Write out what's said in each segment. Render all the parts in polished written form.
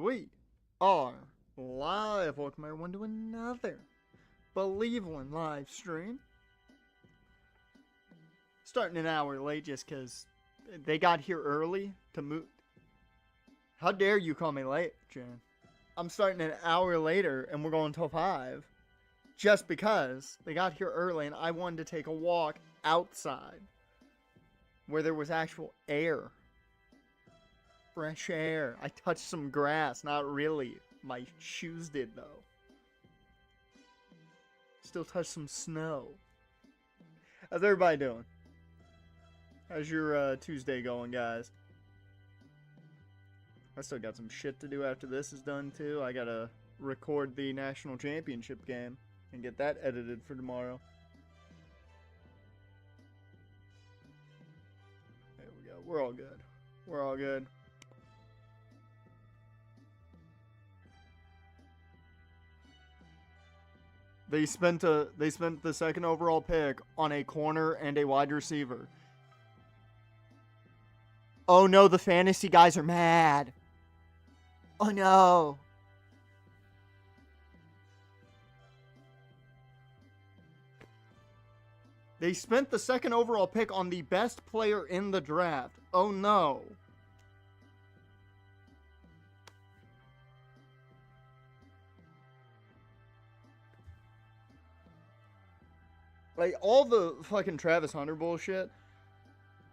We are live. Welcome everyone to another Believeland live stream. Starting an hour late just because they got here early to move. How dare you call me late, Jan? I'm starting an hour later and we're going till 5. Just because they got here early and I wanted to take a walk outside where there was actual air. Fresh air. I touched some grass. Not really. My shoes did, though. Still touched some snow. How's everybody doing? How's your Tuesday going, guys? I still got some shit to do after this is done, too. I gotta record the national championship game and get that edited for tomorrow. There we go. We're all good. We're all good. They spent the second overall pick on a corner and a wide receiver. Oh no, the fantasy guys are mad. Oh no. They spent the second overall pick on the best player in the draft. Oh no. Like, all the fucking Travis Hunter bullshit,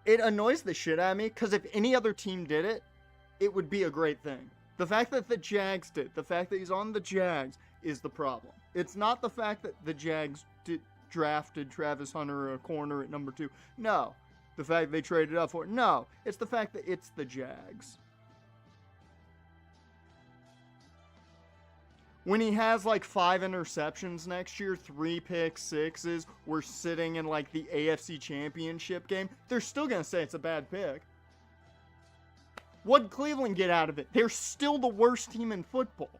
it annoys the shit out of me, because if any other team did it, it would be a great thing. The fact that the Jags did, the fact that he's on the Jags, is the problem. It's not the fact that the Jags drafted Travis Hunter a corner at number 2. No. The fact they traded up for it. No. It's the fact that it's the Jags. When he has like 5 interceptions next year, 3 pick sixes, we're sitting in like the AFC Championship game, they're still going to say it's a bad pick. What'd Cleveland get out of it? They're still the worst team in football.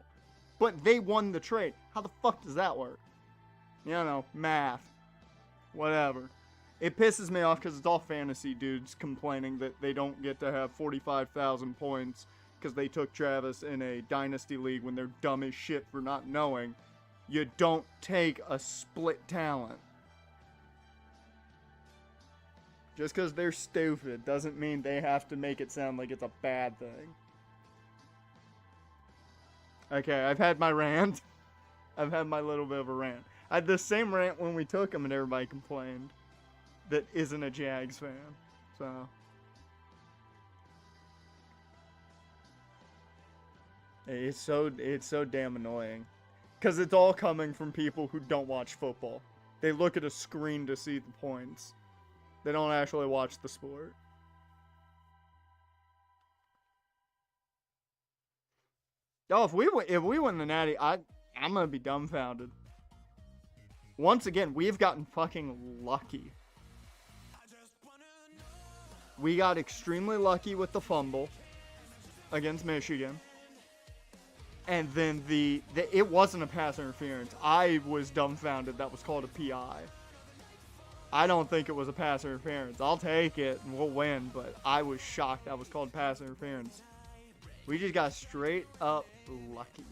But they won the trade. How the fuck does that work? You know, math. Whatever. It pisses me off because it's all fantasy dudes complaining that they don't get to have 45,000 points because they took Travis in a dynasty league when they're dumb as shit for not knowing. You don't take a split talent. Just because they're stupid doesn't mean they have to make it sound like it's a bad thing. Okay, I've had my rant. I've had my little bit of a rant. I had the same rant when we took him and everybody complained that isn't a Jags fan. So... It's so damn annoying. Because it's all coming from people who don't watch football. They look at a screen to see the points. They don't actually watch the sport. Oh, if we win the Natty, I'm gonna be dumbfounded. Once again, we've gotten fucking lucky. We got extremely lucky with the fumble against Michigan. And then it wasn't a pass interference. I was dumbfounded that was called a PI. I don't think it was a pass interference. I'll take it and we'll win, but I was shocked that was called pass interference. We just got straight up lucky.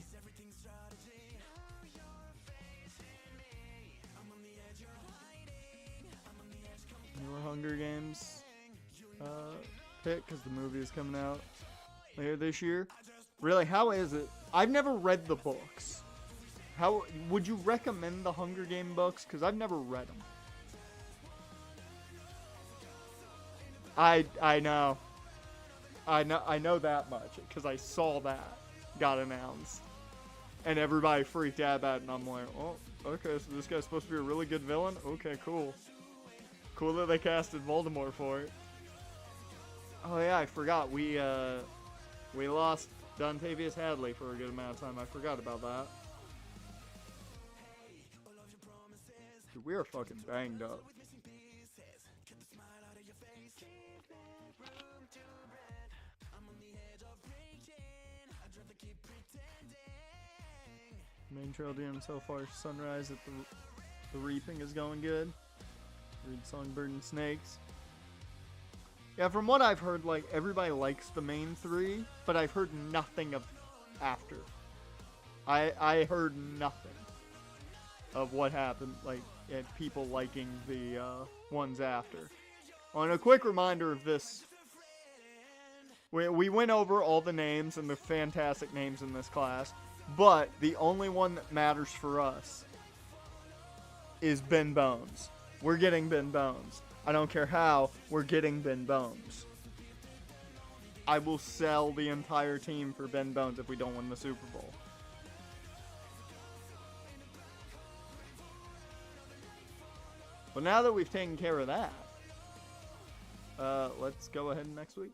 More Hunger Games pick because the movie is coming out later this year. Really, how is it? I've never read the books. How would you recommend the Hunger Game books? Because I've never read them. I know that much because I saw that got announced, and everybody freaked out about it. And I'm like, oh, okay, so this guy's supposed to be a really good villain. Okay, cool. Cool that they casted Voldemort for it. Oh yeah, I forgot we lost Dontavius Hadley for a good amount of time. I forgot about that. Dude, we are fucking banged up. Main trail doing so far sunrise at the reaping is going good. Read Songbird and Snakes. Yeah, from what I've heard, like, everybody likes the main 3, but I've heard nothing after. I heard nothing of what happened, like, and people liking the ones after. On a quick reminder of this, we went over all the names and the fantastic names in this class, but the only one that matters for us is Ben Bones. We're getting Ben Bones. I don't care how, we're getting Ben Bones. I will sell the entire team for Ben Bones if we don't win the Super Bowl. But now that we've taken care of that, let's go ahead next week.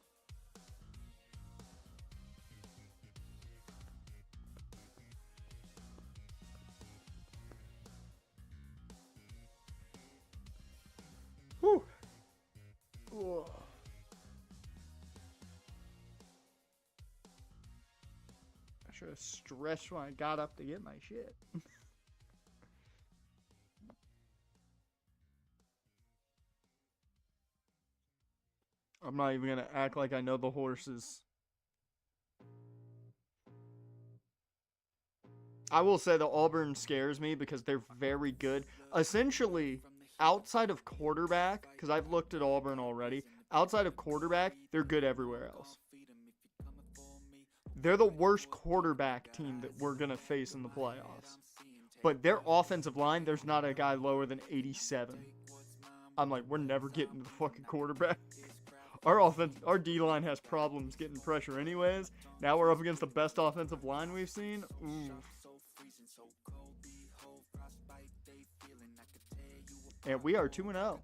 Whew. Whoa. I should have stretched when I got up to get my shit. I'm not even going to act like I know the horses. I will say that Auburn scares me because they're very good. Essentially, outside of quarterback, because I've looked at Auburn already, outside of quarterback, they're good everywhere else. They're the worst quarterback team that we're going to face in the playoffs. But their offensive line, there's not a guy lower than 87. I'm like, we're never getting to the fucking quarterback. Our D-line has problems getting pressure anyways. Now we're up against the best offensive line we've seen. Ooh. And we are 2-0.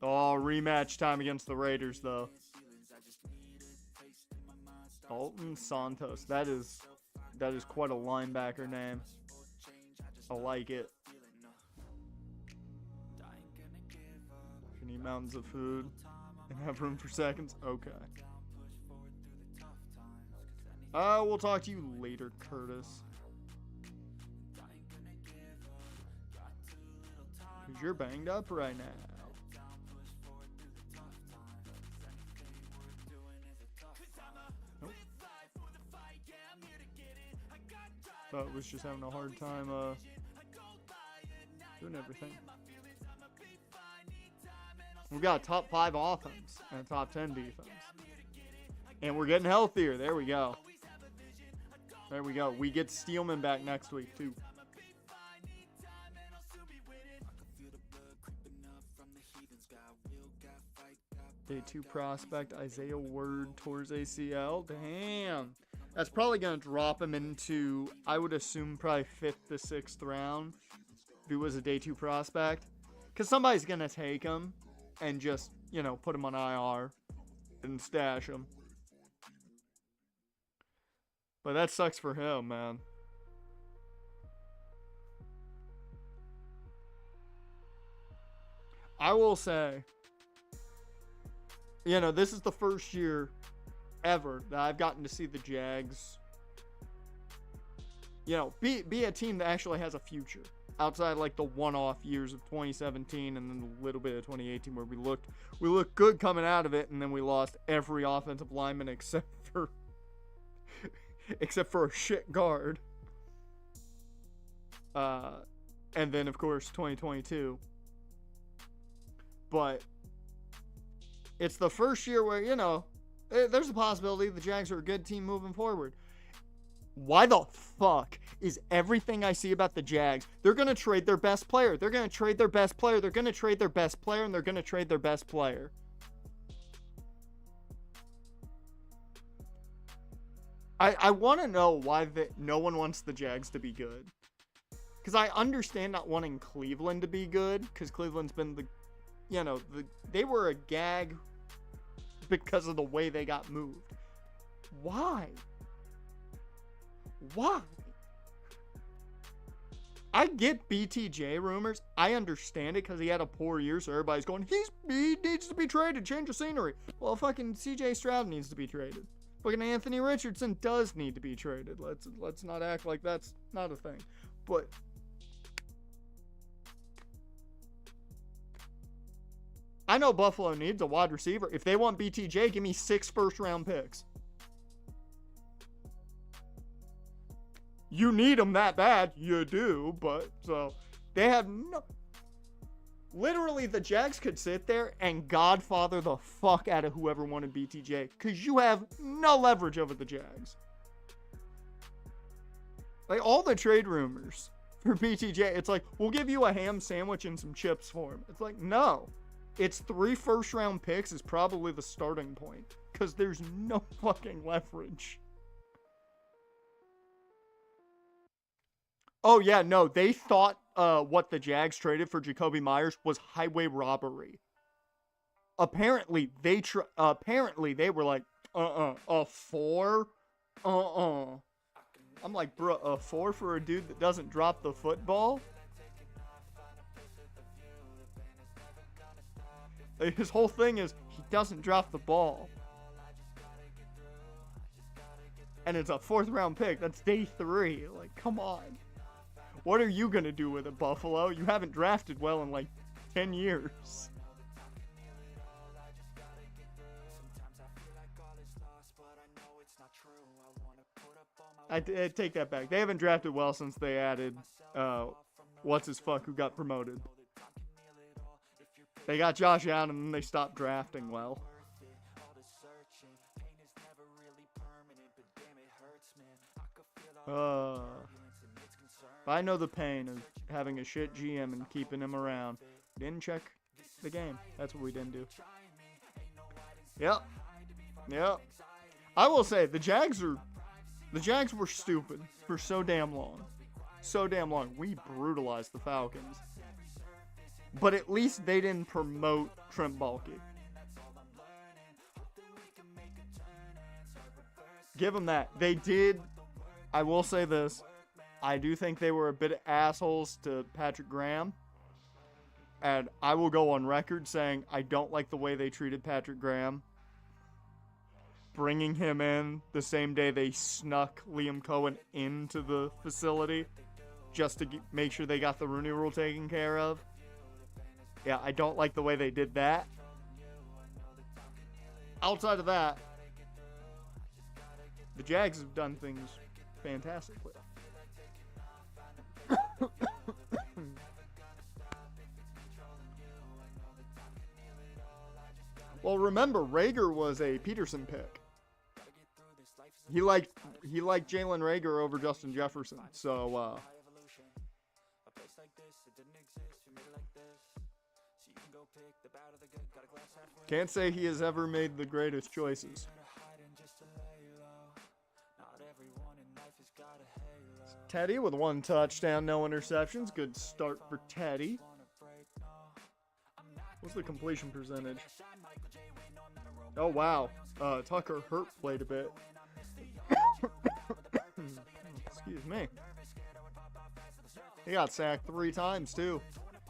Oh, rematch time against the Raiders, though. Dalton Santos. That is quite a linebacker name. I like it. If you need mountains of food and have room for seconds, okay. We'll talk to you later, Curtis. Because you're banged up right now. Nope. Thought it was just having a hard time doing everything. We've got a top 5 offense and a top 10 defense. And we're getting healthier. There we go. There we go. We get Steelman back next week, too. Day 2 prospect, Isaiah Word towards ACL. Damn. That's probably going to drop him into, I would assume, probably 5th to 6th round. If he was a day 2 prospect. Because somebody's going to take him and just, put him on IR and stash him. But that sucks for him, man. I will say, this is the first year ever that I've gotten to see the Jags, be a team that actually has a future. Outside like the one-off years of 2017 and then a little bit of 2018 where we looked good coming out of it, and then we lost every offensive lineman except for a shit guard. And then of course 2022. But it's the first year where, there's a possibility the Jags are a good team moving forward. Why the fuck is everything I see about the Jags, they're going to trade their best player, they're going to trade their best player, they're going to trade their best player, and they're going to trade their best player? I want to know why no one wants the Jags to be good. Because I understand not wanting Cleveland to be good, because Cleveland's been they were a gag because of the way they got moved. Why? I get BTJ rumors. I understand it because he had a poor year, so everybody's going, he needs to be traded, change of scenery. Well, fucking CJ Stroud needs to be traded. Fucking Anthony Richardson does need to be traded. Let's not act like that's not a thing. But I know Buffalo needs a wide receiver. If they want BTJ, give me 6 first-round picks. You need them that bad. You do, but so they have no. Literally, the Jags could sit there and godfather the fuck out of whoever wanted BTJ because you have no leverage over the Jags. Like, all the trade rumors for BTJ, it's like, we'll give you a ham sandwich and some chips for him. It's like, no. It's 3 first-round picks is probably the starting point because there's no fucking leverage. Oh, yeah, no. They thought what the Jags traded for Jacoby Myers was highway robbery. Apparently, they were like, a 4? I'm like, bro, a 4 for a dude that doesn't drop the football? His whole thing is he doesn't drop the ball. And it's a 4th-round pick. That's day 3. Like, come on. What are you going to do with it, Buffalo? You haven't drafted well in, like, 10 years. I take that back. They haven't drafted well since they added, what's-his-fuck who got promoted. They got Josh Allen and then they stopped drafting well. I know the pain of having a shit GM and keeping him around. Didn't check the game. That's what we didn't do. Yep. I will say, the Jags were stupid for so damn long. So damn long. We brutalized the Falcons. But at least they didn't promote Trent Baalke. Give them that. They did. I will say this. I do think they were a bit assholes to Patrick Graham. And I will go on record saying I don't like the way they treated Patrick Graham. Bringing him in the same day they snuck Liam Cohen into the facility just to make sure they got the Rooney Rule taken care of. Yeah, I don't like the way they did that. Outside of that, the Jags have done things fantastically. Well, remember, Rager was a Peterson pick. He liked Jalen Rager over Justin Jefferson. So, can't say he has ever made the greatest choices. Teddy with 1 touchdown, no interceptions. Good start for Teddy. What's the completion percentage? Oh, wow. Tucker Hurt played a bit. Excuse me. He got sacked 3 times, too.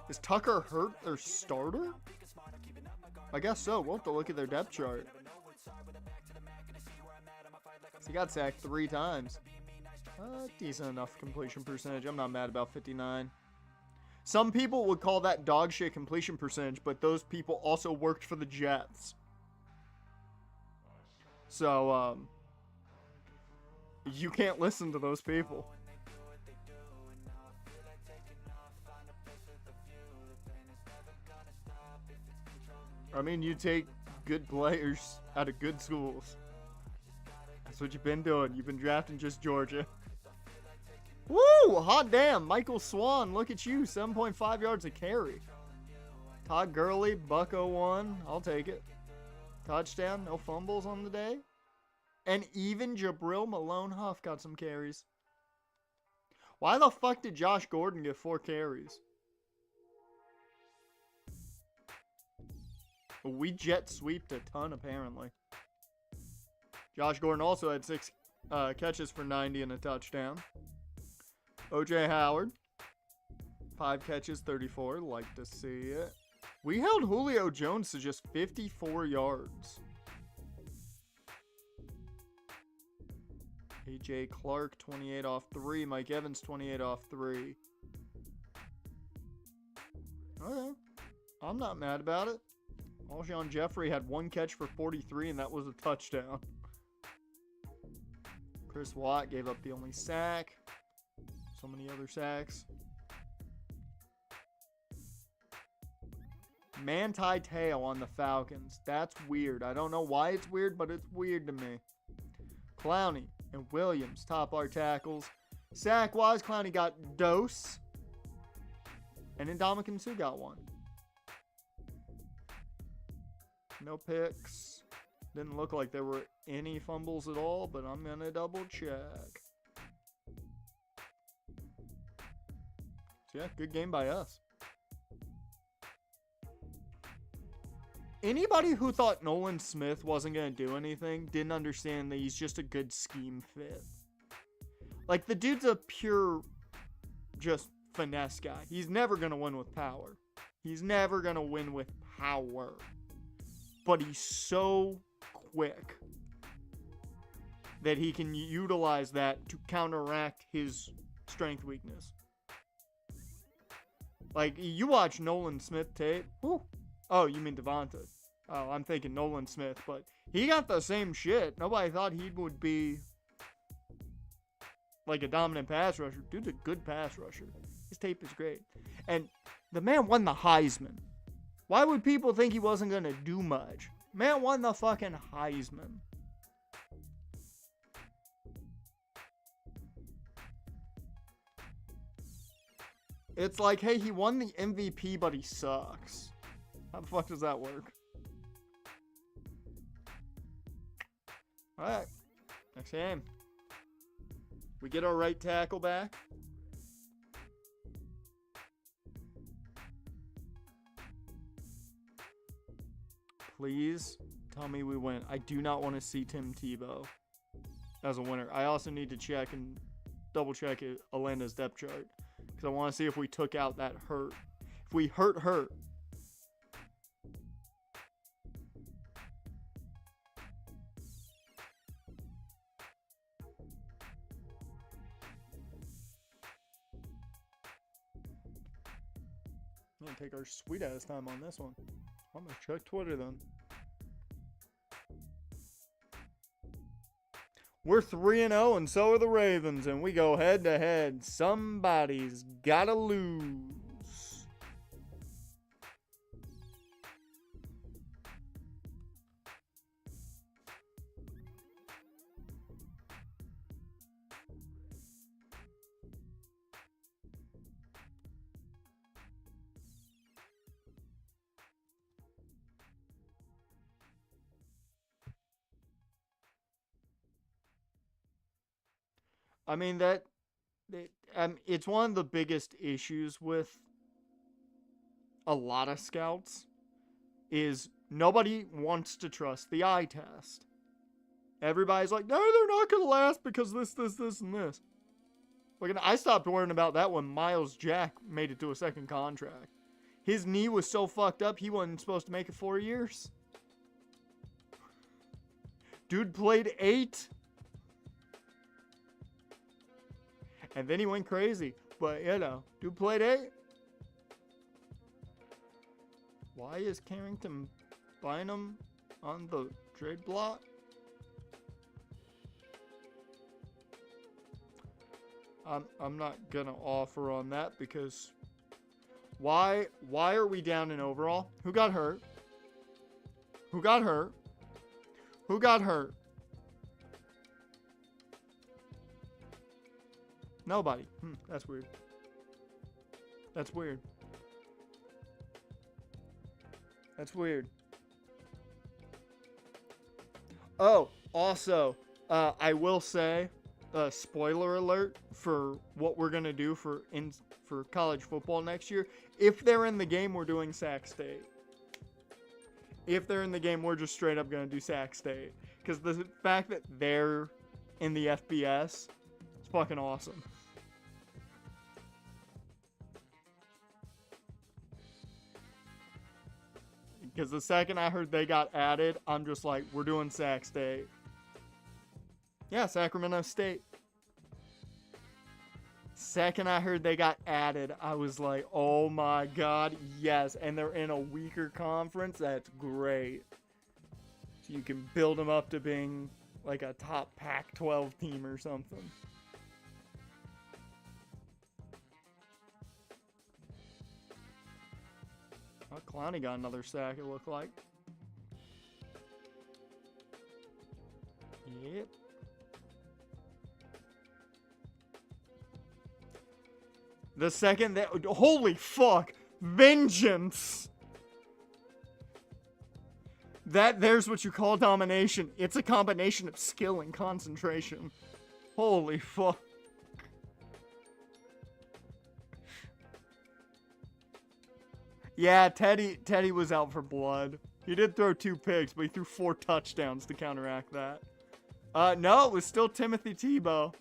Is Tucker Hurt their starter? I guess so. We'll have to look at their depth chart. He got sacked 3 times. Decent enough completion percentage. I'm not mad about 59. Some people would call that dog shit completion percentage, but those people also worked for the Jets. So, you can't listen to those people. I mean, you take good players out of good schools. That's what you've been doing. You've been drafting just Georgia. Woo! Hot damn. Michael Swan, look at you. 7.5 yards a carry. Todd Gurley, $101. I'll take it. Touchdown, no fumbles on the day. And even Jabril Malone-Huff got some carries. Why the fuck did Josh Gordon get 4 carries? We jet sweeped a ton, apparently. Josh Gordon also had 6 catches for 90 and a touchdown. O.J. Howard, 5 catches, 34. Like to see it. We held Julio Jones to just 54 yards. A.J. Clark, 28 off 3. Mike Evans, 28 off 3. Okay. I'm not mad about it. Alshon Jeffrey had 1 catch for 43, and that was a touchdown. Chris Watt gave up the only sack. So many other sacks. Manti Te'o on the Falcons. That's weird. I don't know why it's weird, but it's weird to me. Clowney and Williams top our tackles. Sack-wise, Clowney got dose. And Ndamukong Suh got one. No picks. Didn't look like there were any fumbles at all, but I'm going to double check. So yeah, good game by us. Anybody who thought Nolan Smith wasn't going to do anything didn't understand that he's just a good scheme fit. Like, the dude's a pure, just finesse guy. He's never going to win with power. He's never going to win with power. But he's so quick that he can utilize that to counteract his strength weakness. Like, you watch Nolan Smith tape. Whew. Oh, you mean Devonta. Oh, I'm thinking Nolan Smith, but he got the same shit. Nobody thought he would be like a dominant pass rusher. Dude's a good pass rusher. His tape is great. And the man won the Heisman. Why would people think he wasn't going to do much? Man won the fucking Heisman. It's like, hey, he won the MVP, but he sucks. How the fuck does that work? Alright. Next game. We get our right tackle back. Please tell me we win. I do not want to see Tim Tebow as a winner. I also need to check and double check Alanda's depth chart. Because I want to see if we took out that hurt. If we hurt. I'm going to take our sweet ass time on this one. I'm going to check Twitter then. We're 3-0 and so are the Ravens, and we go head to head. Somebody's gotta lose. I mean, it's one of the biggest issues with a lot of scouts is nobody wants to trust the eye test. Everybody's like, no, they're not going to last because this, and this. Like, I stopped worrying about that when Miles Jack made it to a second contract. His knee was so fucked up, he wasn't supposed to make it 4 years. Dude played 8. And then he went crazy. But, you know, dude played 8. Why is Carrington Bynum on the trade block? I'm not going to offer on that because why are we down in overall? Who got hurt? Who got hurt? Who got hurt? Nobody. That's weird. That's weird. That's weird. Oh, also, I will say, spoiler alert for what we're gonna do for college football next year. If they're in the game, we're doing Sac State. If they're in the game, we're just straight up gonna do Sac State. Because the fact that they're in the FBS, it's fucking awesome. Because the second I heard they got added, I'm just like, we're doing Sac State. Yeah, Sacramento State. Second I heard they got added, I was like, oh my god, yes. And they're in a weaker conference. That's great. So you can build them up to being like a top Pac-12 team or something. Clowney got another sack, it looked like. Yep. The second that... Holy fuck! Vengeance! There's what you call domination. It's a combination of skill and concentration. Holy fuck. Yeah, Teddy was out for blood. He did throw 2 picks, but he threw 4 touchdowns to counteract that. No, it was still Timothy Tebow.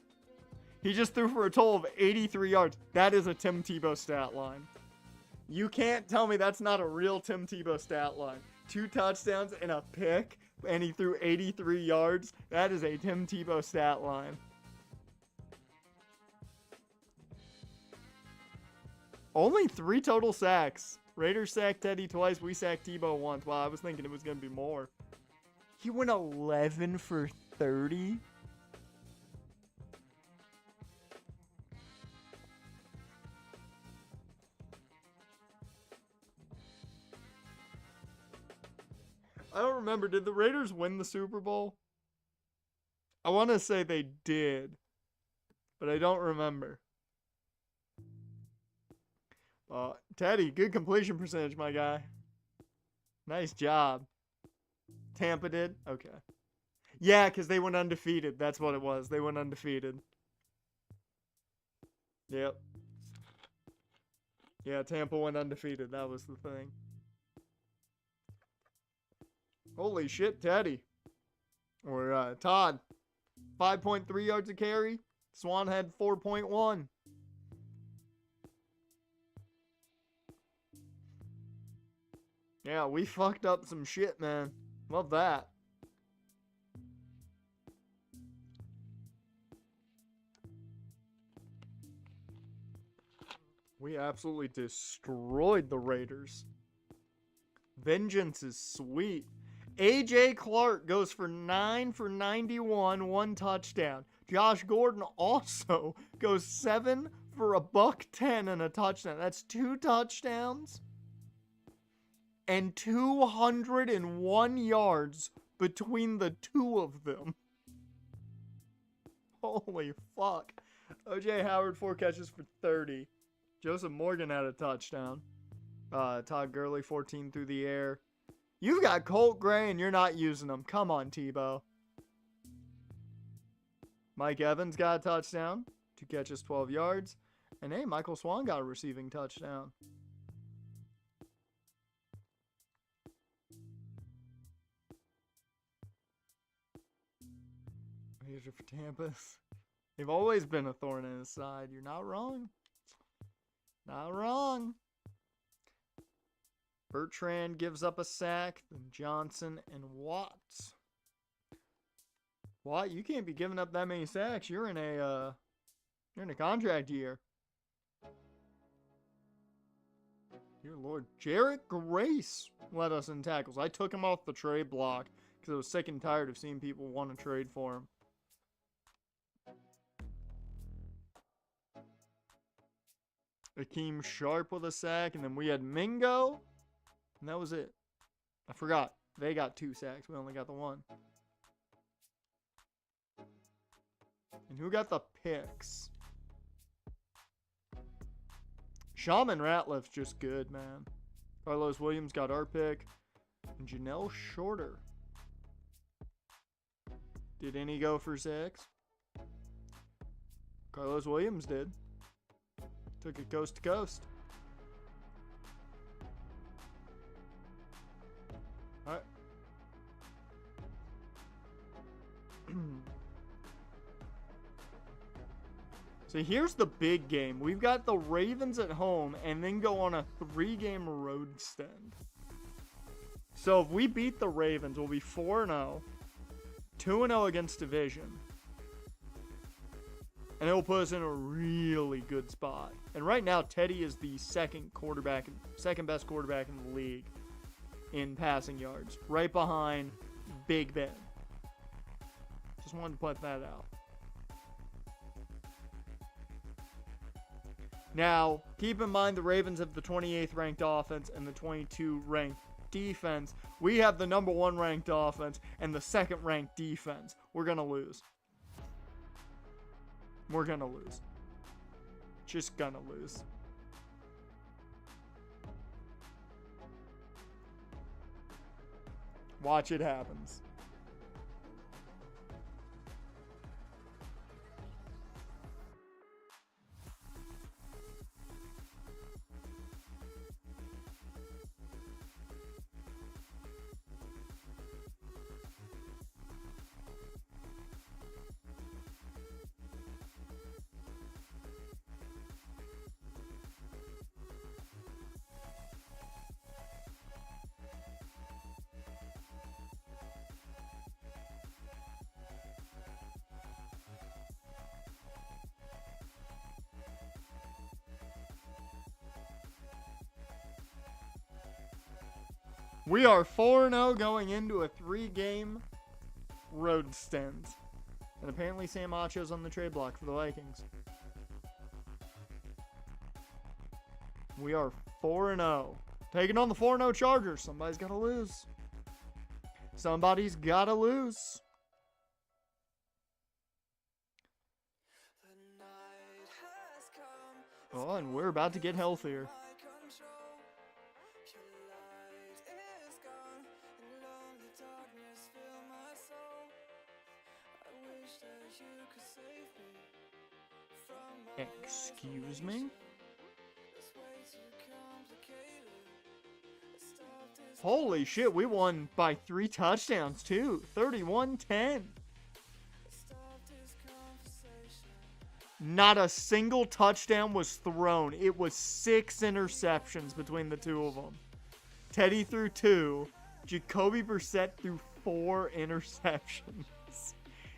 He just threw for a total of 83 yards. That is a Tim Tebow stat line. You can't tell me that's not a real Tim Tebow stat line. 2 touchdowns and a pick, and he threw 83 yards. That is a Tim Tebow stat line. Only 3 total sacks. Raiders sacked Teddy twice. We sacked Tebow once. Wow, I was thinking it was going to be more. He went 11 for 30. I don't remember. Did the Raiders win the Super Bowl? I want to say they did, but I don't remember. Teddy, good completion percentage, my guy. Nice job. Tampa did? Okay. Yeah, because they went undefeated. That's what it was. They went undefeated. Yep. Yeah, Tampa went undefeated. That was the thing. Holy shit, Teddy. Or Todd. 5.3 yards a carry. Swan had 4.1. Yeah, we fucked up some shit, man. Love that. We absolutely destroyed the Raiders. Vengeance is sweet. A.J. Clark goes for 9 for 91, 1 touchdown. Josh Gordon also goes 7 for $110 and a touchdown. That's 2 touchdowns and 201 yards between the 2 of them. Holy fuck. O.J. Howard, 4 catches for 30. Joseph Morgan had a touchdown. Todd Gurley, 14 through the air. You've got Colt Gray and you're not using them. Come on, Tebow. Mike Evans got a touchdown. 2 catches, 12 yards. And hey, Michael Swan got a receiving touchdown. Here's for Tampa. They've always been a thorn in his side. You're not wrong. Not wrong. Bertrand gives up a sack. Then Johnson and Watts. Watt, you can't be giving up that many sacks. You're in a contract year. Dear Lord. Jarrett Grace led us in tackles. I took him off the trade block because I was sick and tired of seeing people want to trade for him. Akeem Sharp with a sack, and then we had Mingo, and that was it. I forgot. They got 2 sacks. We only got the 1. And who got the picks? Shaman Ratliff's just good, man. Carlos Williams got our pick. And Janelle Shorter. Did any go for 6? Carlos Williams did. Took it coast to coast. All right. So here's the big game. We've got the Ravens at home and then go on a 3-game road stint. So if we beat the Ravens, we'll be 4-0, 2-0 against division. And it will put us in a really good spot. And right now, Teddy is the second best quarterback in the league in passing yards. Right behind Big Ben. Just wanted to point that out. Now, keep in mind the Ravens have the 28th ranked offense and the 22 ranked defense. We have the number 1 ranked offense and the 2nd ranked defense. We're going to lose. We're going to lose. Just going to lose. Watch it happens. We are 4-0 going into a 3-game road stint. And apparently Sam Acho's on the trade block for the Vikings. We are 4-0. Taking on the 4-0 Chargers. Somebody's got to lose. Somebody's got to lose. Oh, and we're about to get healthier. Excuse me? Holy shit, we won by 3 touchdowns too. 31-10. Not a single touchdown was thrown. It was 6 interceptions between the two of them. Teddy threw 2. Jacoby Brissett threw 4 interceptions.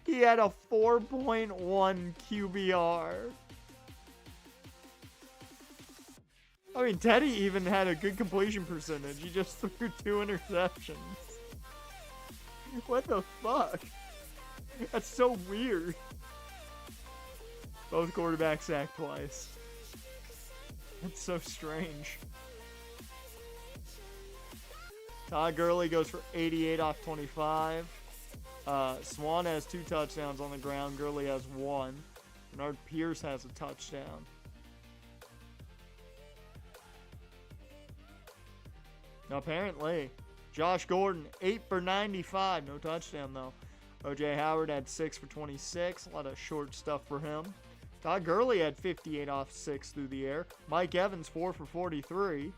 He had a 4.1 QBR. I mean, Teddy even had a good completion percentage. He just threw 2 interceptions. What the fuck? That's so weird. Both quarterbacks sacked twice. That's so strange. Todd Gurley goes for 88 off 25. Swan has 2 touchdowns on the ground. Gurley has 1. Bernard Pierce has a touchdown. Apparently, Josh Gordon, 8 for 95. No touchdown, though. O.J. Howard had 6 for 26. A lot of short stuff for him. Todd Gurley had 58 off 6 through the air. Mike Evans, 4 for 43.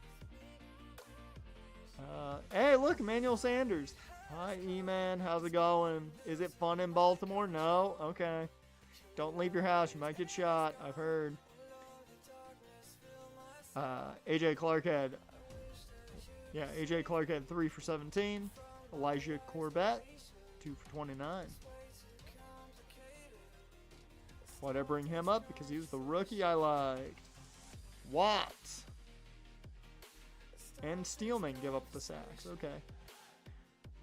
Hey, look, Emmanuel Sanders. Hi, E-Man. How's it going? Is it fun in Baltimore? No? Okay. Don't leave your house. You might get shot. I've heard. A.J. Clark had 3 for 17. Elijah Corbett, 2 for 29. Why'd I bring him up? Because he was the rookie I liked. Watts and Steelman give up the sacks. Okay.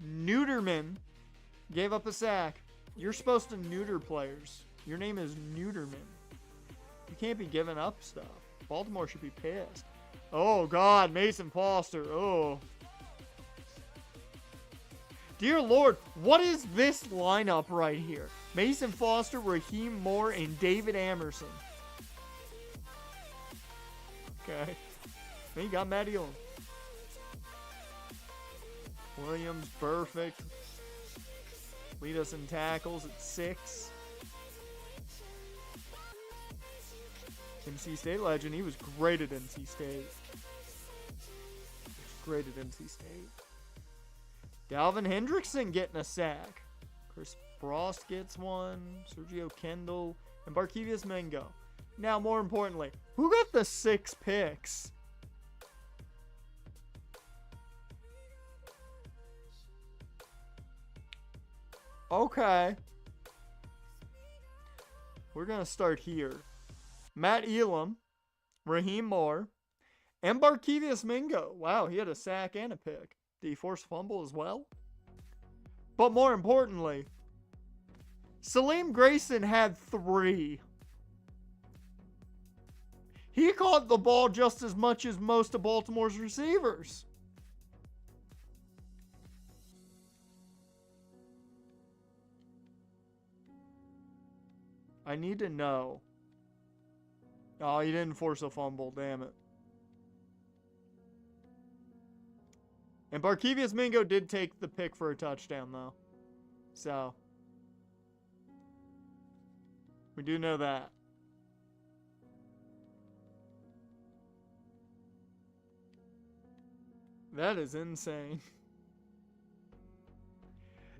Neuterman gave up a sack. You're supposed to neuter players. Your name is Neuterman. You can't be giving up stuff. Baltimore should be pissed. Oh, God. Mason Foster. Oh. Dear Lord, what is this lineup right here? Mason Foster, Raheem Moore, and David Amerson. Okay. Then you got Matt Elam. Williams, perfect. Lead us in tackles at 6. NC State legend. He was great at NC State. Great at NC State. Dalvin Hendrickson getting a sack. Chris Frost gets one. Sergio Kendall. And Barkevius Mingo. Now, more importantly, who got the 6 picks? Okay. We're going to start here. Matt Elam, Raheem Moore, and Barkevius Mingo. Wow, he had a sack and a pick. Did he force a fumble as well? But more importantly, Salim Grayson had 3. He caught the ball just as much as most of Baltimore's receivers. I need to know. Oh, he didn't force a fumble. Damn it. And Barkevius Mingo did take the pick for a touchdown, though. So, we do know that. That is insane.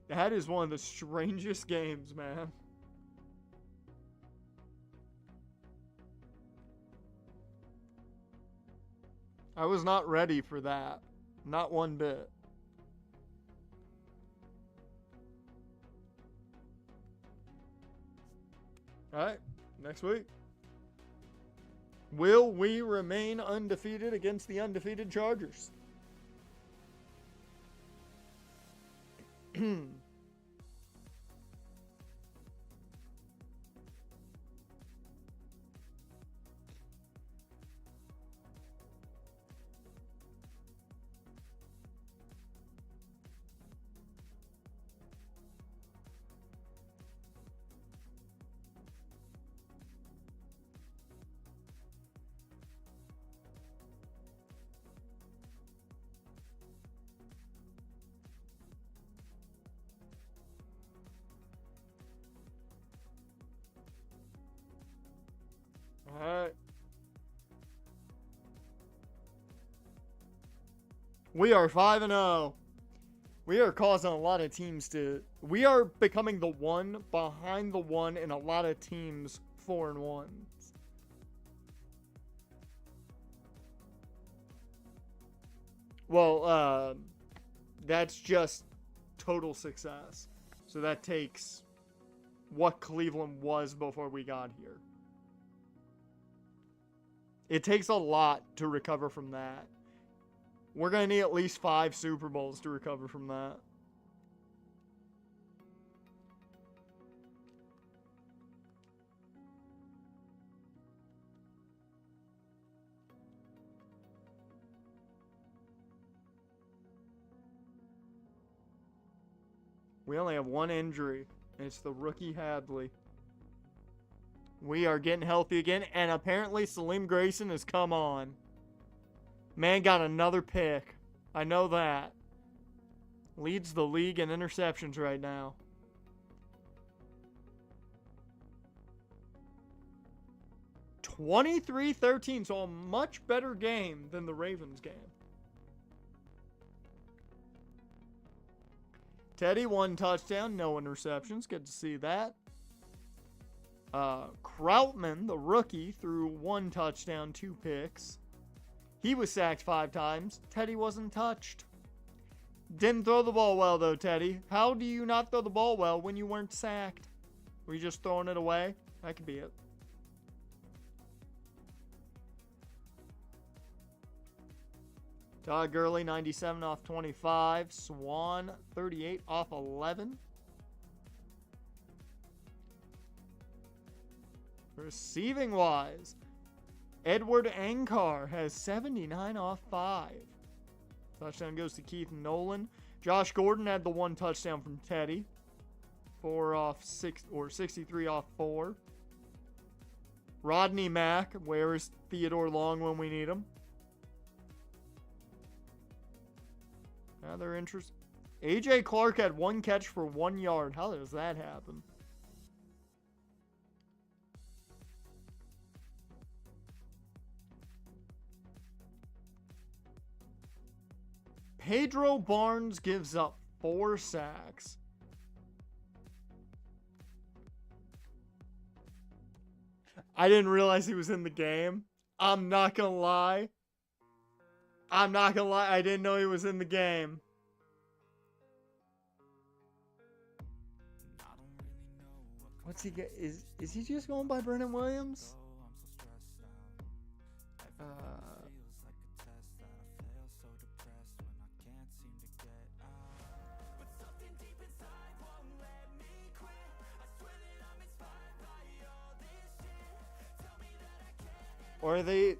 That is one of the strangest games, man. I was not ready for that. Not one bit. Alright, next week. Will we remain undefeated against the undefeated Chargers? Alright. We are 5-0. We are causing a lot of teams to... We are becoming the one behind the one in a lot of teams 4-1. Well, that's just total success. So that takes what Cleveland was before we got here. It takes a lot to recover from that. We're going to need at least 5 Super Bowls to recover from that. We only have one injury, and it's the rookie Hadley. We are getting healthy again, and apparently Salim Grayson has come on. Man got another pick. I know that. Leads the league in interceptions right now. (23-13), so a much better game than the Ravens game. Teddy, 1 touchdown, no interceptions. Good to see that. Krautman, the rookie, threw 1 touchdown, 2 picks. He was sacked 5 times. Teddy wasn't touched. Didn't throw the ball well, though, Teddy. How do you not throw the ball well when you weren't sacked? Were you just throwing it away? That could be it. Todd Gurley, 97 off 25. Swan, 38 off 11. Receiving wise, Edward Ankar has 79 off 5. Touchdown goes to Keith Nolan. Josh Gordon had the 1 touchdown from Teddy. 4 off 6 or 63 off 4. Rodney Mack, where is Theodore Long when we need him? Another interest. AJ Clark had 1 catch for 1 yard. How does that happen? Pedro Barnes gives up 4 sacks. I didn't realize he was in the game. I'm not gonna lie. I didn't know he was in the game. What's he get? Is he just going by Brennan Williams? Or Or are they...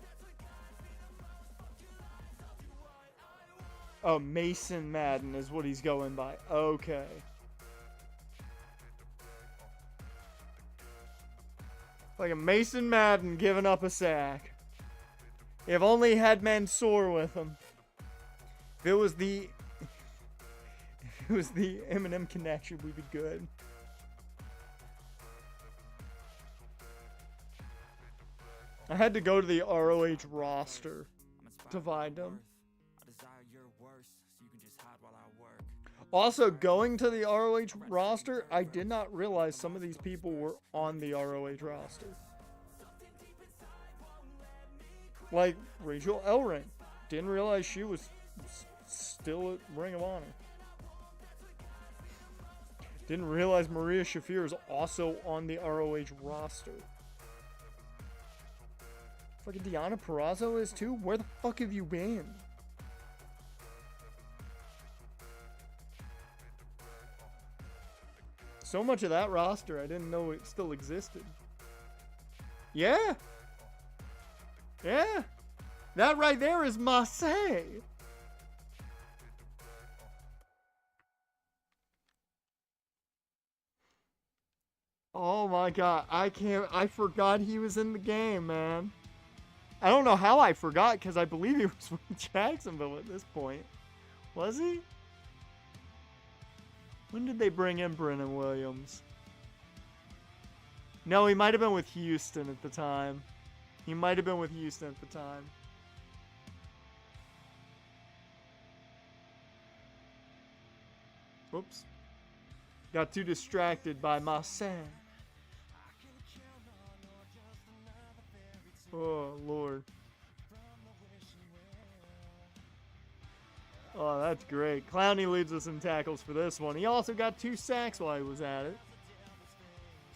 Oh, Mason Madden is what he's going by. Okay. Like a Mason Madden giving up a sack. If only he had Mansoor with him. If it was the... If it was the Eminem connection, we'd be good. I had to go to the ROH roster to find him. Also, going to the ROH roster, I did not realize some of these people were on the ROH roster. Like Rachel Ellering. Didn't realize she was still at Ring of Honor. Didn't realize Maria Shafir is also on the ROH roster. Fucking Deonna Purrazzo is too? Where the fuck have you been? So much of that roster, I didn't know it still existed. Yeah. Yeah. That right there is Marseille. Oh my god, I forgot he was in the game, man. I don't know how I forgot, because I believe he was with Jacksonville at this point. Was he? When did they bring in Brennan Williams? No, he might have been with Houston at the time. He might have been with Houston at the time. Whoops. Got too distracted by Marseille. Oh, Lord. Oh, that's great. Clowney leads us in tackles for this one. He also got 2 sacks while he was at it.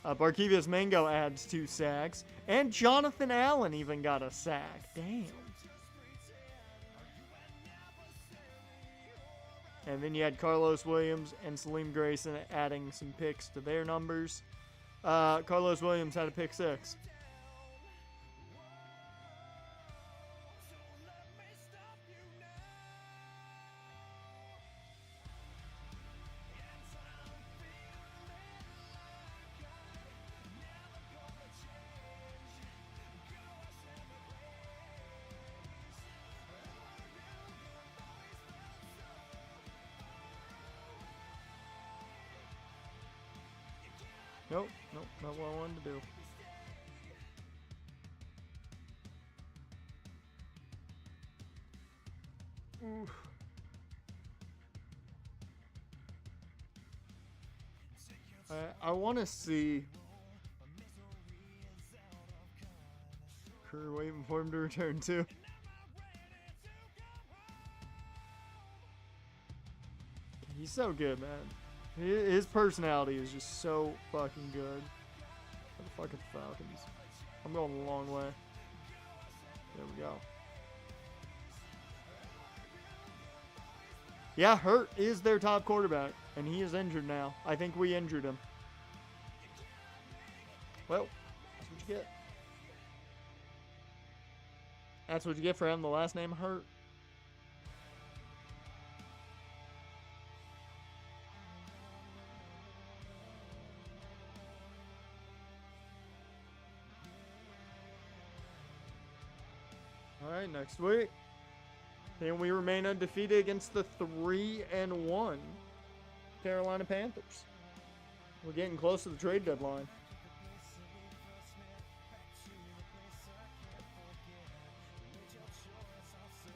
Barkevius Mingo adds 2 sacks. And Jonathan Allen even got a sack. Damn. And then you had Carlos Williams and Salim Grayson adding some picks to their numbers. Carlos Williams had a pick 6. Nope, not what I wanted to do. Oof. I want to see Kerr waiting for him to return too. He's so good, man. His personality is just so fucking good. For the fucking Falcons. I'm going a long way. There we go. Yeah, Hurt is their top quarterback, and he is injured now. I think we injured him. Well, that's what you get. That's what you get for having the last name Hurt. Alright, next week. Then we remain undefeated against the 3-1 Carolina Panthers. We're getting close to the trade deadline.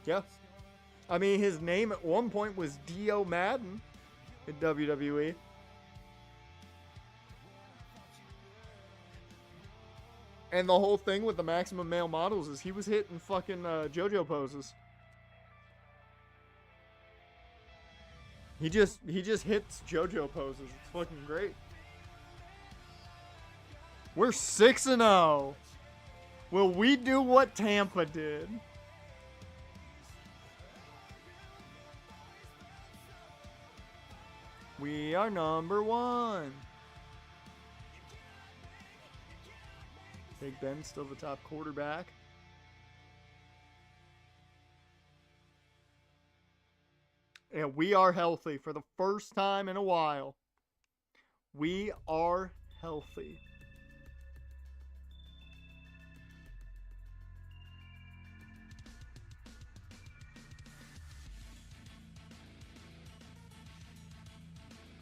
Yeah. I mean, his name at one point was Dio Madden in WWE. And the whole thing with the Maximum Male Models is he was hitting fucking JoJo poses. He just hits JoJo poses. It's fucking great. We're 6-0. Will we do what Tampa did? We are number 1. Big Ben's still the top quarterback. And we are healthy for the first time in a while. We are healthy.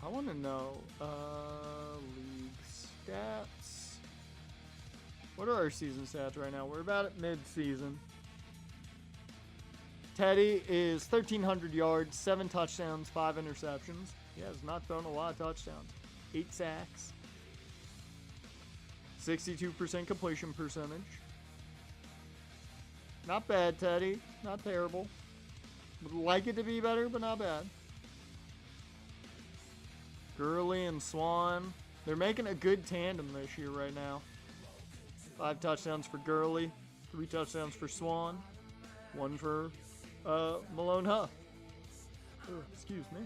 I want to know, league stats. What are our season stats right now? We're about at mid-season. Teddy is 1,300 yards, 7 touchdowns, 5 interceptions. He has not thrown a lot of touchdowns. 8 sacks. 62% completion percentage. Not bad, Teddy. Not terrible. Would like it to be better, but not bad. Gurley and Swan. They're making a good tandem this year right now. 5 touchdowns for Gurley. 3 touchdowns for Swan. 1 for Malone Huff. Excuse me.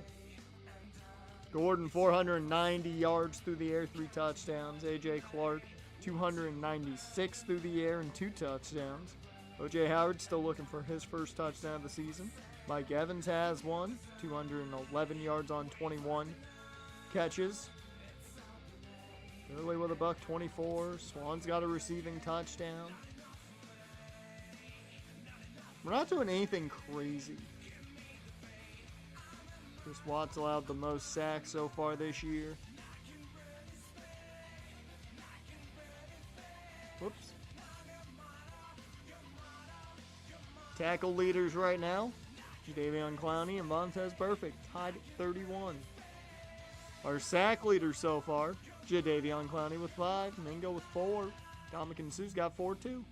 Gordon, 490 yards through the air, 3 touchdowns. A.J. Clark, 296 through the air and 2 touchdowns. O.J. Howard still looking for his first touchdown of the season. Mike Evans has one, 211 yards on 21 catches. Gurley with a $124. Swan's got a receiving touchdown. We're not doing anything crazy. Chris Watts allowed the most sacks so far this year. Whoops. Tackle leaders right now. Jadeveon Clowney and Montez Perfect tied at 31. Our sack leaders so far. Jadeveon Clowney with 5. Mingo with 4. Dominican Sue's got 4 too.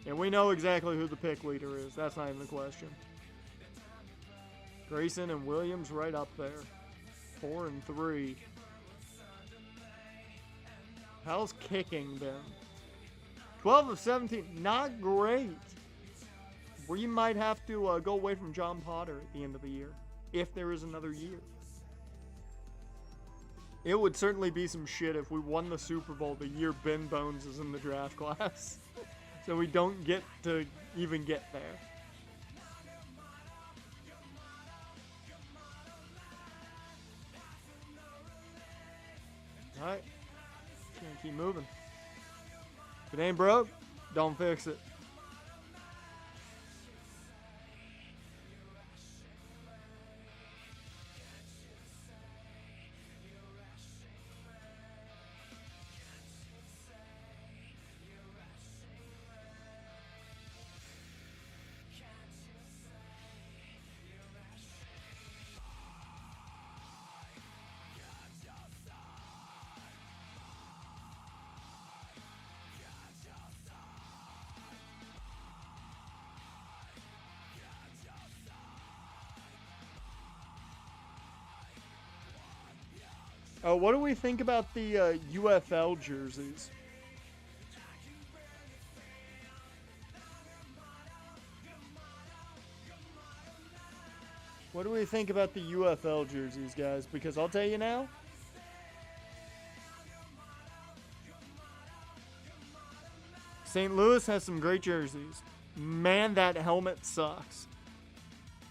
And we know exactly who the pick leader is. That's not even the question. Grayson and Williams right up there. 4 and 3. How's kicking been? 12 of 17. Not great. We might have to go away from John Potter at the end of the year. If there is another year. It would certainly be some shit if we won the Super Bowl the year Ben Bones is in the draft class. So we don't get to even get there. Alright. Gonna keep moving. If it ain't broke, don't fix it. Oh, what do we think about the UFL jerseys? What do we think about the UFL jerseys, guys? Because I'll tell you now. St. Louis has some great jerseys. Man, that helmet sucks.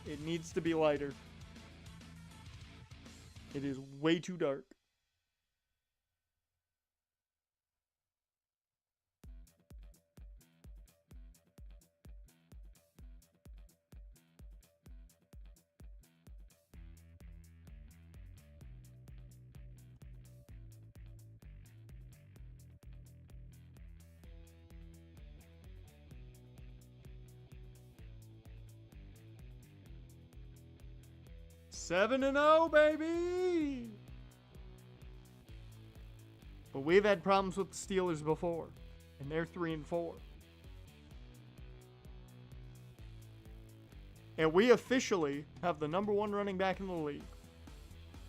It needs to be lighter. It is way too dark. Seven and 0, baby! But we've had problems with the Steelers before, and they're 3 and 4. And we officially have the number 1 running back in the league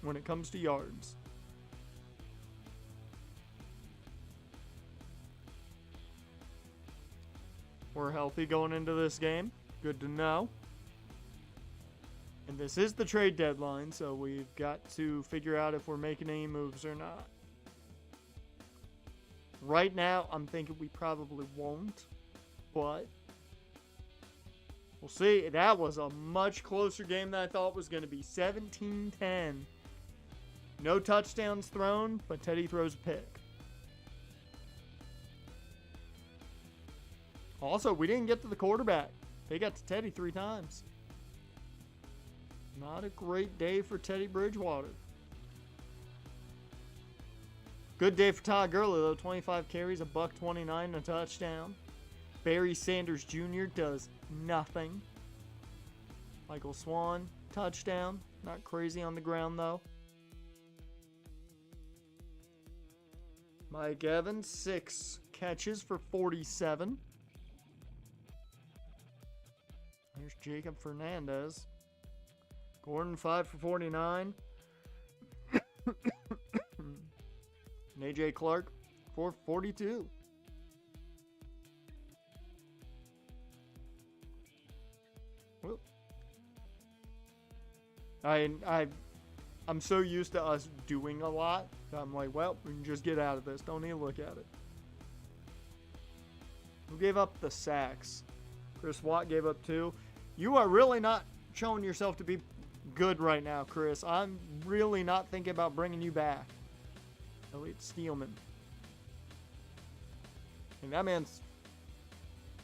when it comes to yards. We're healthy going into this game. Good to know. And this is the trade deadline, so we've got to figure out if we're making any moves or not. Right now, I'm thinking we probably won't, but We'll see. That was a much closer game than I thought it was going to be. 17-10. No touchdowns thrown, but Teddy throws a pick. Also, we didn't get to the quarterback. They got to Teddy 3 times. Not a great day for Teddy Bridgewater. Good day for Todd Gurley, though. 25 carries, a $129, and a touchdown. Barry Sanders Jr. does nothing. Michael Swan, touchdown. Not crazy on the ground, though. Mike Evans, 6 catches for 47. Here's Jacob Fernandez. Gordon, 5 for 49. And A.J. Clark, 4 for 42. Well, I'm so used to us doing a lot that I'm like, well, we can just get out of this. Don't even look at it. Who gave up the sacks? Chris Watt gave up 2. You are really not showing yourself to be good right now, Chris. I'm really not thinking about bringing you back. Elliot Steelman. And that man's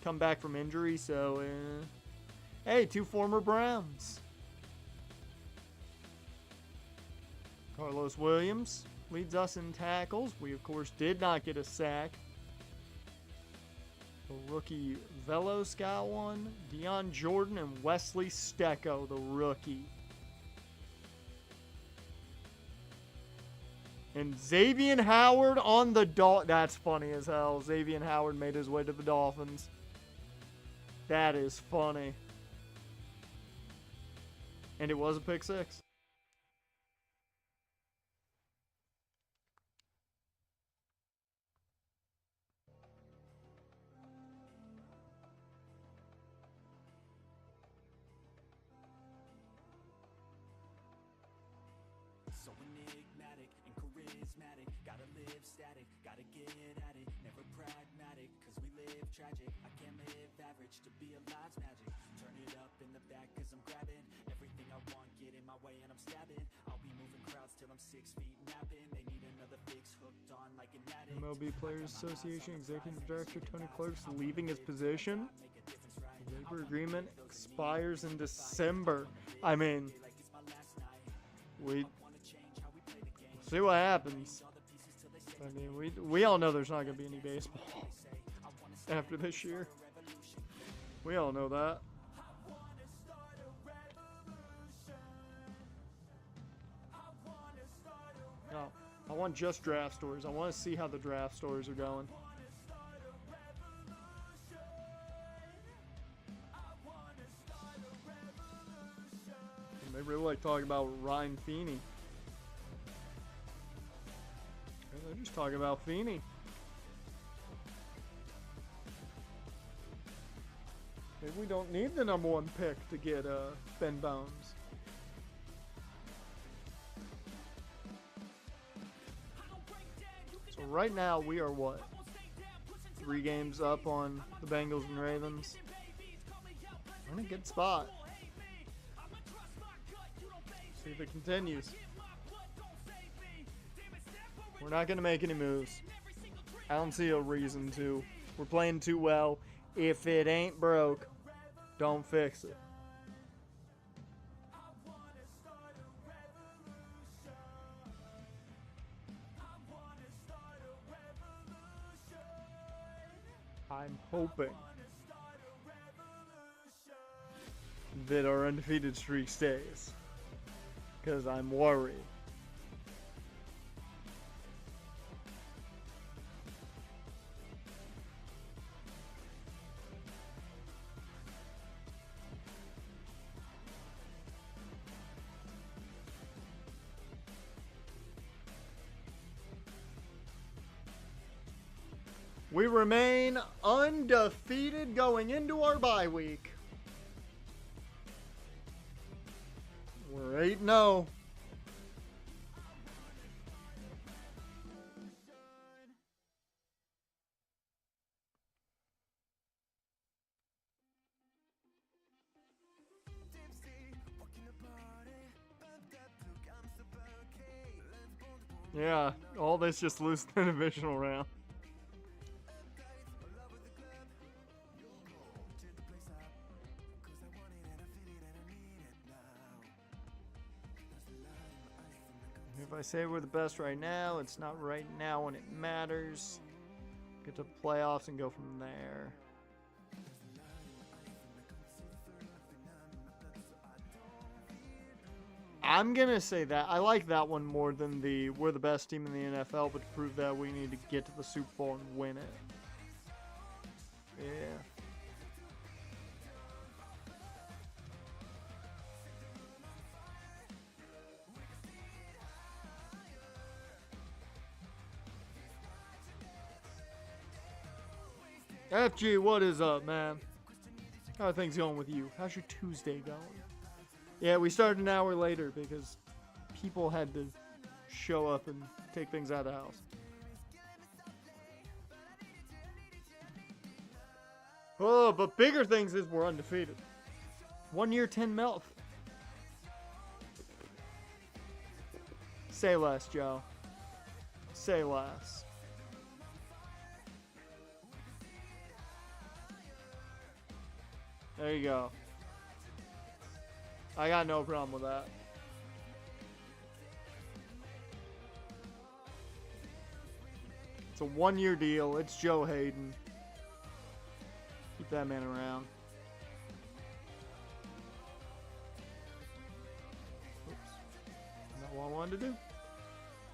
come back from injury, so hey, 2 former Browns. Carlos Williams leads us in tackles. We, of course, did not get a sack. The rookie Velos got one. Deion Jordan and Wesley Stecco, the rookie. And Xavier Howard on the Dolphins. That's funny as hell. Xavier Howard made his way to the Dolphins. That is funny. And it was a pick 6. So enigmatic and charismatic, gotta live static, gotta get at it, never pragmatic, cause we live tragic. I can't live average, to be alive's magic. Turn it up in the back cause I'm grabbing everything I want, get in my way and I'm stabbing. I'll be moving crowds till I'm 6 feet napping. They need another fix, hooked on like an addict. MLB Players Association Executive Director Tony Clerk's leaving his position. The labor agreement expires in December. I mean, we see what happens. I mean, we all know there's not going to be any baseball after this year. We all know that. No, I want just draft stories. I want to see how the draft stories are going. And they really like talking about Ryan Feeney. They're just talking about Feeney. Maybe we don't need the number 1 pick to get Ben Bones. So right now we are what? 3 games up on the Bengals and Ravens. We're in a good spot. See if it continues. We're not going to make any moves. I don't see a reason to. We're playing too well. If it ain't broke, don't fix it. I'm hoping that our undefeated streak stays, because I'm worried. We remain undefeated going into our bye week. We're 8-0. Yeah, all this just lose the divisional round. If I say we're the best right now, it's not right now when it matters. Get to playoffs and go from there. I'm going to say that. I like that one more than the we're the best team in the NFL, but to prove that we need to get to the Super Bowl and win it. Yeah. FG, what is up, man? How are things going with you? How's your Tuesday going? Yeah, we started an hour later because people had to show up and take things out of the house. Oh, but bigger things is we're undefeated. 1 year, 10 mil. Say less, Joe. Say less. There you go. I got no problem with that. It's a 1 year deal. It's Joe Hayden. Keep that man around. Oops. Not what I wanted to do.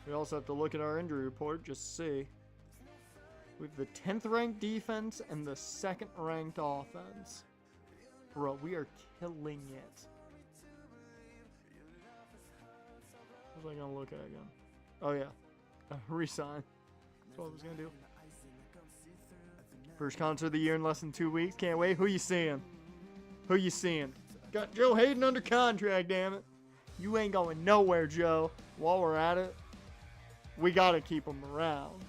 We also have to look at our injury report just to see. We have the 10th ranked defense and the 2nd ranked offense. Bro, we are killing it. What was I gonna look at again? Oh yeah, resign. That's what I was gonna do. First concert of the year in less than 2 weeks. Can't wait. Who you seeing? Who you seeing? Got Joe Hayden under contract. Damn it! You ain't going nowhere, Joe. While we're at it, we gotta keep him around.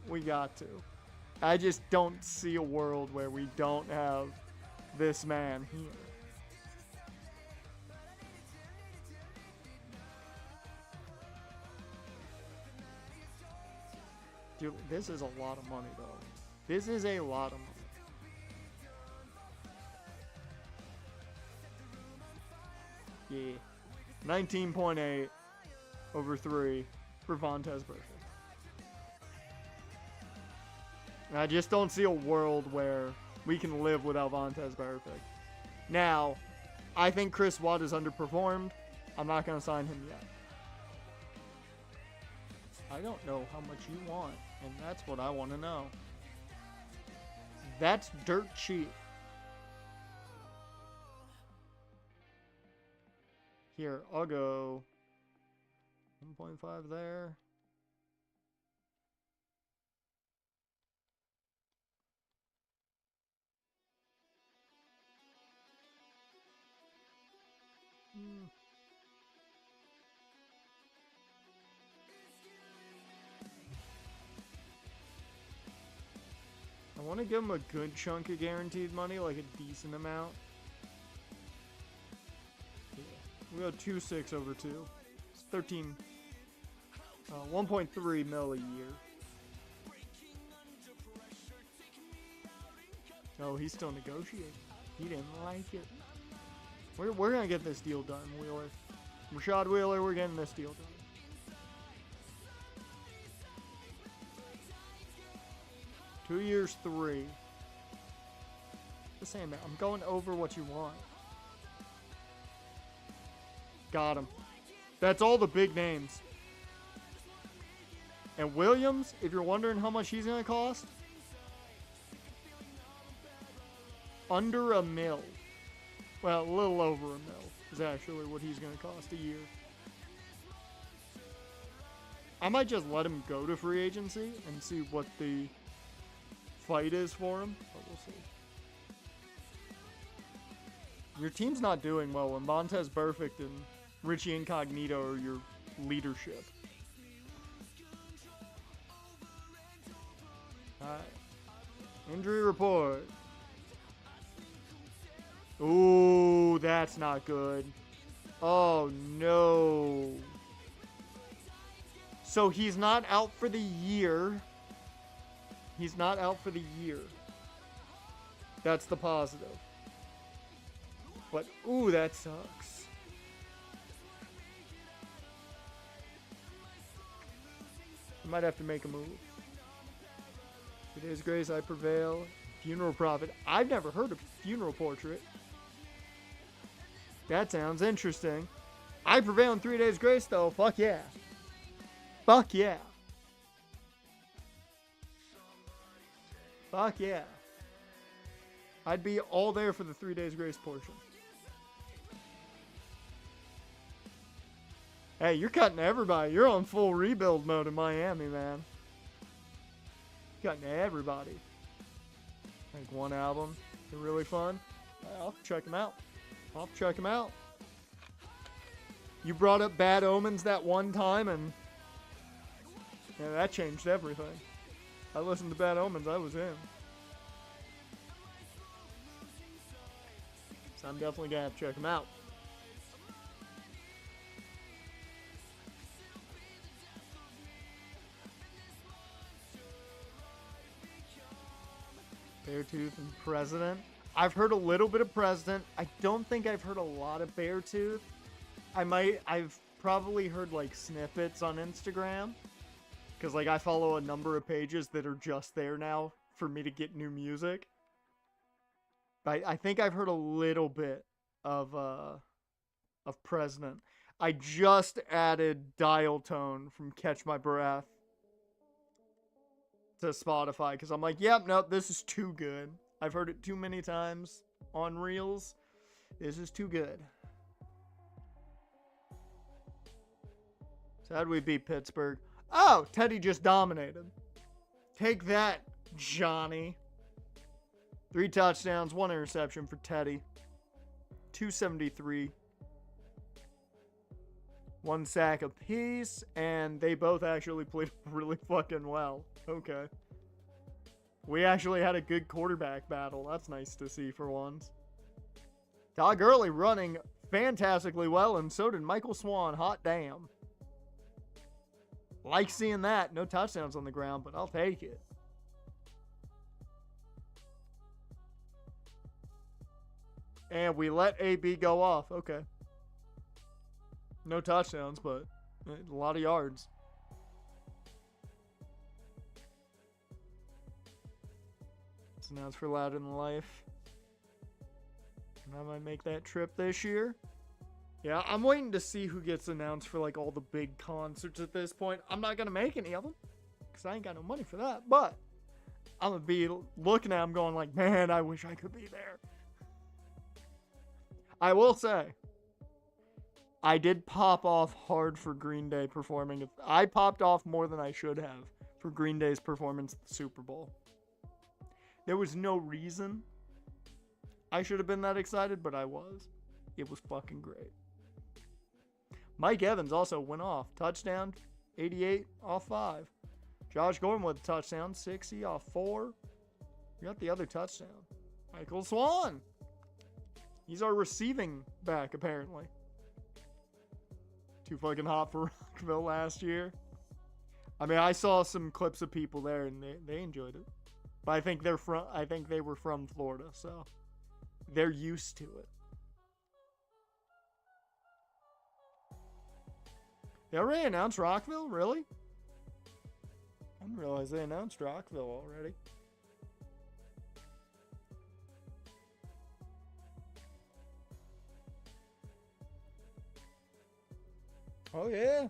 We got to. I just don't see a world where we don't have this man here. Dude, this is a lot of money, though. This is a lot of money. Yeah. 19.8 over 3 for Vontaze Burfict. And I just don't see a world where we can live without Vontaze Burfict. Now, I think Chris Watt is underperformed. I'm not going to sign him yet. I don't know how much you want, and that's what I want to know. That's dirt cheap. Here, I'll go 1.5 there. I want to give him a good chunk of guaranteed money, like a decent amount. Yeah. We got 2.6 over 2. It's 13. 1.3 mil a year. Oh, he's still negotiating. He didn't like it. We're gonna get this deal done, Wheeler. Rashad Wheeler, we're getting this deal done. Two years, 3. Just saying that. I'm going over what you want. Got him. That's all the big names. And Williams, if you're wondering how much he's going to cost, under $1 million. Well, a little over $1 million is actually what he's going to cost a year. I might just let him go to free agency and see what the fight is for him, but we'll see. Your team's not doing well when Vontaze Burfict and Richie Incognito are your leadership. Alright. Injury report. Ooh, that's not good. Oh, no. So he's not out for the year. He's not out for the year. That's the positive. But, ooh, that sucks. I might have to make a move. 3 Days Grace, I Prevail. Funeral Prophet. I've never heard of Funeral Portrait. That sounds interesting. I Prevail in 3 Days Grace, though. Fuck yeah. Fuck yeah. Fuck yeah. I'd be all there for the 3 Days Grace portion. Hey, you're cutting everybody. You're on full rebuild mode in Miami, man. Cutting everybody. Like one album. They're really fun. I'll check them out. I'll check them out. You brought up Bad Omens that one time, and yeah, that changed everything. I listened to Bad Omens, I was in. So I'm definitely gonna have to check them out. Beartooth and President. I've heard a little bit of President. I don't think I've heard a lot of Beartooth. I've probably heard like snippets on Instagram. Because like I follow a number of pages that are just there now for me to get new music. But I think I've heard a little bit of President. I just added Dial Tone from Catch My Breath to Spotify because I'm like, yep, nope, this is too good. I've heard it too many times on Reels. This is too good. So how do we beat Pittsburgh? Oh, Teddy just dominated. Take that, Johnny. 3 touchdowns, 1 interception for Teddy. 273. 1 sack apiece, and they both actually played really fucking well. Okay. We actually had a good quarterback battle. That's nice to see for once. Todd Gurley running fantastically well, and so did Michael Swan. Hot damn. Like seeing that. No touchdowns on the ground, but I'll take it. And we let AB go off. Okay. No touchdowns, but a lot of yards. It's announced for Louder Than Life. And I might make that trip this year. Yeah, I'm waiting to see who gets announced for like all the big concerts at this point. I'm not going to make any of them because I ain't got no money for that. But I'm going to be looking at them going like, man, I wish I could be there. I will say, I did pop off hard for Green Day performing. I popped off more than I should have for Green Day's performance at the Super Bowl. There was no reason I should have been that excited, but I was. It was fucking great. Mike Evans also went off. Touchdown, 88 off 5. Josh Gordon with a touchdown, 60 off 4. We got the other touchdown. Michael Swan. He's our receiving back, apparently. Too fucking hot for Rockville last year. I mean, I saw some clips of people there, and they enjoyed it. But I think they were from Florida, so they're used to it. They already announced Rockville? Really? I didn't realize they announced Rockville already. Oh, yeah.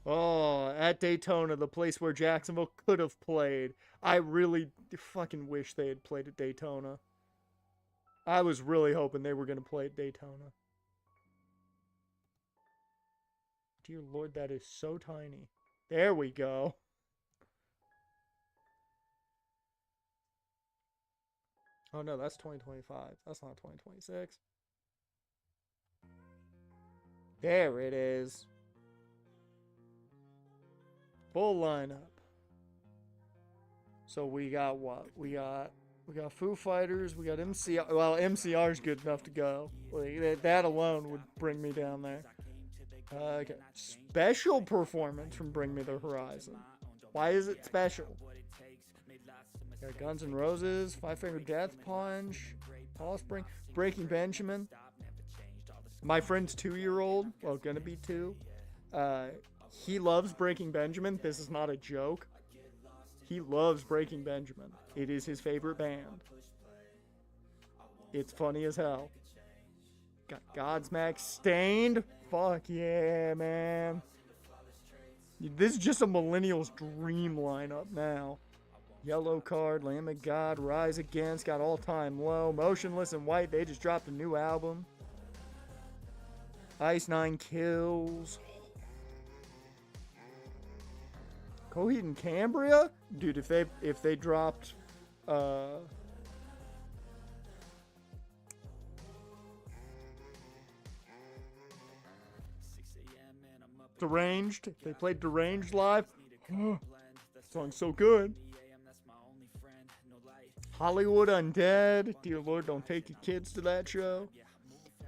Oh, at Daytona, the place where Jacksonville could have played. I really fucking wish they had played at Daytona. I was really hoping they were going to play at Daytona. Dear Lord, that is so tiny. There we go. Oh no, that's 2025. That's not 2026. There it is. Full lineup. So we got what? We got Foo Fighters. We got MCR. Well, MCR's good enough to go. Like, that alone would bring me down there. Okay. Special performance from Bring Me the Horizon. Why is it special? Got Guns N' Roses, Five Finger Death Punch, Offspring, Breaking Benjamin. My friend's 2-year-old, well, gonna be 2. He loves Breaking Benjamin. This is not a joke. He loves Breaking Benjamin. It is his favorite band. It's funny as hell. Got Godsmack, Stained. Fuck yeah, man. This is just a millennial's dream lineup now. Yellow Card, Lamb of God, Rise Against, got All Time Low, Motionless in White, they just dropped a new album. Ice Nine Kills. Coheed and Cambria? Dude, if they dropped Deranged, if they played Deranged live, song's so good. Hollywood Undead. Dear Lord, don't take your kids to that show.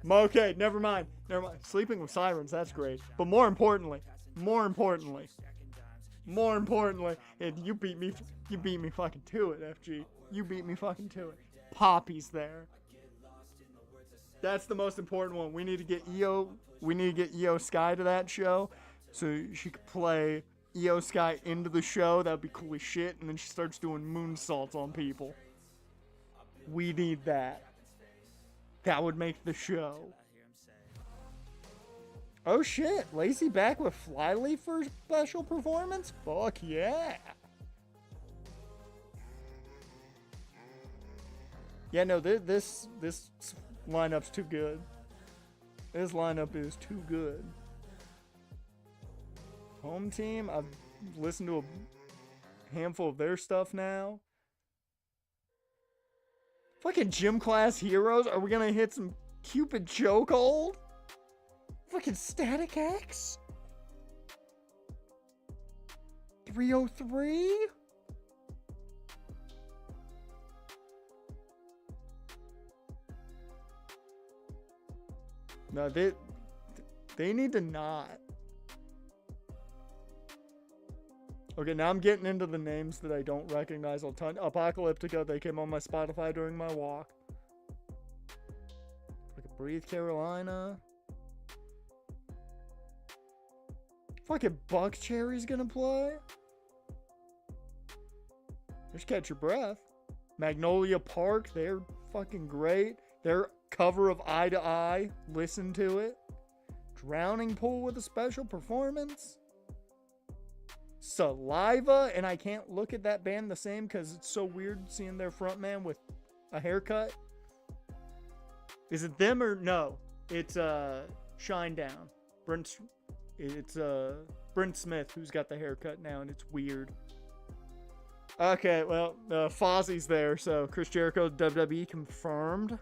Okay, never mind. Sleeping with Sirens, that's great. But more importantly, and you beat me fucking to it, FG. You beat me fucking to it. Poppy's there. That's the most important one. We need to get EO Sky to that show, so she could play EO Sky into the show. That'd be cool as shit. And then she starts doing moonsaults on people. We need that. That would make the show. Oh shit, Lacey back with Flyleaf for special performance? Fuck yeah. Yeah, no, this lineup's too good. This lineup is too good. Home Team, I've listened to a handful of their stuff now. Fucking Gym Class Heroes? Are we gonna hit some Cupid Chokehold? Fucking Static X? 303? No, they need to not. Okay, now I'm getting into the names that I don't recognize a ton. Apocalyptica, they came on my Spotify during my walk. Fucking Breathe Carolina. Fucking Buck Cherry's gonna play. Just Catch Your Breath. Magnolia Park, they're fucking great. Their cover of Eye to Eye, listen to it. Drowning Pool with a special performance. Saliva, and I can't look at that band the same because it's so weird seeing their frontman with a haircut. Is it them or no? It's Shine Down. It's Brent Smith who's got the haircut now, and it's weird. Okay, well, Fozzie's there, so Chris Jericho WWE confirmed.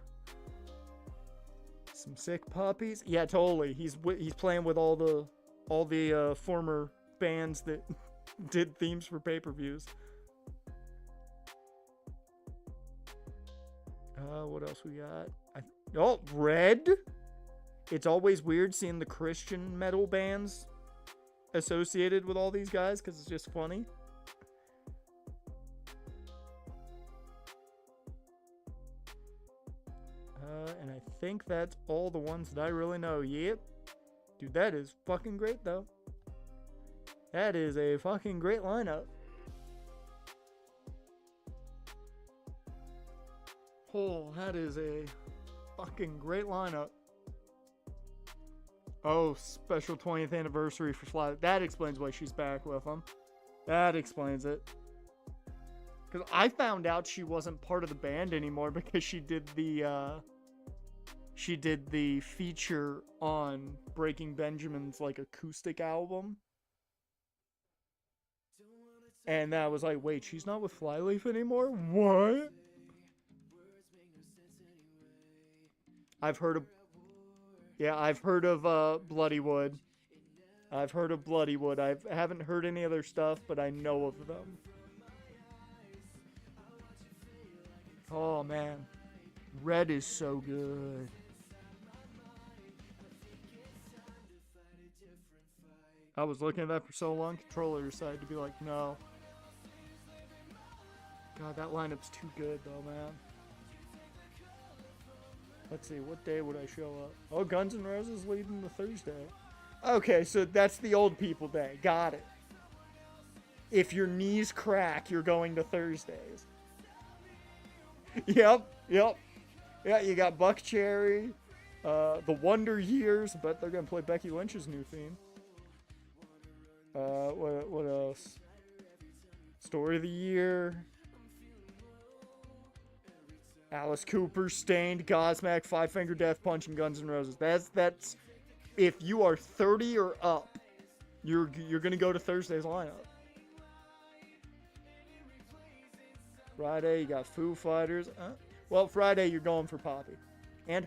Some sick puppies. Yeah, totally. He's playing with all the former bands that did themes for pay-per-views. What else we got? Red. It's always weird seeing the Christian metal bands associated with all these guys because it's just funny. And I think that's all the ones that I really know. Yep. Dude, that is fucking great, though. That is a fucking great lineup. Oh, that is a fucking great lineup. Oh, special 20th anniversary for Fly. That explains why she's back with them. That explains it. Because I found out she wasn't part of the band anymore because she did the feature on Breaking Benjamin's like acoustic album. And I was like, wait, she's not with Flyleaf anymore? What? I've heard of Bloodywood. I've heard of Bloodywood. I haven't heard any other stuff, but I know of them. Oh, man. Red is so good. I was looking at that for so long. Controller decided to be like, no. God, that lineup's too good, though, man. Let's see, what day would I show up? Oh, Guns N' Roses leading the Thursday. Okay, so that's the old people day. Got it. If your knees crack, you're going to Thursdays. Yep. Yeah, you got Buck Cherry, the Wonder Years, but they're going to play Becky Lynch's new theme. What else? Story of the Year. Alice Cooper, Stained, Godsmack, Five Finger Death Punch, and Guns N' Roses. That's if you are 30 or up, you're gonna go to Thursday's lineup. Friday, you got Foo Fighters. Well, Friday you're going for Poppy, and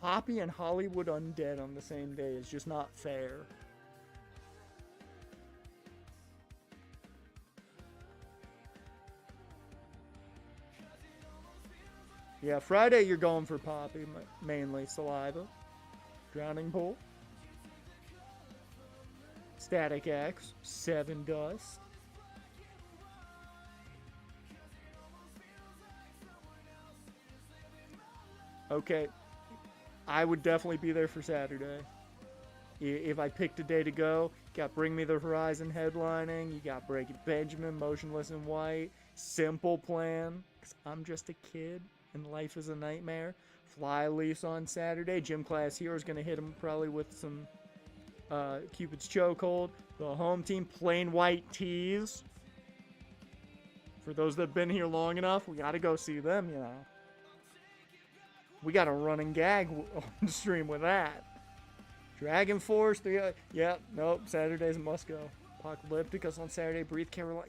Poppy and Hollywood Undead on the same day is just not fair. Yeah, Friday you're going for Poppy, mainly Saliva, Drowning Pool, Static X, Seven Dust. Okay, I would definitely be there for Saturday. If I picked a day to go, got Bring Me the Horizon headlining, you got Breaking Benjamin, Motionless in White, Simple Plan, 'cause I'm just a kid and life is a nightmare. Fly Lease on Saturday. Gym Class Hero's gonna hit him probably with some Cupid's Chokehold. The home team, Plain White Tees. For those that have been here long enough, we gotta go see them, you know. We got a running gag on the stream with that. Dragon Force, nope, Saturday's a must go. Apocalyptica's on Saturday. Breathe Carolina.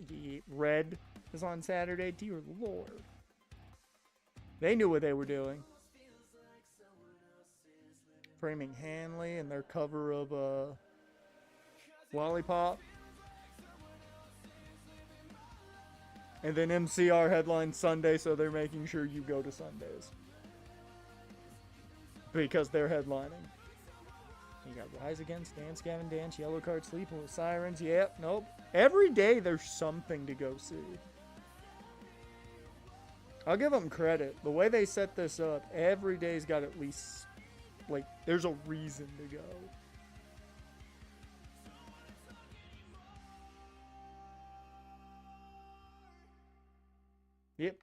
Red is on Saturday. Dear Lord. They knew what they were doing. Framing Hanley and their cover of Lollipop. And then MCR headline Sunday, so they're making sure you go to Sundays. Because they're headlining. You got Rise Against, Dance Gavin Dance, Yellow Card, Sleeping with Sirens. Yep, nope. Every day there's something to go see. I'll give them credit. The way they set this up, every day's got at least, like, there's a reason to go. Yep.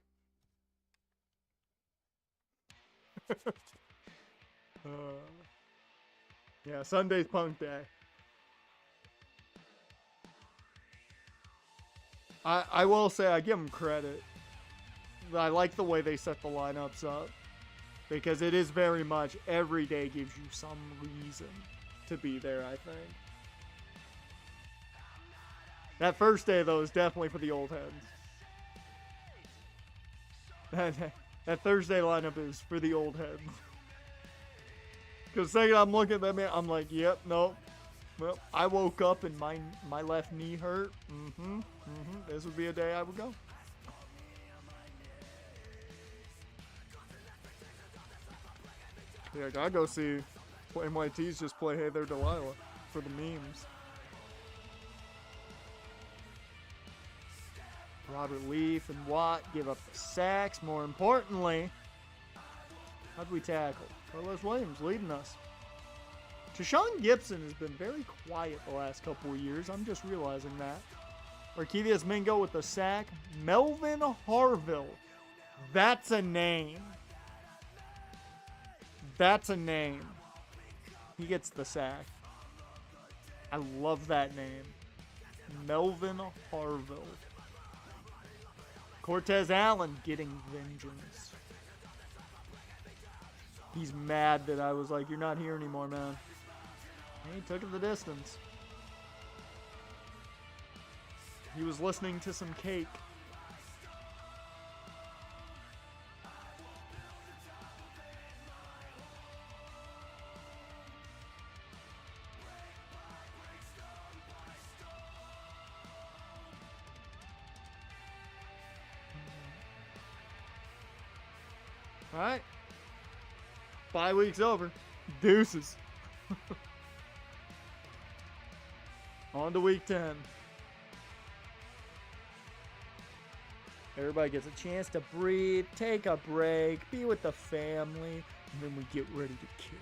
Yeah, Sunday's Punk Day. I will say I give them credit. I like the way they set the lineups up. Because it is very much every day gives you some reason to be there, I think. That first day, though, is definitely for the old heads. That Thursday lineup is for the old heads. Because the second I'm looking at that man, I'm like, yep, nope. Well, I woke up and my left knee hurt. This would be a day I would go. Yeah, I go see Plain White Tees just play Hey There Delilah for the memes. Robert Leaf and Watt give up the sacks. More importantly, how'd we tackle? Carlos Williams leading us. Tashawn Gibson has been very quiet the last couple of years. I'm just realizing that. Arkevius Mingo with the sack. Melvin Harville. That's a name. That's a name. He gets the sack. I love that name. Melvin Harville. Cortez Allen getting vengeance. He's mad that I was like, you're not here anymore, man. And he took it the distance. He was listening to some Cake. All right. Bye week's over. Deuces. On to week 10. Everybody gets a chance to breathe, take a break, be with the family, and then we get ready to kill.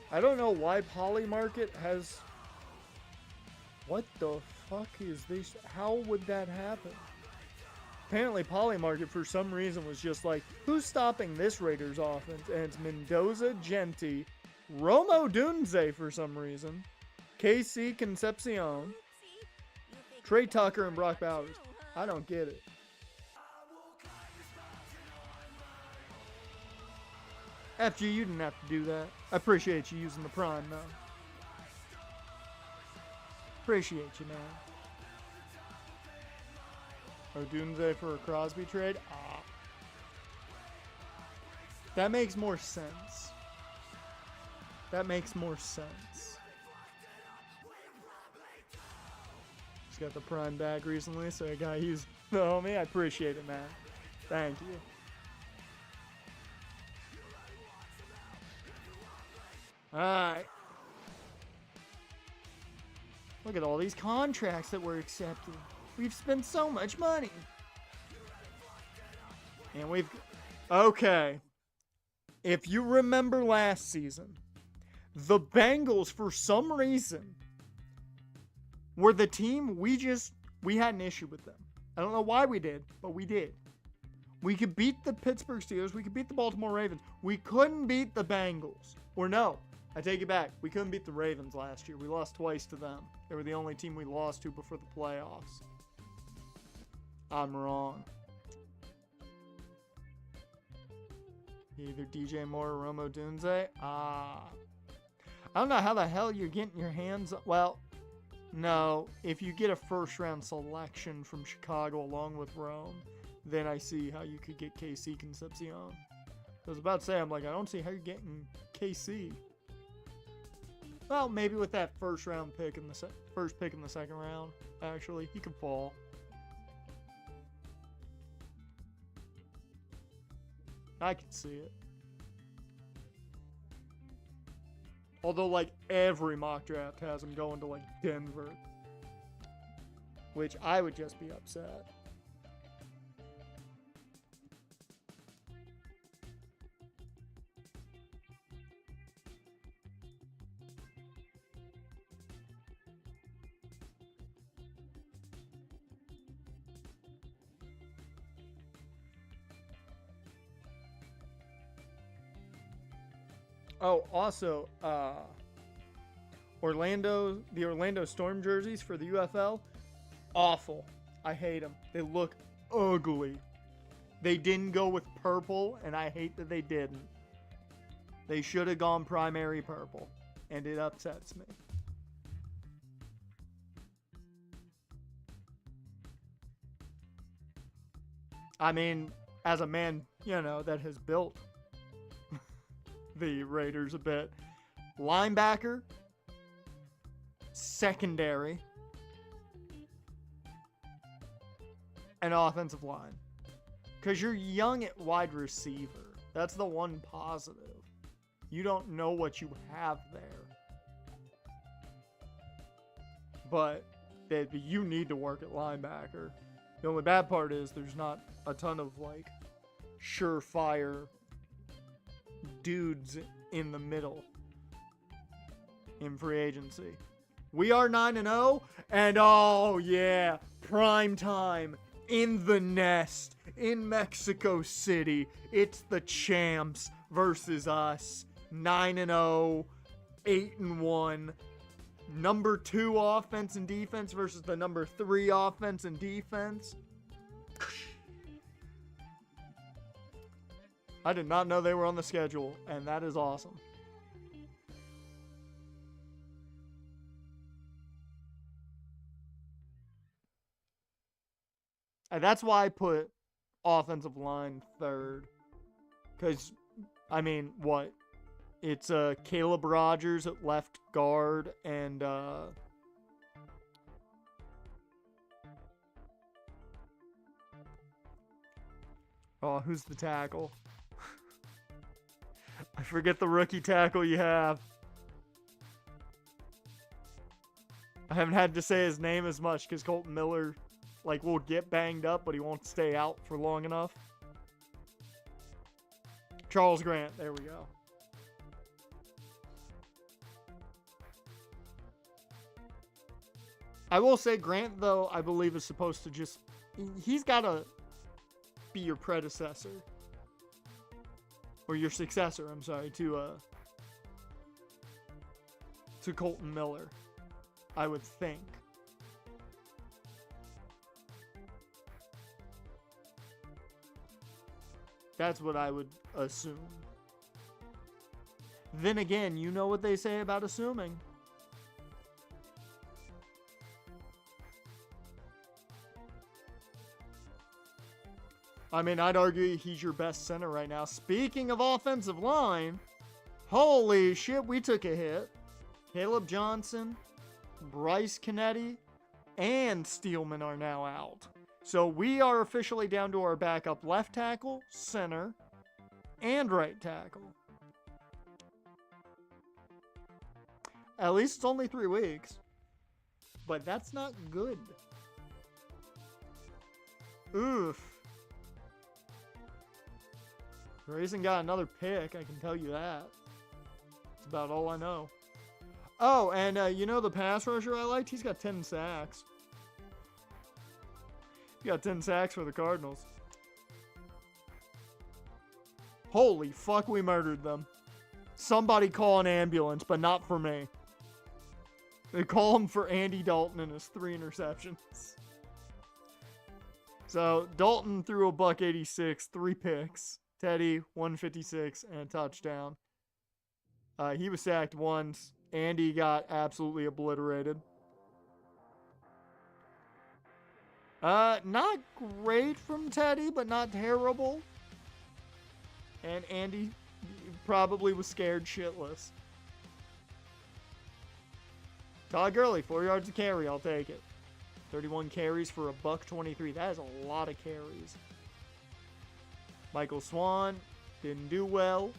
I don't know why Polymarket has... What the fuck is this? How would that happen? Apparently Polymarket for some reason was just like, who's stopping this Raiders offense? And it's Mendoza, Genti, Romo Dunze for some reason, KC Concepcion, Trey Tucker, and Brock Bowers. I don't get it. FG, you didn't have to do that. I appreciate you using the prime, though. Appreciate you, man. Odunze for a Crosby trade? Ah. That makes more sense. That makes more sense. Just got the prime back recently, so I got used the homie. I appreciate it, man. Thank you. Alright. Look at all these contracts that we're accepting. We've spent so much money. And we've... Okay. If you remember last season, the Bengals, for some reason, were the team we had an issue with them. I don't know why we did, but we did. We could beat the Pittsburgh Steelers. We could beat the Baltimore Ravens. We couldn't beat the Bengals. Or no, I take it back. We couldn't beat the Ravens last year. We lost twice to them. They were the only team we lost to before the playoffs. I'm wrong. Either DJ Moore or Romo Dunze. I don't know how the hell you're getting your hands... Well, no. If you get a first-round selection from Chicago along with Rome, then I see how you could get KC Concepcion. I was about to say, I'm like, I don't see how you're getting KC. Well, maybe with that first pick in the second round, actually, he could fall. I can see it. Although, like, every mock draft has him going to, like, Denver. Which I would just be upset. Oh, also, the Orlando Storm jerseys for the UFL, awful. I hate them. They look ugly. They didn't go with purple, and I hate that they didn't. They should have gone primary purple, and it upsets me. I mean, as a man, that has built the Raiders a bit. Linebacker, secondary, and offensive line. Because you're young at wide receiver. That's the one positive. You don't know what you have there. But you need to work at linebacker. The only bad part is there's not a ton of, like, surefire dudes in the middle in free agency. We are 9-0, and oh yeah, prime time in the nest in Mexico City. It's the champs versus us. 9-0, 8-1. Number 2 offense and defense versus the number 3 offense and defense. I did not know they were on the schedule, and that is awesome. And that's why I put offensive line third. Because, I mean, what? It's Caleb Rogers at left guard and oh, who's the tackle? I forget the rookie tackle you have. I haven't had to say his name as much because Colton Miller, like, will get banged up, but he won't stay out for long enough. Charles Grant, there we go. I will say Grant, though, I believe is supposed to just... He's got to be your predecessor. Or your successor, I'm sorry, to Colton Miller. I would think. That's what I would assume. Then again, you know what they say about assuming. I mean, I'd argue he's your best center right now. Speaking of offensive line, holy shit, we took a hit. Caleb Johnson, Bryce Canetti, and Steelman are now out. So we are officially down to our backup left tackle, center, and right tackle. At least it's only 3 weeks. But that's not good. Oof. Grayson got another pick, I can tell you that. That's about all I know. Oh, and you know the pass rusher I liked? He's got 10 sacks. He got 10 sacks for the Cardinals. Holy fuck, we murdered them. Somebody call an ambulance, but not for me. They call him for Andy Dalton and his 3 interceptions. So, Dalton threw a $186, 3 picks. Teddy, 156, and a touchdown. He was sacked once. Andy got absolutely obliterated. Not great from Teddy, but not terrible. And Andy probably was scared shitless. Todd Gurley, 4 yards a carry, I'll take it. 31 carries for a $123. That is a lot of carries. Michael Swan didn't do well.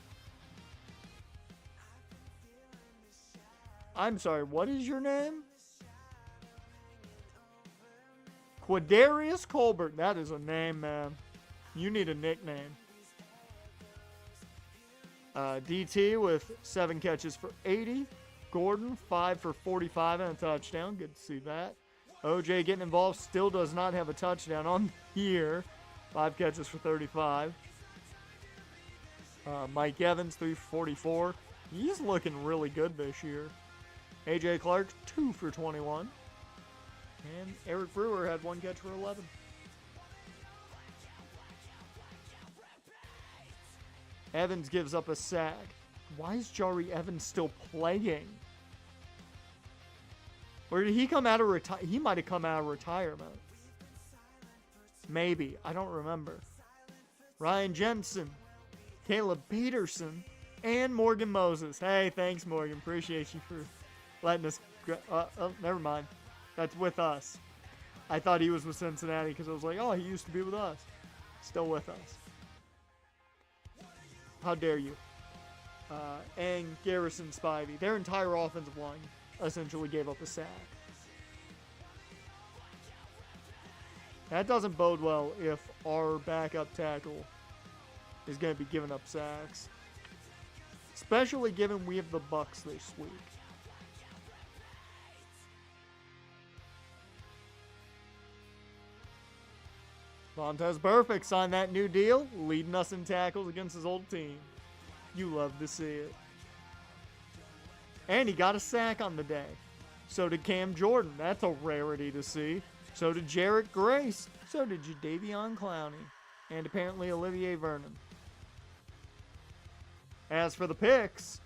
I'm sorry, what is your name? Quadarius Colbert. That is a name, man. You need a nickname. DT with 7 catches for 80. Gordon, 5 for 45 and a touchdown. Good to see that. OJ getting involved. Still does not have a touchdown on the year. 5 catches for 35. Mike Evans, 3 for 44. He's looking really good this year. AJ Clark, 2 for 21. And Eric Brewer had 1 catch for 11. Evans gives up a sack. Why is Jari Evans still playing? Or did he come out of he might have come out of retirement. Maybe. I don't remember. Ryan Jensen, Caleb Peterson, and Morgan Moses. Hey, thanks, Morgan. Appreciate you for letting us... oh, never mind. That's with us. I thought he was with Cincinnati because I was like, oh, he used to be with us. Still with us. How dare you? And Garrison Spivey. Their entire offensive line essentially gave up a sack. That doesn't bode well if our backup tackle is going to be giving up sacks. Especially given we have the Bucks this week. Vontez Burfict signed that new deal, leading us in tackles against his old team. You love to see it. And he got a sack on the day. So did Cam Jordan. That's a rarity to see. So did Jarrett Grace. So did Jadeveon Clowney. And apparently Olivier Vernon. As for the picks,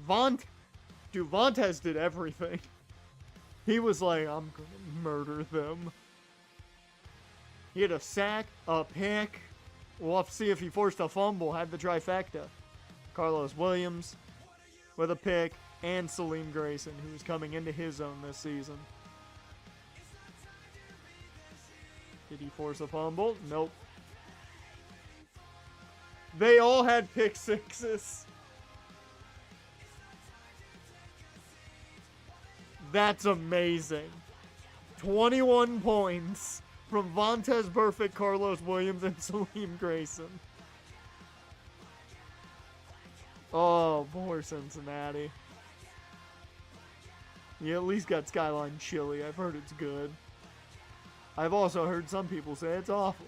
Vontaze did everything. He was like, I'm gonna murder them. He had a sack, a pick. We'll have to see if he forced a fumble, had the trifecta. Carlos Williams with a pick, and Salim Grayson, who was coming into his own this season. Did he force a fumble? Nope. They all had pick sixes. That's amazing. 21 points from Vontaze Burfict, Carlos Williams, and Salim Grayson. Oh, poor Cincinnati. You at least got Skyline Chili. I've heard it's good. I've also heard some people say it's awful.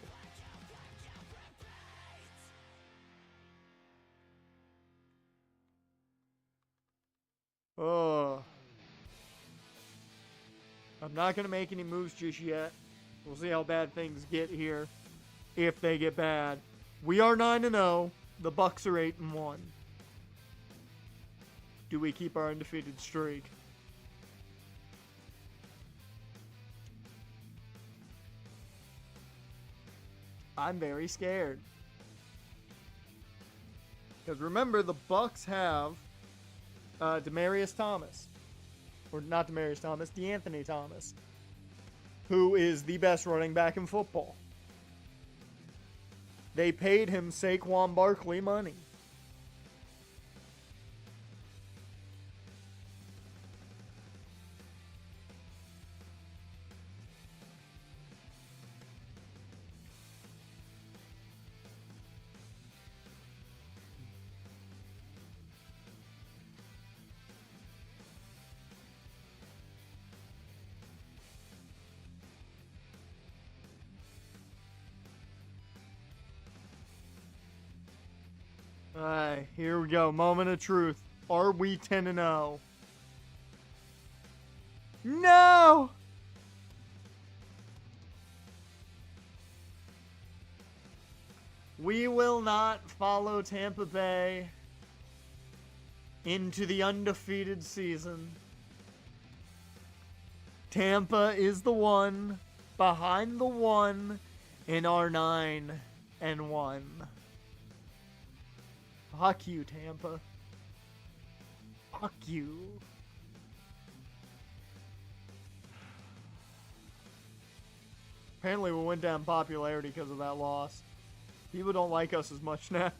Oh. I'm not going to make any moves just yet. We'll see how bad things get here. If they get bad. We are 9-0. The Bucks are 8-1. Do we keep our undefeated streak? I'm very scared. Because remember, the Bucks have Demaryius Thomas. Or not Demaryius Thomas, DeAnthony Thomas. Who is the best running back in football. They paid him Saquon Barkley money. Alright, here we go. Moment of truth. Are we 10-0? No! We will not follow Tampa Bay into the undefeated season. Tampa is the one behind the one in our 9-1. Fuck you, Tampa. Fuck you. Apparently we went down in popularity because of that loss. People don't like us as much now.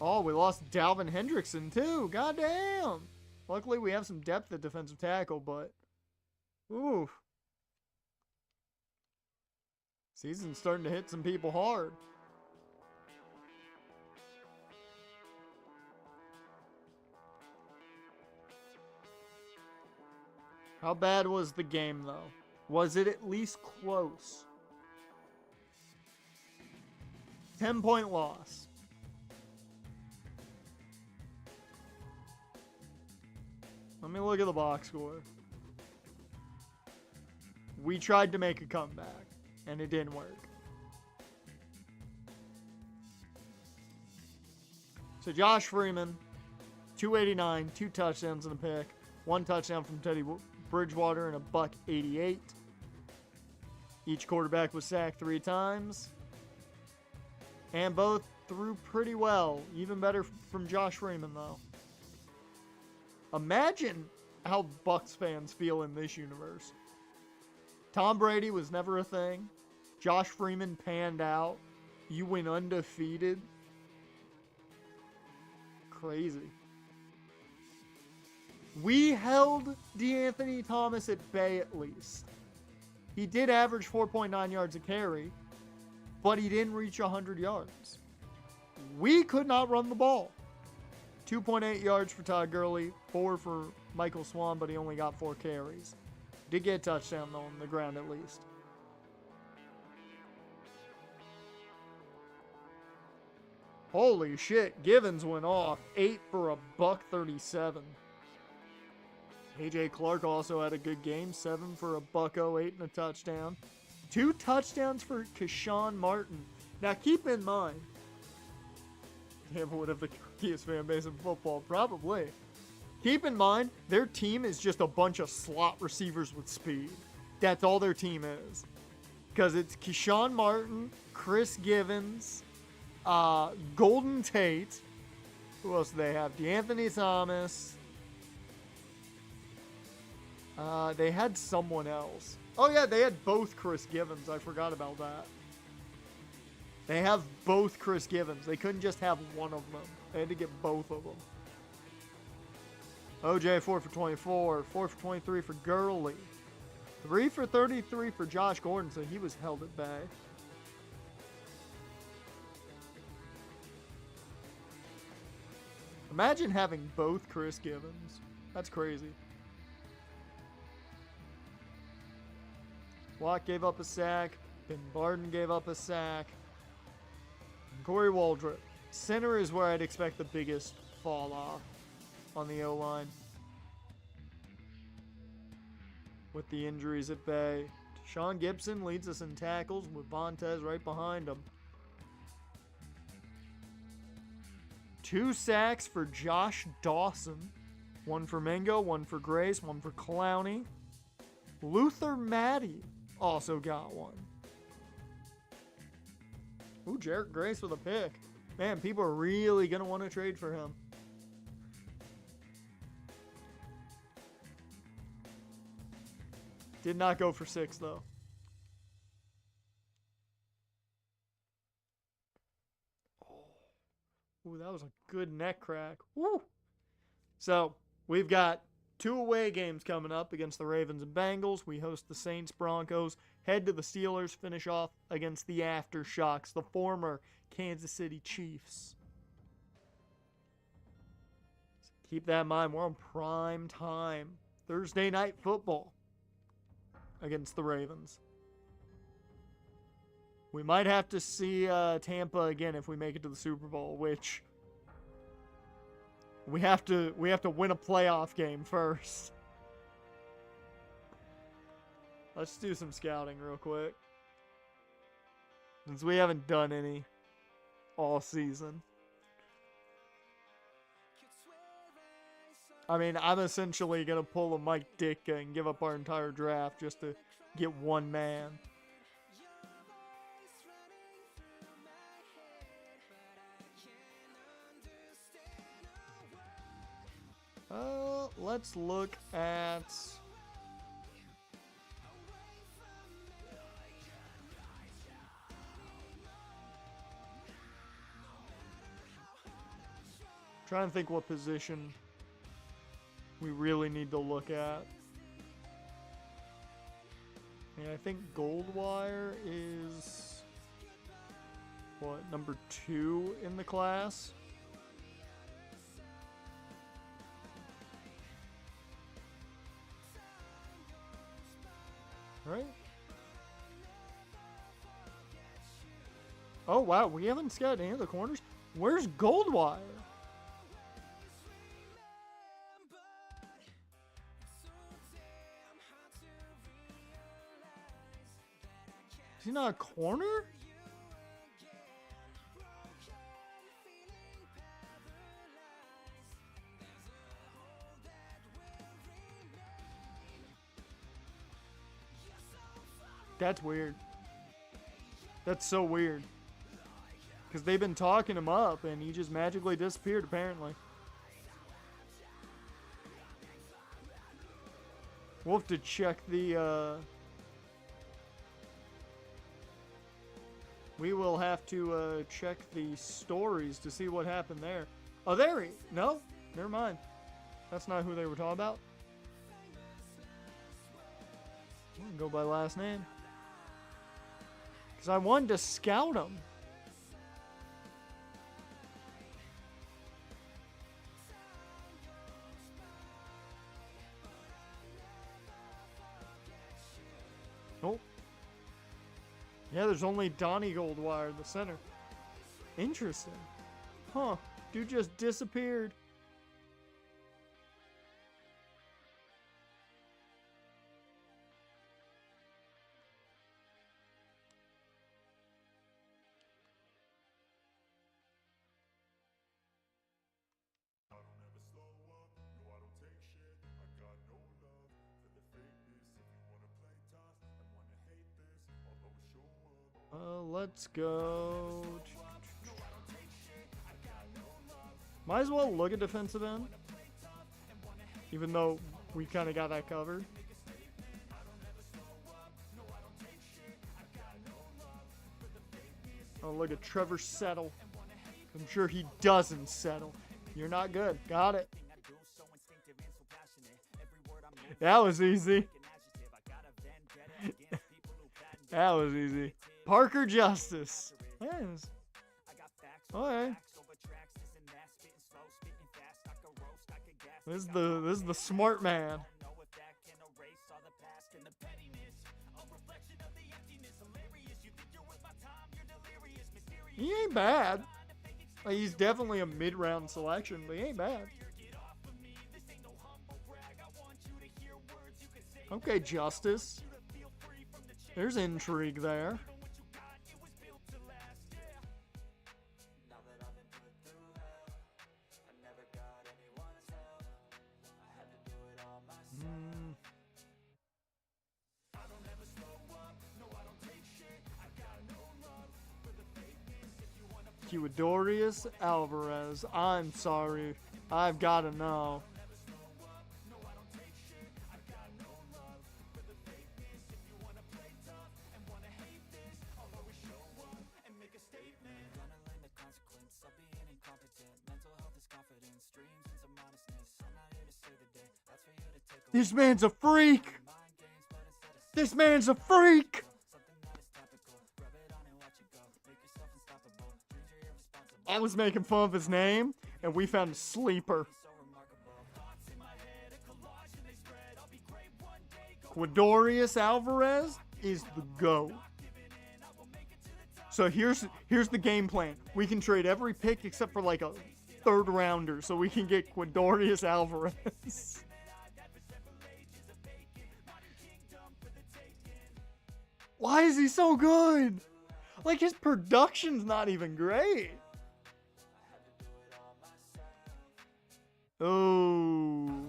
Oh, we lost Dalvin Hendrickson too. Goddamn. Luckily we have some depth at defensive tackle, but... Oof. Season's starting to hit some people hard. How bad was the game, though? Was it at least close? 10-point loss. Let me look at the box score. We tried to make a comeback, and it didn't work. So Josh Freeman, 289, 2 touchdowns and a pick. 1 touchdown from Teddy Bridgewater and a $188. Each quarterback was sacked 3 times. And both threw pretty well. Even better from Josh Freeman, though. Imagine how Bucs fans feel in this universe. Tom Brady was never a thing. Josh Freeman panned out. You went undefeated. Crazy. We held DeAnthony Thomas at bay at least. He did average 4.9 yards a carry, but he didn't reach 100 yards. We could not run the ball. 2.8 yards for Todd Gurley, 4 for Michael Swan, but he only got 4 carries. Did get a touchdown, though, on the ground at least. Holy shit, Givens went off. 8 for a $137. AJ Clark also had a good game. 7 for a $108 and a touchdown. 2 touchdowns for Keshawn Martin. Now keep in mind, Tampa would have the cookiest fan base in football, probably. Keep in mind, their team is just a bunch of slot receivers with speed. That's all their team is. Because it's Keyshawn Martin, Chris Givens, Golden Tate. Who else do they have? DeAnthony Thomas. They had someone else. Oh, yeah, they had both Chris Givens. I forgot about that. They have both Chris Givens. They couldn't just have one of them. They had to get both of them. OJ, 4 for 24. 4 for 23 for Gurley. 3 for 33 for Josh Gordon, so he was held at bay. Imagine having both Chris Givens. That's crazy. Watt gave up a sack. Ben Barden gave up a sack. And Corey Waldrop. Center is where I'd expect the biggest fall off on the O-line. With the injuries at bay. Sean Gibson leads us in tackles with Vontez right behind him. 2 sacks for Josh Dawson. 1 for Mingo, 1 for Grace, 1 for Clowney. Luther Maddie also got 1. Ooh, Jarrett Grace with a pick. Man, people are really going to want to trade for him. Did not go for 6, though. Ooh, that was a good neck crack. Woo! So, we've got 2 away games coming up against the Ravens and Bengals. We host the Saints, Broncos, head to the Steelers, finish off against the Aftershocks, the former Kansas City Chiefs. So keep that in mind. We're on prime time. Thursday night football against the Ravens. We might have to see Tampa again if we make it to the Super Bowl, which we have to win a playoff game first. Let's do some scouting real quick, since we haven't done any all season. I mean, I'm essentially gonna pull a Mike Ditka and give up our entire draft just to get one man. Let's look at trying to think what position we really need to look at. And I think Goldwire is what, number 2 in the class? Right? Oh wow, we haven't scouted any of the corners. Where's Goldwire? Is he not a corner? That's weird. That's so weird. Because they've been talking him up and he just magically disappeared apparently. We'll have to check the we will have to check the stories to see what happened there. Oh, there he... No, never mind. That's not who they were talking about. I'm gonna go by last name. Because I wanted to scout him. Nope. Yeah, there's only Donnie Goldwire, the center. Interesting. Huh. Dude just disappeared. let's go. Might as well look at defensive end. Even though we kind of got that covered. Oh, look at Trevor settle. I'm sure he doesn't settle. You're not good. Got it. That was easy. That was easy. Parker Justice. Yes. Okay. This is the smart man. He ain't bad. Like, he's definitely a mid-round selection, but he ain't bad. Okay, Justice. There's intrigue there. Eudorius Alvarez. I'm sorry. I've got to know. This man's a freak. This man's a freak. I was making fun of his name, and we found a sleeper. Eudorius Alvarez is the GOAT. So here's the game plan. We can trade every pick except for like a third rounder, so we can get Eudorius Alvarez. Why is he so good? Like, his production's not even great. Oh.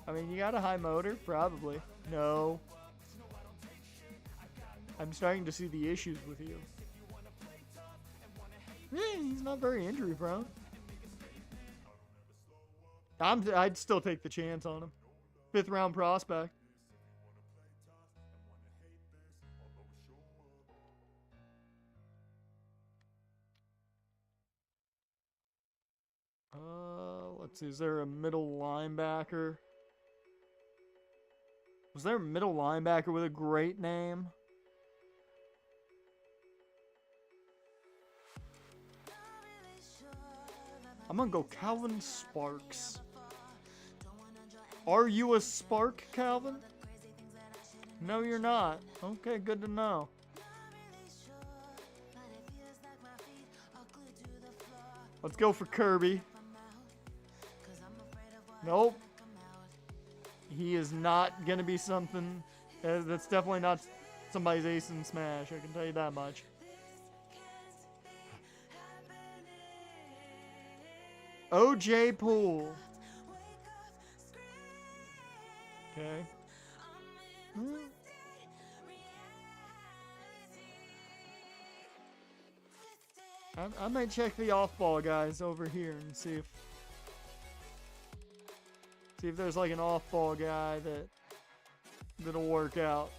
I mean, you got a high motor? Probably. No. I'm starting to see the issues with you. He's not very injury prone. I'd still take the chance on him. 5th round prospect. Let's see. Is there a middle linebacker? Was there a middle linebacker with a great name? I'm gonna go Calvin Sparks. Are you a Spark, Calvin? No, you're not. Okay, good to know. Let's go for Kirby. Nope. He is not going to be something. That's definitely not somebody's ace in smash. I can tell you that much. OJ Poole. Okay. I might check the off-ball guys over here and see if there's like an off-ball guy that'll work out.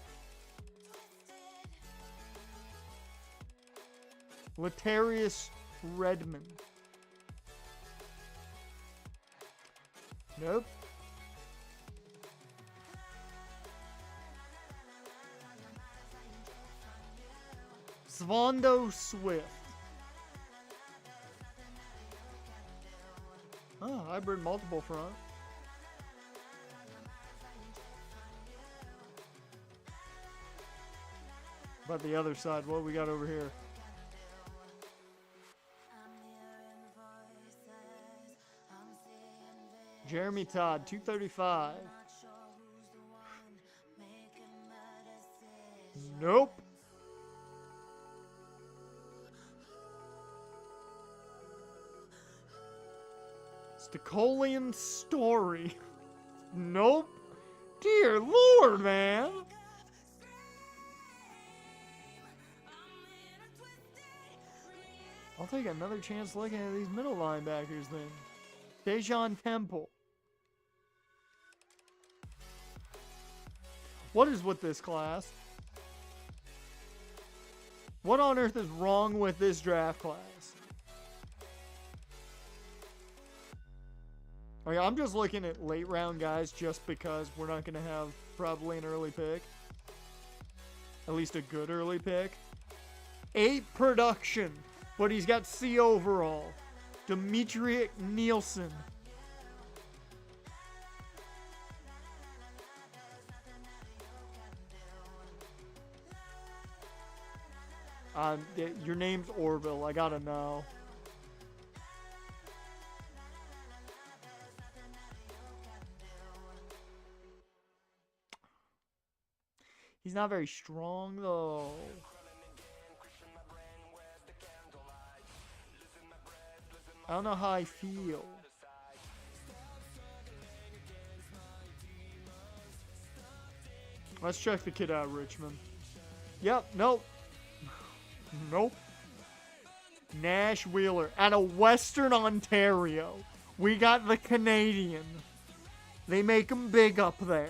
Latarius Redmond. Nope. Svondo Swift. Oh, hybrid multiple front. About the other side, what we got over here? Jeremy Todd, 235. Nope. Stacolian Story. Nope. Dear Lord, man. I'll take another chance looking at these middle linebackers then. Dejan Temple. What is with this class? What on earth is wrong with this draft class? Okay, I'm just looking at late round guys just because we're not going to have probably an early pick. At least a good early pick. 8 production, but he's got C overall. Demetric Nielsen. Your name's Orville. I gotta know. He's not very strong, though. I don't know how I feel. Let's check the kid out, Richmond. Yep, nope. Nope. Nash Wheeler out of Western Ontario. We got the Canadian. They make him big up there.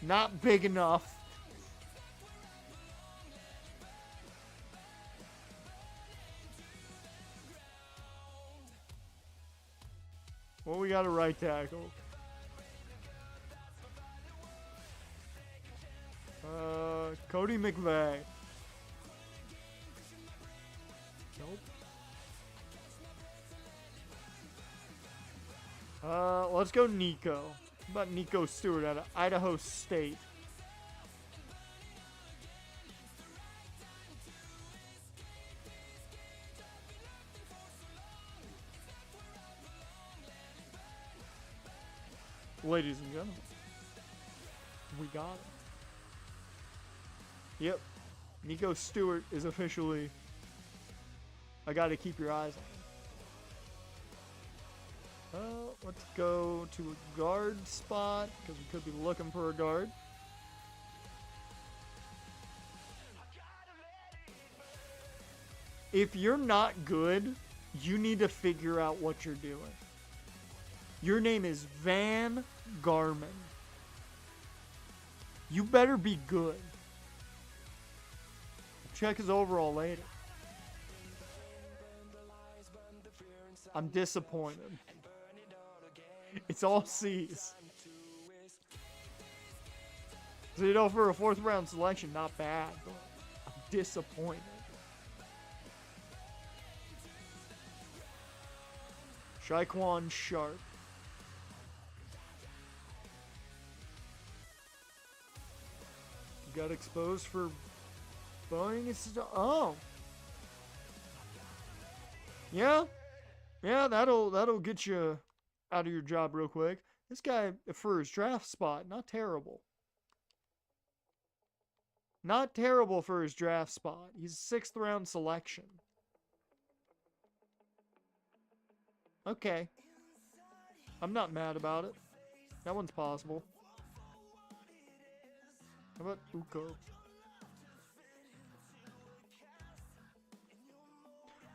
Not big enough. Well, we got a right tackle. Cody McVeigh. Nope. Let's go Nico. How about Nico Stewart out of Idaho State? Ladies and gentlemen, we got him. Yep. Nico Stewart is officially a guy to keep your eyes on. Let's go to a guard spot, because we could be looking for a guard. If you're not good, you need to figure out what you're doing. Your name is Van Garman. You better be good. Check his overall later. I'm disappointed. It's all C's. So, you know, for a 4th round selection, not bad, but I'm disappointed. Shaquan Sharp. Got exposed for Boeing. Oh. Yeah. Yeah, that'll get you out of your job real quick. This guy, for his draft spot, not terrible. Not terrible for his draft spot. He's a 6th round selection. Okay. I'm not mad about it. That one's possible. How about Uko?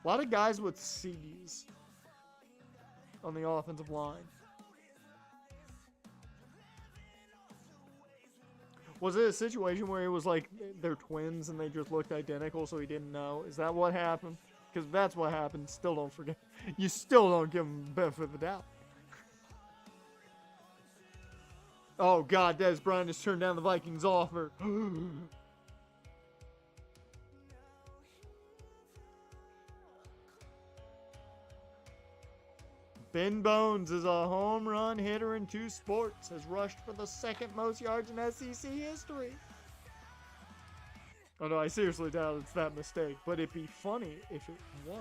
A lot of guys with C's on the offensive line. Was it a situation where it was like they're twins and they just looked identical so he didn't know? Is that what happened? Because if that's what happened, still don't forget. You still don't give him the benefit of the doubt. Oh God, Des Bryant has turned down the Vikings offer. Ben Bones is a home run hitter in 2 sports. Has rushed for the 2nd most yards in SEC history. Oh no, I seriously doubt it's that mistake, but it'd be funny if it was.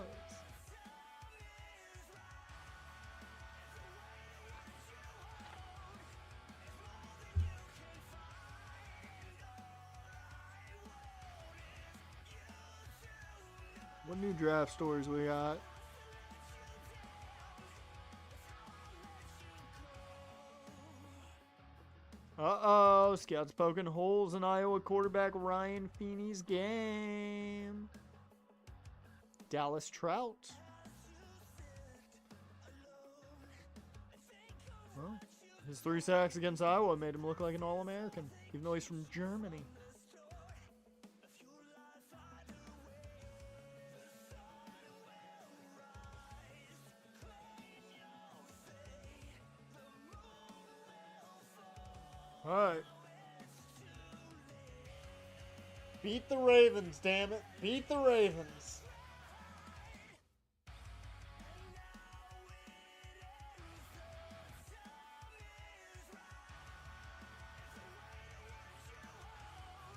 What new draft stories we got? Uh-oh, scouts poking holes in Iowa quarterback Ryan Feeney's game. Dallas Trout. Well, his 3 sacks against Iowa made him look like an All-American, even though he's from Germany. Alright. Beat the Ravens, damn it. Beat the Ravens.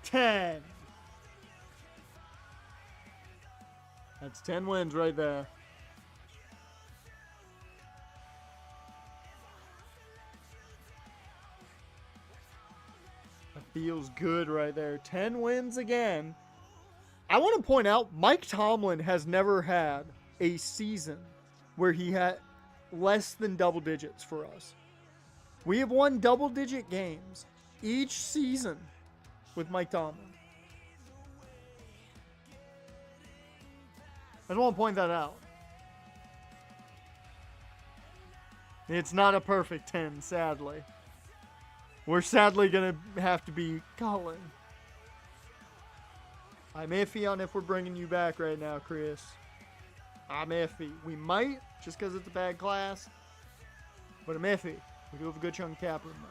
Ten. That's 10 wins right there. That feels good right there. 10 wins again. I want to point out, Mike Tomlin has never had a season where he had less than double digits for us. We have won double-digit games each season with Mike Tomlin. I just want to point that out. It's not a perfect 10, sadly. We're sadly going to have to be Colin. I'm iffy on if we're bringing you back right now, Chris. I'm iffy. We might, just because it's a bad class. But I'm iffy. We do have a good chunk of capital though.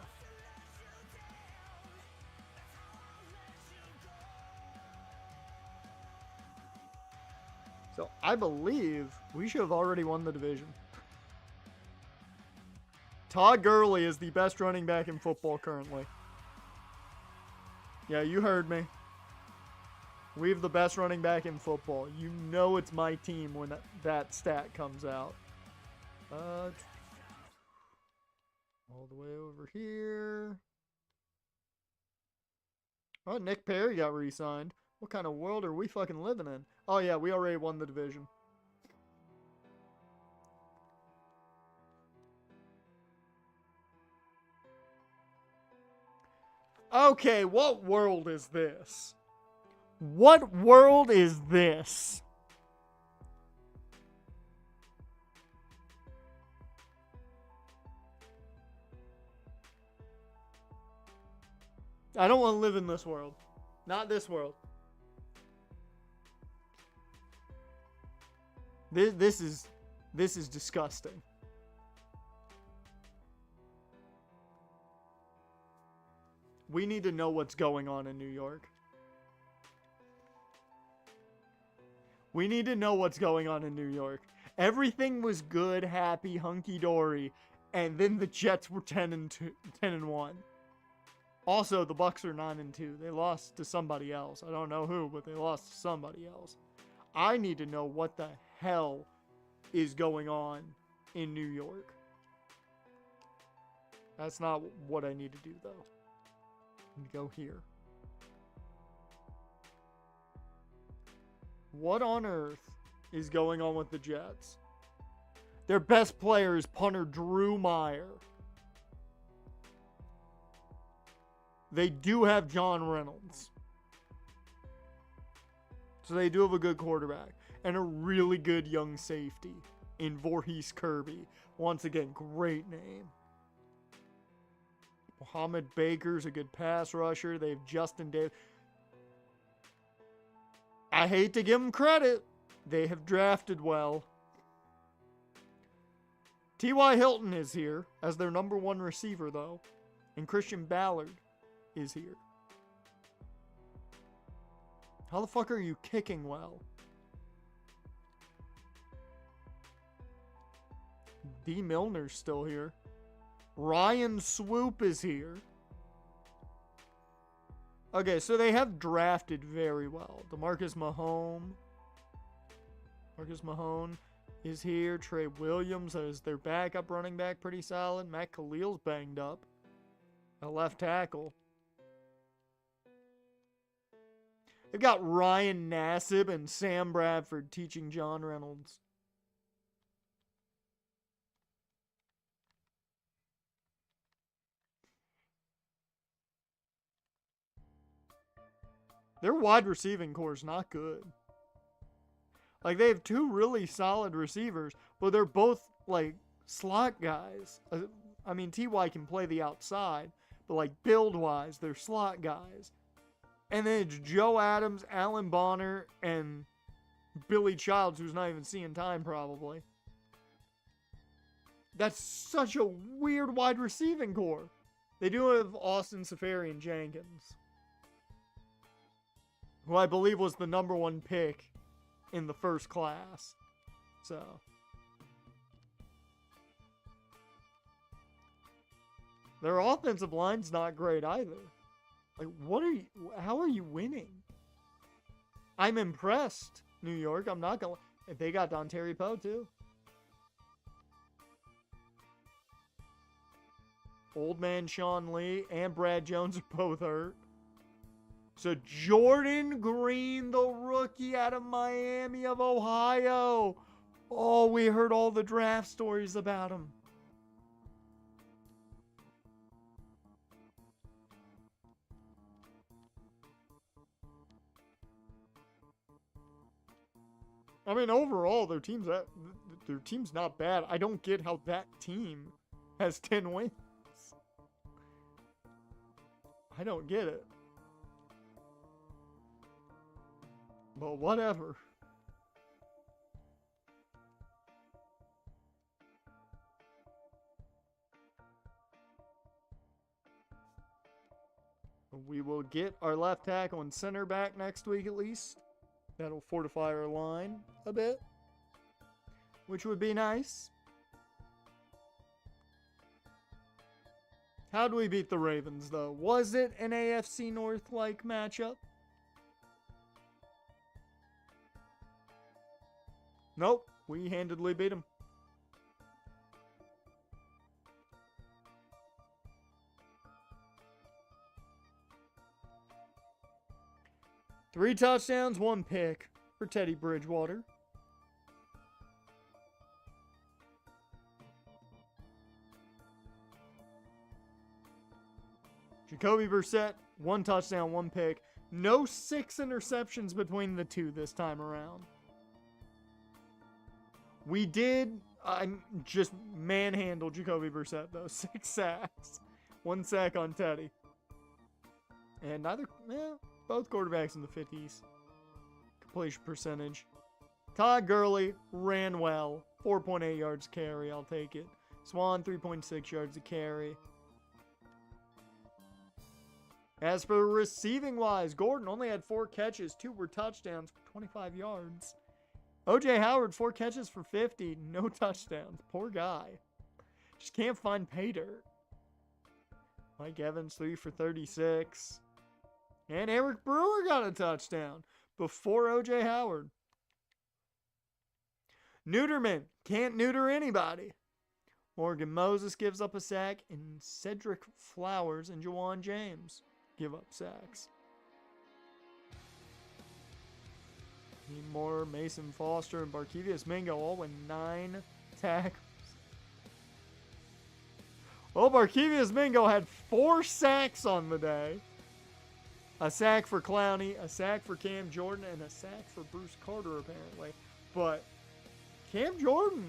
So I believe we should have already won the division. Todd Gurley is the best running back in football currently. Yeah, you heard me. We have the best running back in football. You know it's my team when that stat comes out. All the way over here. Oh, Nick Perry got re-signed. What kind of world are we fucking living in? Oh yeah, we already won the division. Okay, what world is this? What world is this? I don't want to live in this world. Not this world. This is disgusting. We need to know what's going on in New York. We need to know what's going on in New York. Everything was good, happy, hunky-dory, and then the Jets were 10-1. Also, the Bucks are 9-2. They lost to somebody else. I don't know who, but they lost to somebody else. I need to know what the hell is going on in New York. That's not what I need to do, though. I need to go here. What on earth is going on with the Jets? Their best player is punter Drew Meyer. They do have John Reynolds. So they do have a good quarterback. And a really good young safety in Voorhees Kirby. Once again, great name. Mohamed Baker's a good pass rusher. They have Justin Davis. I hate to give them credit. They have drafted well. T.Y. Hilton is here as their number 1 receiver, though. And Christian Ballard is here. How the fuck are you kicking well? D. Milner's still here. Ryan Swoop is here. Okay, so they have drafted very well. DeMarcus Mahone. Marcus Mahone is here. Trey Williams is their backup running back, pretty solid. Matt Khalil's banged up. A left tackle. They've got Ryan Nassib and Sam Bradford teaching John Reynolds. Their wide receiving core is not good. Like, they have two really solid receivers, but they're both, like, slot guys. I mean, T.Y. can play the outside, but, like, build-wise, they're slot guys. And then it's Joe Adams, Alan Bonner, and Billy Childs, who's not even seeing time, probably. That's such a weird wide receiving core. They do have Austin Safarian Jenkins, who I believe was the #1 pick in the first class. So, their offensive line's not great either. Like, how are you winning? I'm impressed, New York. I'm not gonna. They got Dontari Poe too. Old man Sean Lee and Brad Jones are both hurt. So Jordan Green, the rookie out of Miami of Ohio. Oh, we heard all the draft stories about him. I mean, overall, their team's not bad. I don't get how that team has 10 wins. I don't get it. But whatever. We will get our left tackle and center back next week at least. That'll fortify our line a bit, which would be nice. How do we beat the Ravens, though? Was it an AFC North-like matchup? Nope, we handedly beat them. Three touchdowns, 1 pick for Teddy Bridgewater. Jacoby Brissett, 1 touchdown, 1 pick. No 6 interceptions between the two this time around. We did just manhandle Jacoby Brissett, though. 6 sacks. 1 sack on Teddy. And both quarterbacks in the 50s. Completion percentage. Todd Gurley ran well. 4.8 yards a carry. I'll take it. Swan, 3.6 yards a carry. As for receiving wise, Gordon only had 4 catches. 2 were touchdowns for 25 yards. O.J. Howard, 4 catches for 50. No touchdowns. Poor guy. Just can't find pay dirt. Mike Evans, 3 for 36. And Eric Brewer got a touchdown before O.J. Howard. Neuterman can't neuter anybody. Morgan Moses gives up a sack, and Cedric Flowers and Jawan James give up sacks. Need more. Mason Foster and Barkevius Mingo all with 9 tackles. Oh, Barkevius Mingo had 4 sacks on the day. A sack for Clowney, a sack for Cam Jordan, and a sack for Bruce Carter, apparently. But Cam Jordan,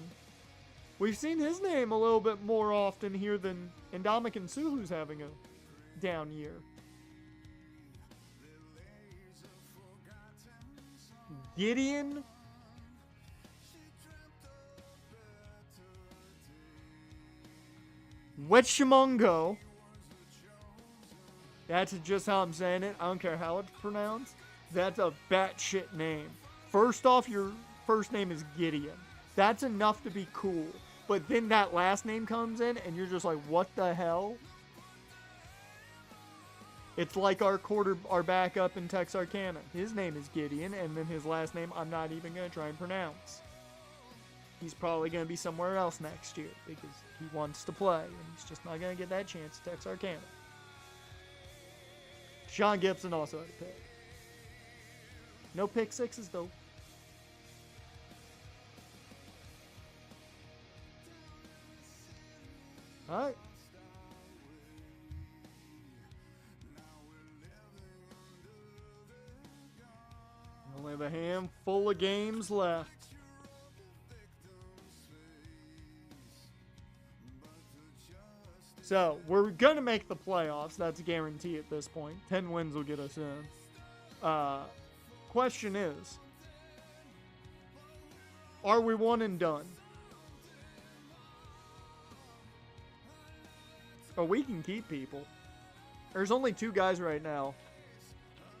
we've seen his name a little bit more often here than Ndamukong Suh, who's having a down year. Gideon Wetchamungo. That's just how I'm saying it. I don't care how it's pronounced. That's a batshit name. First off, your first name is Gideon. That's enough to be cool. But then that last name comes in, and you're just like, what the hell? It's like our backup in Texarkana. His name is Gideon, and then his last name I'm not even going to try and pronounce. He's probably going to be somewhere else next year because he wants to play, and he's just not going to get that chance at Texarkana. Sean Gibson also had a pick. No pick sixes, though. All right. with a handful of games left. So, we're going to make the playoffs. That's a guarantee at this point. 10 wins will get us in. Question is, are we one and done? Or we can keep people. There's only 2 guys right now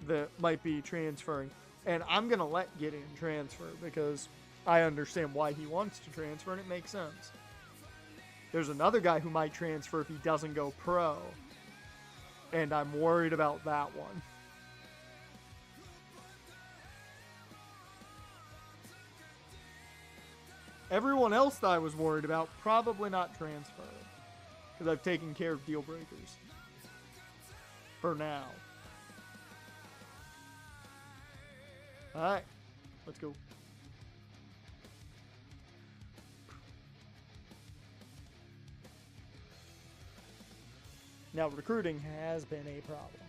that might be transferring. And I'm going to let Gideon transfer because I understand why he wants to transfer and it makes sense. There's another guy who might transfer if he doesn't go pro. And I'm worried about that one. Everyone else that I was worried about, probably not transferred. Because I've taken care of deal breakers. For now. Alright. Let's go. Now, recruiting has been a problem.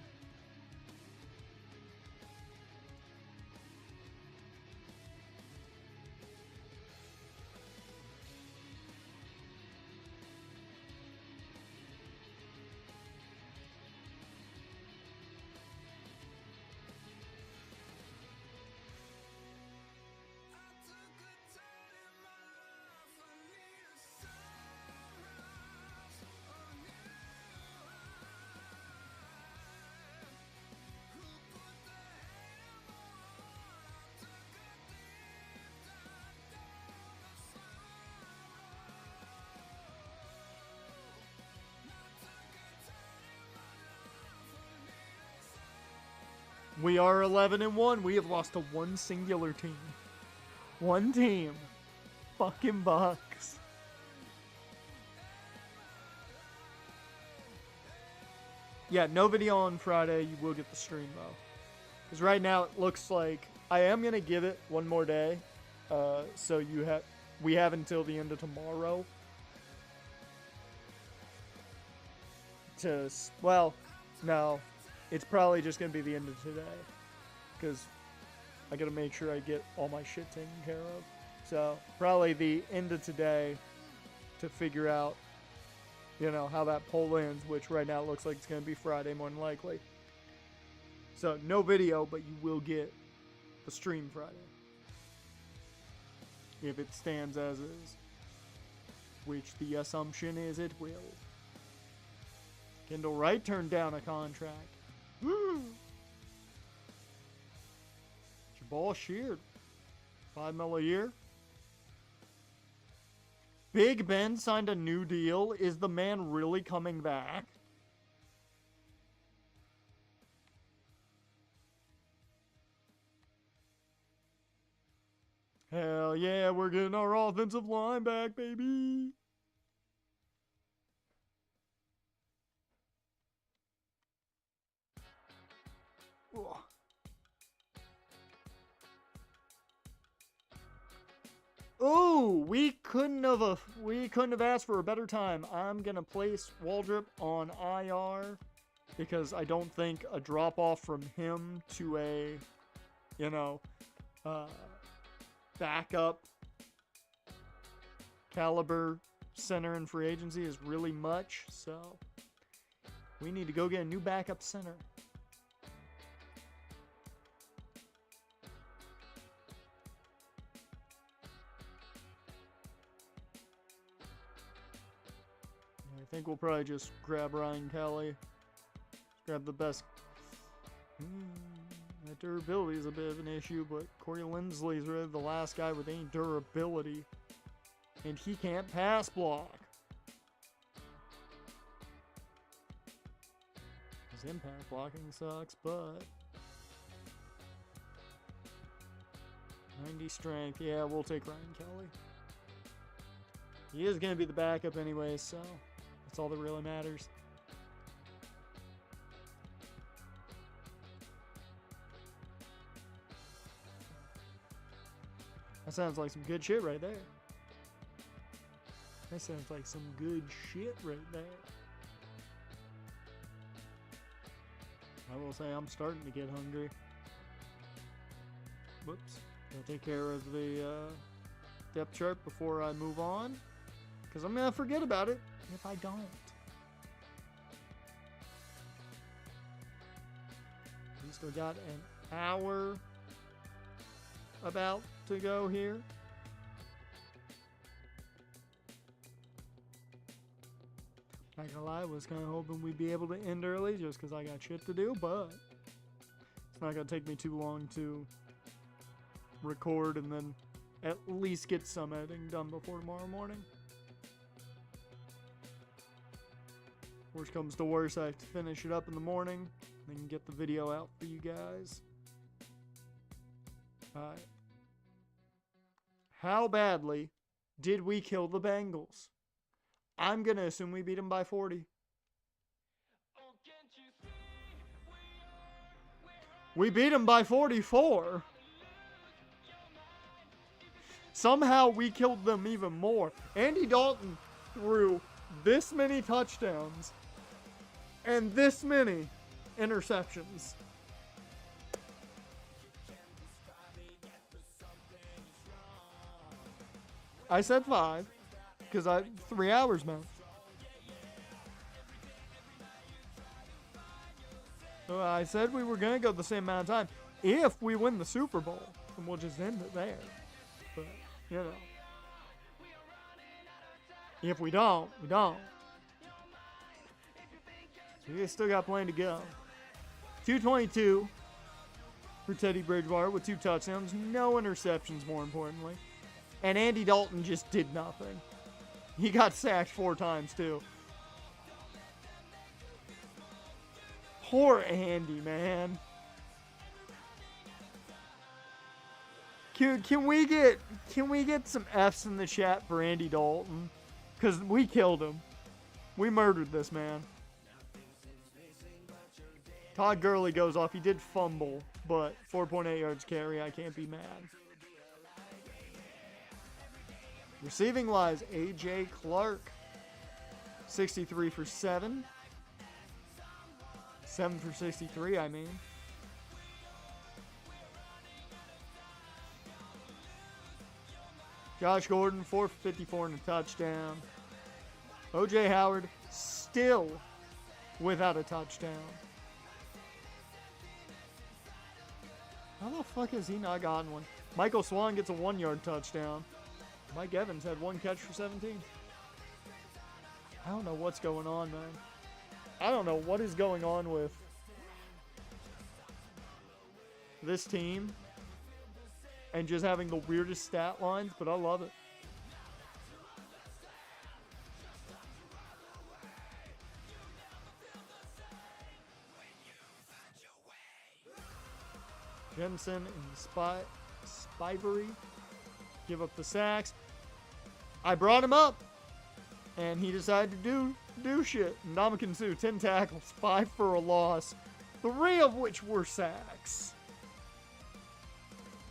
We are 11-1. We have lost to one singular team. One team. Fucking Bucks. Yeah, no video on Friday. You will get the stream, though. Because right now it looks like I am going to give it one more day. So we have until the end of tomorrow. Well, no. It's probably just going to be the end of today. Because I got to make sure I get all my shit taken care of. So, probably the end of today to figure out, you know, how that poll ends. Which right now it looks like it's going to be Friday more than likely. So, no video, but you will get the stream Friday. If it stands as is. Which the assumption is it will. Kendall Wright turned down a contract. Jabal Sheard, $5 million a year. Big Ben signed a new deal. Is the man really coming back? Hell yeah, we're getting our offensive line back, baby. Oh, we couldn't have asked for a better time. I'm gonna place Waldrop on IR because I don't think a drop off from him to a, backup caliber center in free agency is really much. So we need to go get a new backup center. I think we'll probably just grab Ryan Kelly. Grab the best. That durability is a bit of an issue, but Corey Lindsley's really the last guy with any durability. And he can't pass block. His impact blocking sucks, but 90 strength. Yeah, we'll take Ryan Kelly. He is going to be the backup anyway, so that's all that really matters. That sounds like some good shit right there. That sounds like some good shit right there. I will say I'm starting to get hungry. Whoops. I'll take care of the depth chart before I move on, because I'm gonna forget about it if I don't. We still got an hour about to go here. Not gonna lie, I was kind of hoping we'd be able to end early just because I got shit to do, but it's not gonna take me too long to record and then at least get some editing done before tomorrow morning. Worst comes to worst, I have to finish it up in the morning, then get the video out for you guys. Alright. How badly did we kill the Bengals? I'm gonna assume we beat them by 40. We beat them by 44. Somehow we killed them even more. Andy Dalton threw this many touchdowns and this many interceptions. I said 5 because 3 hours, man. So I said we were going to go the same amount of time if we win the Super Bowl, and we'll just end it there. But, you know, if we don't, we don't. So we still got plenty to go. 222 for Teddy Bridgewater with 2 touchdowns, no interceptions, more importantly. And Andy Dalton just did nothing. He got sacked 4 times, too. Poor Andy, man. Can we get some F's in the chat for Andy Dalton? Because we killed him. We murdered this man. Todd Gurley goes off. He did fumble, but 4.8 yards carry. I can't be mad. Receiving wise, A.J. Clark, 63 for 7. 7 for 63, I mean. Josh Gordon, 4 for 54 and a touchdown. O.J. Howard, still without a touchdown. How the fuck has he not gotten one? Michael Swan gets a 1-yard touchdown. Mike Evans had 1 catch for 17. I don't know what's going on, man. I don't know what is going on with this team and just having the weirdest stat lines, but I love it. Jensen and Spivery give up the sacks. I brought him up, and he decided to do shit. Ndamukong Suh, 10 tackles, 5 for a loss, 3 of which were sacks.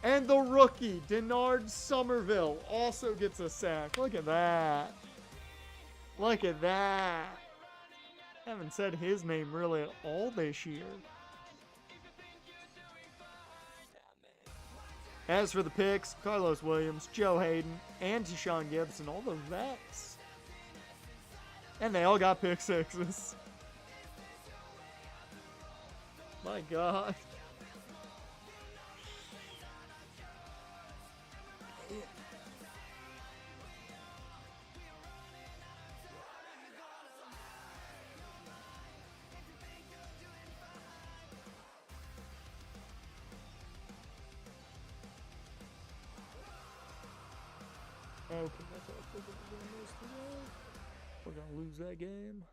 And the rookie, Denard Somerville, also gets a sack. Look at that. Look at that. I haven't said his name really at all this year. As for the picks, Carlos Williams, Joe Hayden, and Deshaun Gibson, all the vets. And they all got pick sixes. My God. Okay, that's how I think we're going to lose today. We're going to lose that game.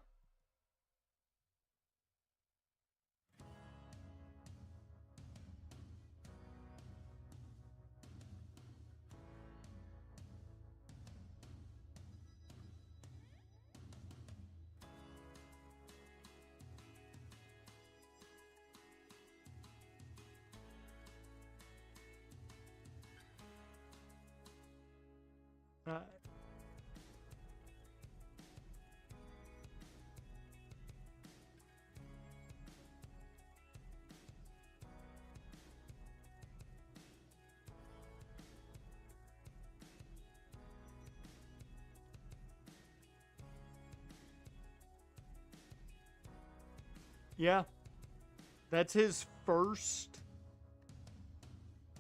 All right. Yeah. That's his first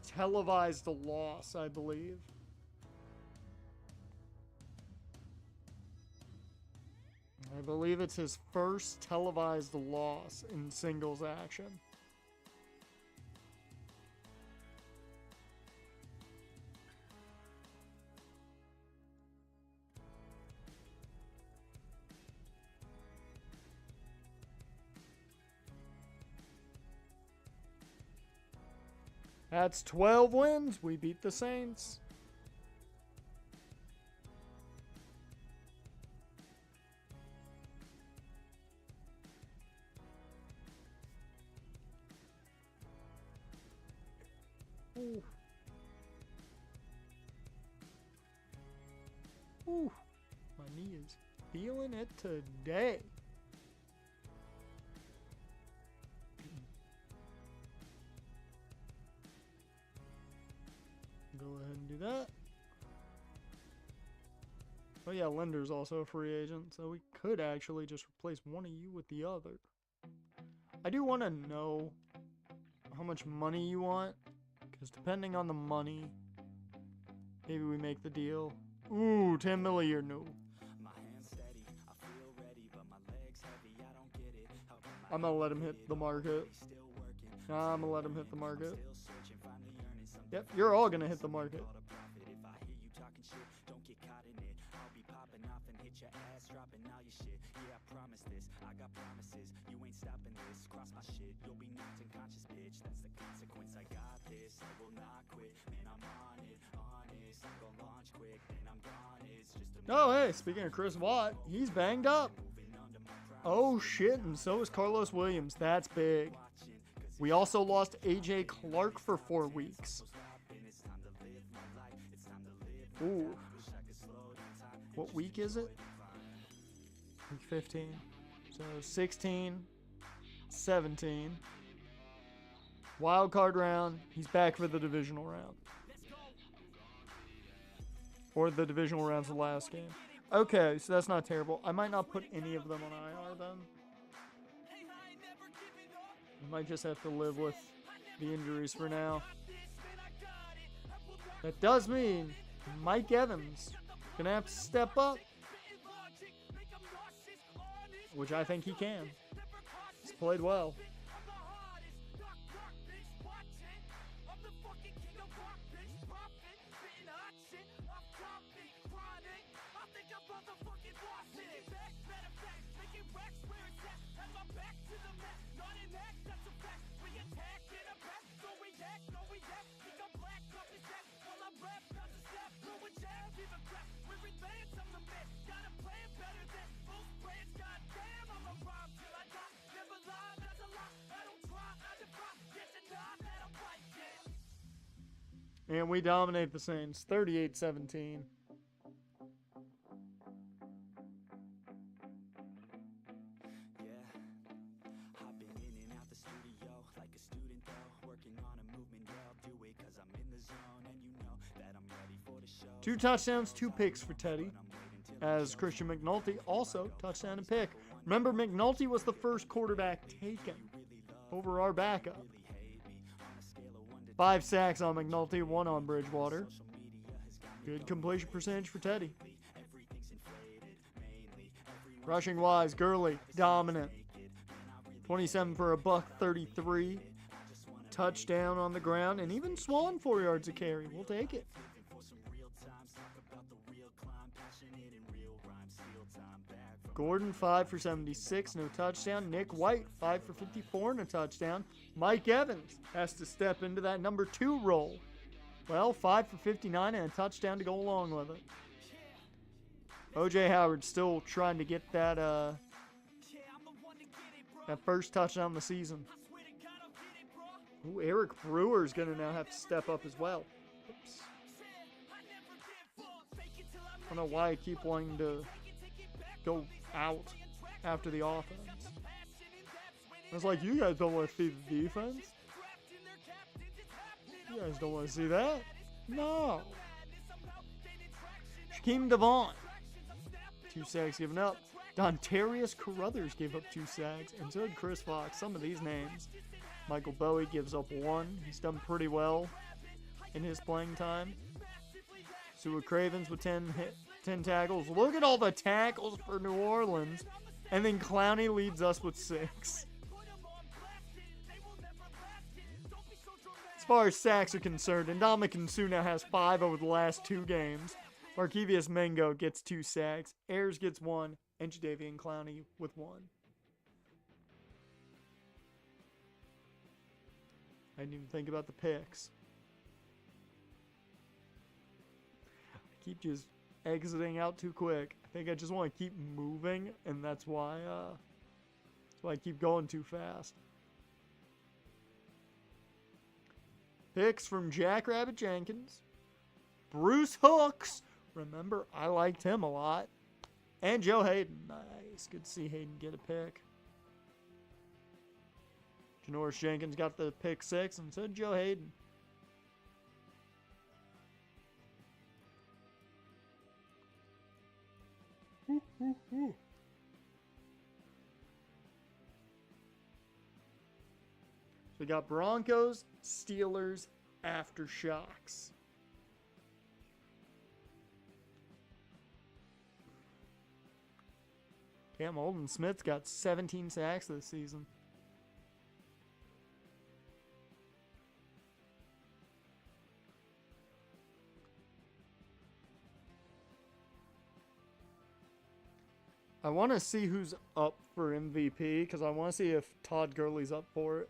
televised loss, I believe. I believe it's his first televised loss in singles action. That's 12 wins. We beat the Saints. Ooh. Ooh. My knee is feeling it today. Go ahead and do that. Oh yeah, Linder's also a free agent, so we could actually just replace one of you with the other. I do want to know how much money you want, because depending on the money, maybe we make the deal. Ooh, 10 mil a year, no. I'm gonna let him hit the market. Nah, I'm gonna let him hit the market. Yep, you're all gonna hit the market. Oh, hey, speaking of Chris Watt, he's banged up. Oh, shit, and so is Carlos Williams. That's big. We also lost A.J. Clark for 4 weeks. Ooh. What week is it? Week 15. So 16, 17. Wild card round. He's back for the divisional round. Or the divisional round's the last game. Okay, so that's not terrible. I might not put any of them on IR then. I might just have to live with the injuries for now. That does mean Mike Evans gonna have to step up, which I think he can. He's played well. And we dominate the Saints, 38-17. Two touchdowns, 2 picks for Teddy, as Christian McNulty also touchdown and pick. Remember, McNulty was the first quarterback taken over our backup. 5 sacks on McNulty, 1 on Bridgewater. Good completion percentage for Teddy. Rushing wise, Gurley, dominant. 27 for a $133. Touchdown on the ground, and even Swan 4 yards a carry. We'll take it. Gordon, 5 for 76, no touchdown. Nick White, 5 for 54 and a touchdown. Mike Evans has to step into that number 2 role. Well, 5 for 59 and a touchdown to go along with it. O.J. Howard still trying to get that first touchdown of the season. Ooh, Eric Brewer's going to now have to step up as well. Oops. I don't know why I keep wanting to go out after the offense. I was like, you guys don't want to see the defense? You guys don't want to see that? No. Shaquem Devon. 2 sacks given up. Dontarius Carruthers gave up 2 sacks, and so did Chris Fox. Some of these names. Michael Bowie gives up 1. He's done pretty well in his playing time. Sua Cravens with 10 tackles. Look at all the tackles for New Orleans. And then Clowney leads us with 6. As far as sacks are concerned, Ndamukong Suh now has 5 over the last 2 games. Markevius Mengo gets 2 sacks. Ayers gets 1. And Jadeveon Clowney with 1. I didn't even think about the picks. I keep just exiting out too quick. I think I just want to keep moving, and that's why I keep going too fast. Picks from Jackrabbit Jenkins. Bruce Hooks. Remember, I liked him a lot. And Joe Hayden. Nice. Good to see Hayden get a pick. Janoris Jenkins got the pick 6, and so did Joe Hayden. So we got Broncos, Steelers, Aftershocks. Cam Holden-Smith's got 17 sacks this season. I want to see who's up for MVP because I want to see if Todd Gurley's up for it.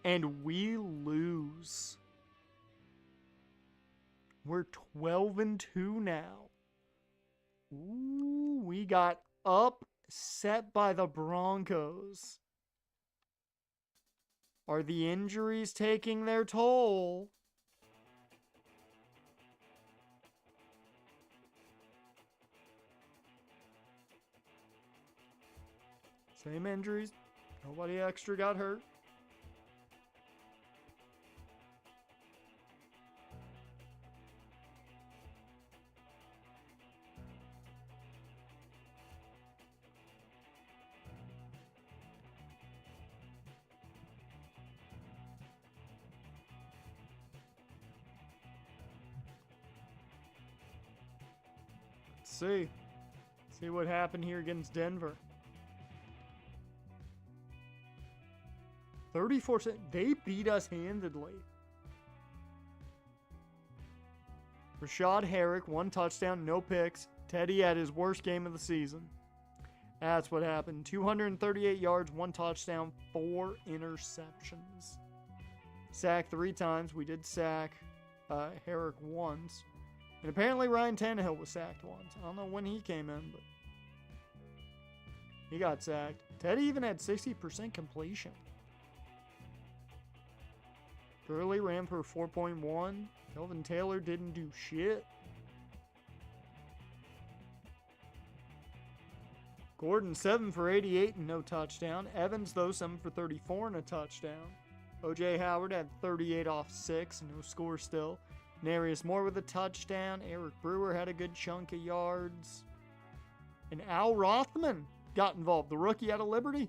And we lose. We're 12-2 now. Ooh, we got upset by the Broncos. Are the injuries taking their toll? Same injuries. Nobody extra got hurt. See what happened here against Denver. 34 cents. They beat us handedly. Rashad Herrick, 1 touchdown, no picks. Teddy had his worst game of the season. That's what happened. 238 yards, 1 touchdown, 4 interceptions. Sacked 3 times. We did sack Herrick once. And apparently Ryan Tannehill was sacked once. I don't know when he came in, but he got sacked. Teddy even had 60% completion. Gurley ran for 4.1. Kelvin Taylor didn't do shit. Gordon 7 for 88 and no touchdown. Evans though 7 for 34 and a touchdown. O.J. Howard had 38 off 6, no score still. Narius Moore with a touchdown. Eric Brewer had a good chunk of yards. And Al Rothman got involved, the rookie out of Liberty.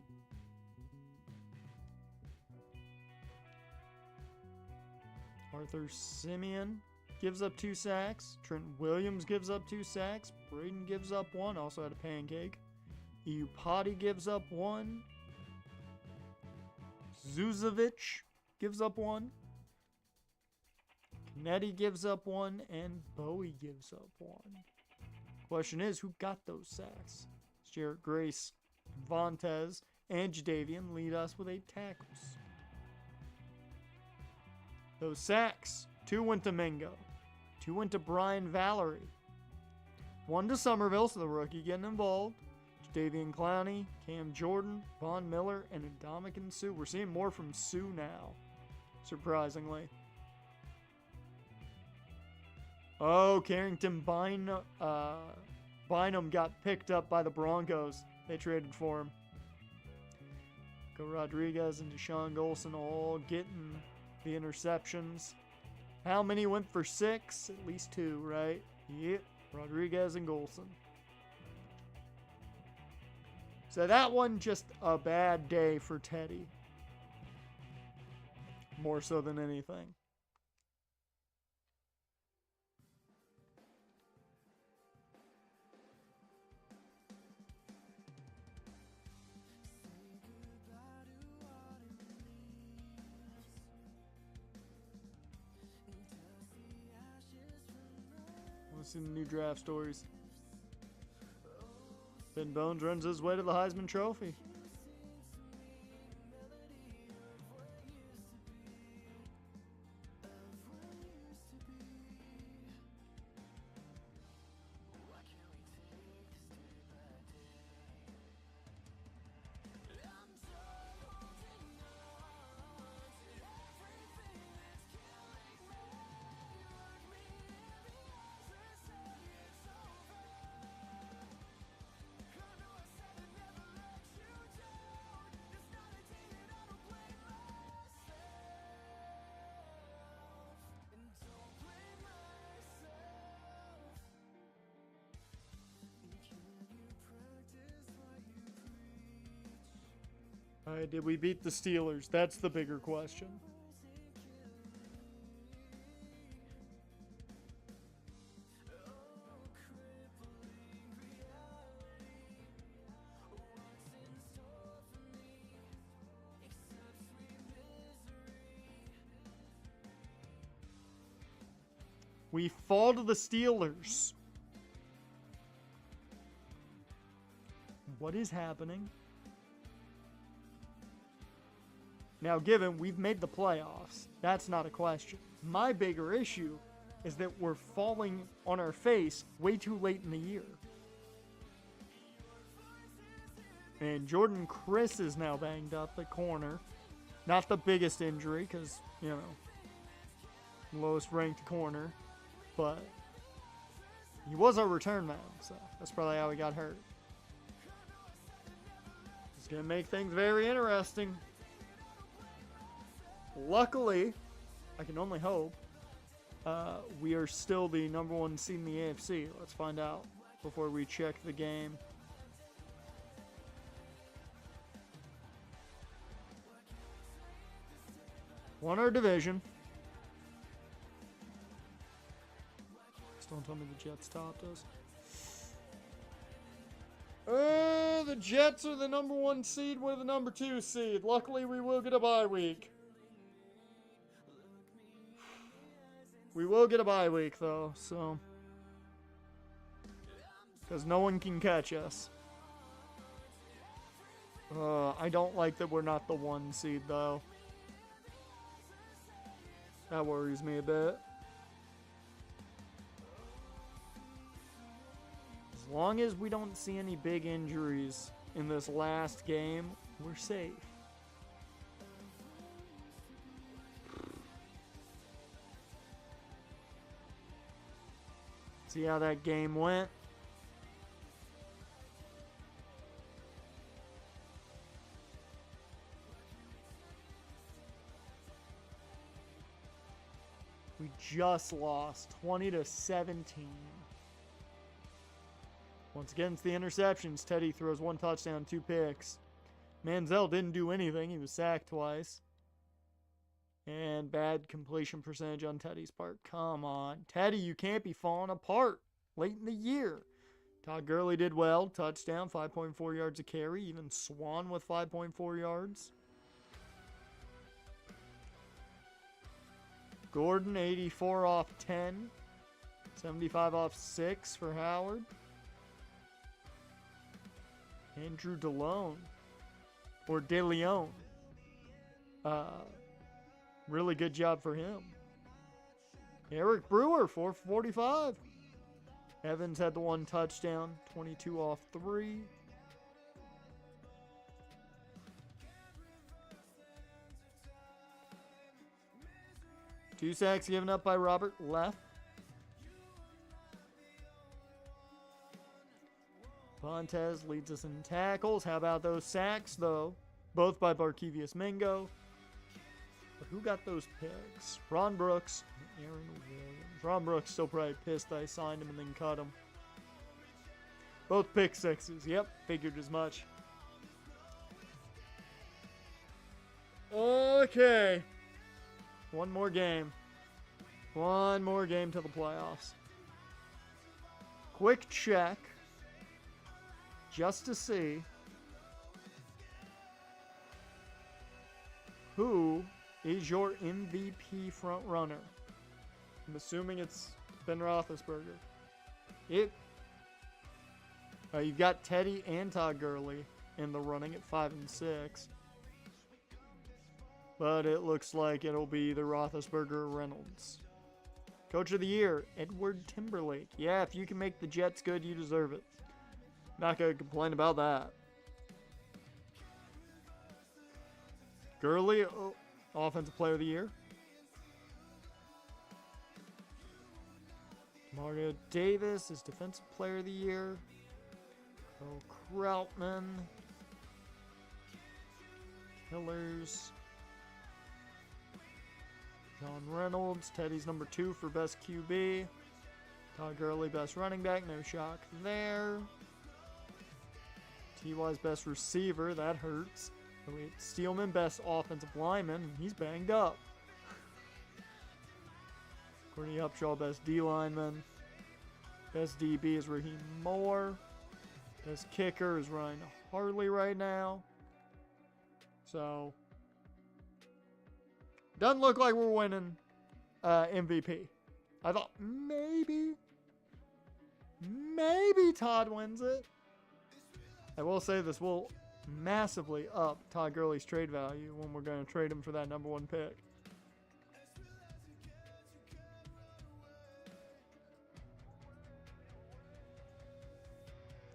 Arthur Simeon gives up 2 sacks. Trent Williams gives up 2 sacks. Braden gives up 1, also had a pancake. Iupati gives up 1. Zuzovic gives up 1. Kennedy gives up 1, and Bowie gives up 1. Question is, who got those sacks? It's Jarrett Grace. Vontez and Jadavian lead us with 8 tackles. Those sacks, 2 went to Mingo. 2 went to Brian Valerie. 1 to Somerville, so the rookie getting involved. Jadavian Clowney, Cam Jordan, Von Miller, and Ndamukong Suh. We're seeing more from Suh now, surprisingly. Oh, Carrington Bynum got picked up by the Broncos. They traded for him. Go Rodriguez and Deshaun Golson all getting the interceptions. How many went for 6? At least 2, right? Yep, Rodriguez and Golson. So that one, just a bad day for Teddy. More so than anything. Let's see the new draft stories. Ben Bones runs his way to the Heisman Trophy. All right, did we beat the Steelers? That's the bigger question. We fall to the Steelers. What is happening? Now, given we've made the playoffs, that's not a question. My bigger issue is that we're falling on our face way too late in the year. And Jordan Chris is now banged up at corner. Not the biggest injury, because, you know, lowest ranked corner. But he was our return man, so that's probably how he got hurt. It's going to make things very interesting. Luckily, I can only hope, we are still the number 1 seed in the AFC. Let's find out before we check the game. Won our division. Just don't tell me the Jets topped us. The Jets are the number 1 seed. We're the number 2 seed. Luckily, we will get a bye week. We will get a bye week, though, so. Because no one can catch us. I don't like that we're not the 1 seed, though. That worries me a bit. As long as we don't see any big injuries in this last game, we're safe. See how that game went? We just lost 20-17. Once again, it's the interceptions. Teddy throws 1 touchdown, 2 picks. Manziel didn't do anything. He was sacked twice. And bad completion percentage on Teddy's part. Come on. Teddy, you can't be falling apart late in the year. Todd Gurley did well. Touchdown, 5.4 yards a carry. Even Swan with 5.4 yards. Gordon, 84 off 10. 75 off 6 for Howard. Andrew DeLeon. Or De Leon. Really good job for him. Eric Brewer, 445. Evans had the one touchdown, 22 off 3. Two sacks given up by Robert Leff. Fontes leads us in tackles. How about those sacks, though? Both by Barkevius Mingo. But who got those picks? Ron Brooks and Aaron Williams. Ron Brooks still probably pissed that I signed him and then cut him. Both pick sixes. Yep, figured as much. Okay. One more game. One more game to the playoffs. Quick check. Just to see who is your MVP front runner. I'm assuming it's Ben Roethlisberger. You've got Teddy and Todd Gurley in the running at 5 and 6. But it looks like it'll be the Roethlisberger or Reynolds. Coach of the Year, Edward Timberlake. Yeah, if you can make the Jets good, you deserve it. Not going to complain about that. Gurley, Offensive Player of the Year. Mario Davis is Defensive Player of the Year. Earl Krautman. Killers. John Reynolds. Teddy's number 2 for best QB. Todd Gurley, best running back. No shock there. T.Y.'s best receiver. That hurts. Elliott Steelman, best offensive lineman. He's banged up. Courtney Upshaw, best D lineman. Best DB is Raheem Moore. Best kicker is Ryan Hartley right now. So, doesn't look like we're winning MVP. I thought maybe Todd wins it. I will say this will massively up Todd Gurley's trade value when we're going to trade him for that number 1 pick.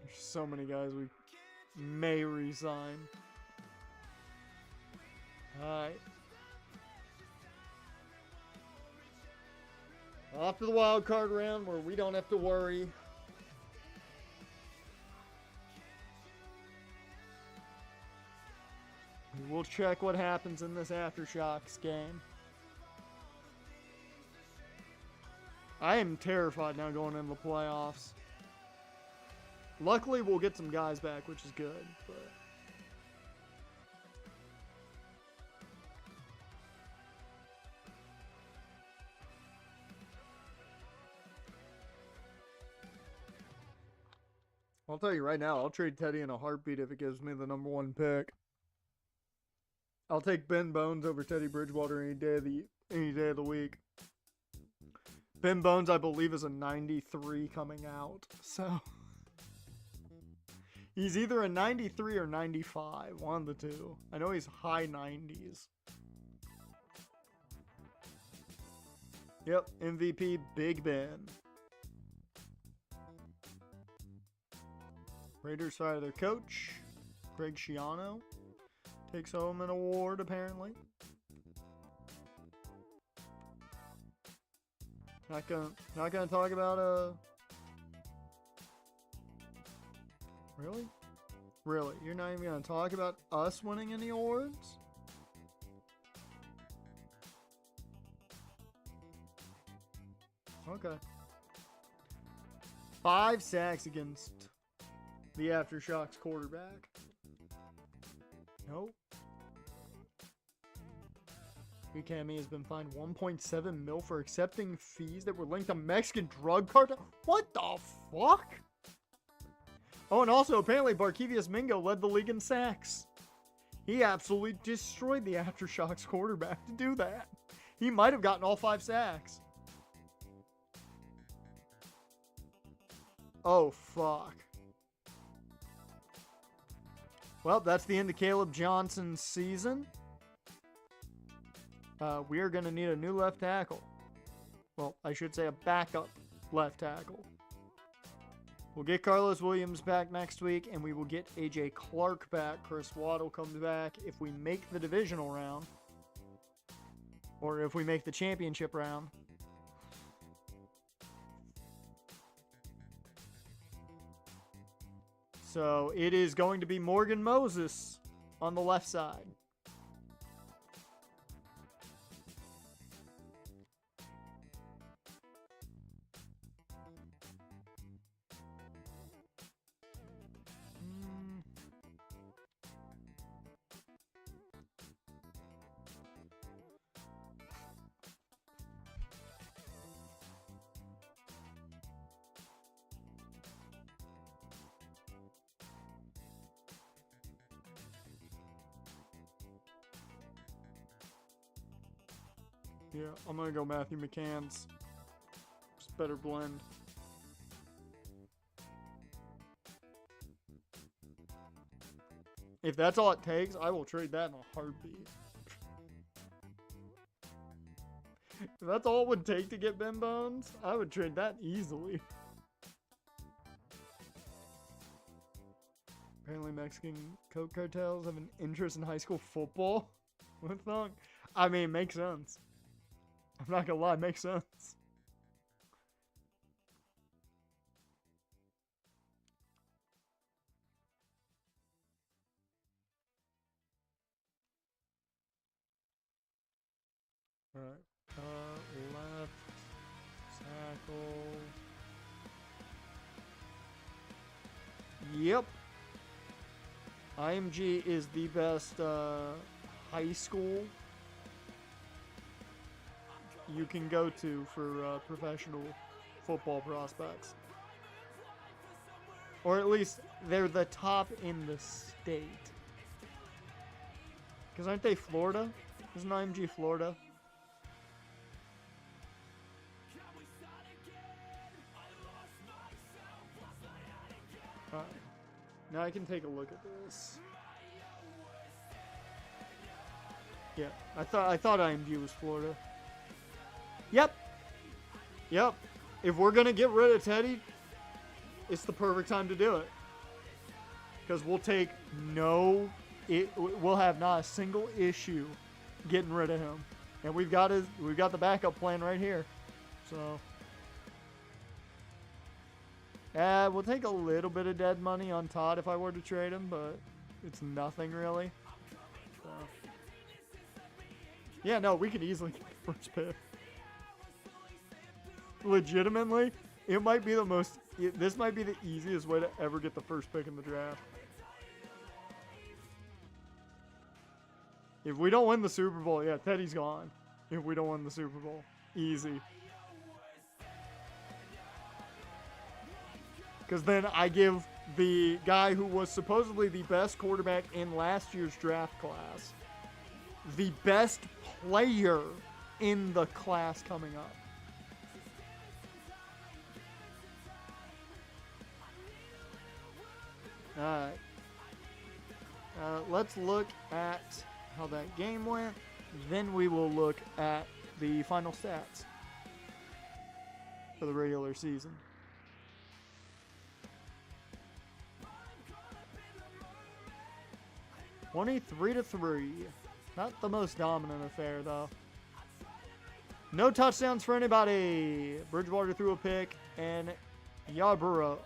There's so many guys we may resign. Alright. Off to the wild card round where we don't have to worry. We'll check what happens in this Aftershocks game. I am terrified now going into the playoffs. Luckily, we'll get some guys back, which is good. But I'll tell you right now, I'll trade Teddy in a heartbeat if it gives me the number 1 pick. I'll take Ben Bones over Teddy Bridgewater any day of the week. Ben Bones, I believe, is a 93 coming out. So he's either a 93 or 95, one of the two. I know he's high 90s. Yep, MVP Big Ben. Raiders fire their coach, Greg Schiano. Takes home an award, apparently. Not gonna talk about Really? Really? You're not even gonna talk about us winning any awards? Okay. 5 sacks against the Aftershocks quarterback. Nope. Ukami has been fined $1.7 million for accepting fees that were linked to Mexican drug cartel. What the fuck? Oh, and also apparently Barkevius Mingo led the league in sacks. He absolutely destroyed the Aftershocks quarterback to do that. He might have gotten all 5 sacks. Oh, fuck. Well, that's the end of Caleb Johnson's season. We are going to need a new left tackle. Well, I should say a backup left tackle. We'll get Carlos Williams back next week, and we will get A.J. Clark back. Chris Waddle comes back if we make the divisional round. Or if we make the championship round. So it is going to be Morgan Moses on the left side. Yeah, I'm going to go Matthew McCann's. Just better blend. If that's all it takes, I will trade that in a heartbeat. If that's all it would take to get Ben Bones, I would trade that easily. Apparently Mexican coke cartels have an interest in high school football. What the fuck? I mean, it makes sense. I'm not gonna lie, it makes sense. Alright. Left tackle. Yep. IMG is the best high school you can go to for professional football prospects. Or at least they're the top in the state. Because aren't they Florida? Isn't IMG Florida? Now I can take a look at this. Yeah, I thought IMG was Florida. Yep. If we're gonna get rid of Teddy, it's the perfect time to do it. Because we'll have not a single issue getting rid of him, and we've got the backup plan right here. So, we'll take a little bit of dead money on Todd if I were to trade him, but it's nothing really. So, yeah, no, we could easily get the first pick. Legitimately, this might be the easiest way to ever get the first pick in the draft. If we don't win the Super Bowl, yeah, Teddy's gone. If we don't win the Super Bowl, easy. Because then I give the guy who was supposedly the best quarterback in last year's draft class the best player in the class coming up. Alright. Let's look at how that game went. Then we will look at the final stats for the regular season. (23-3). Not the most dominant affair, though. No touchdowns for anybody. Bridgewater threw a pick, and Yarborough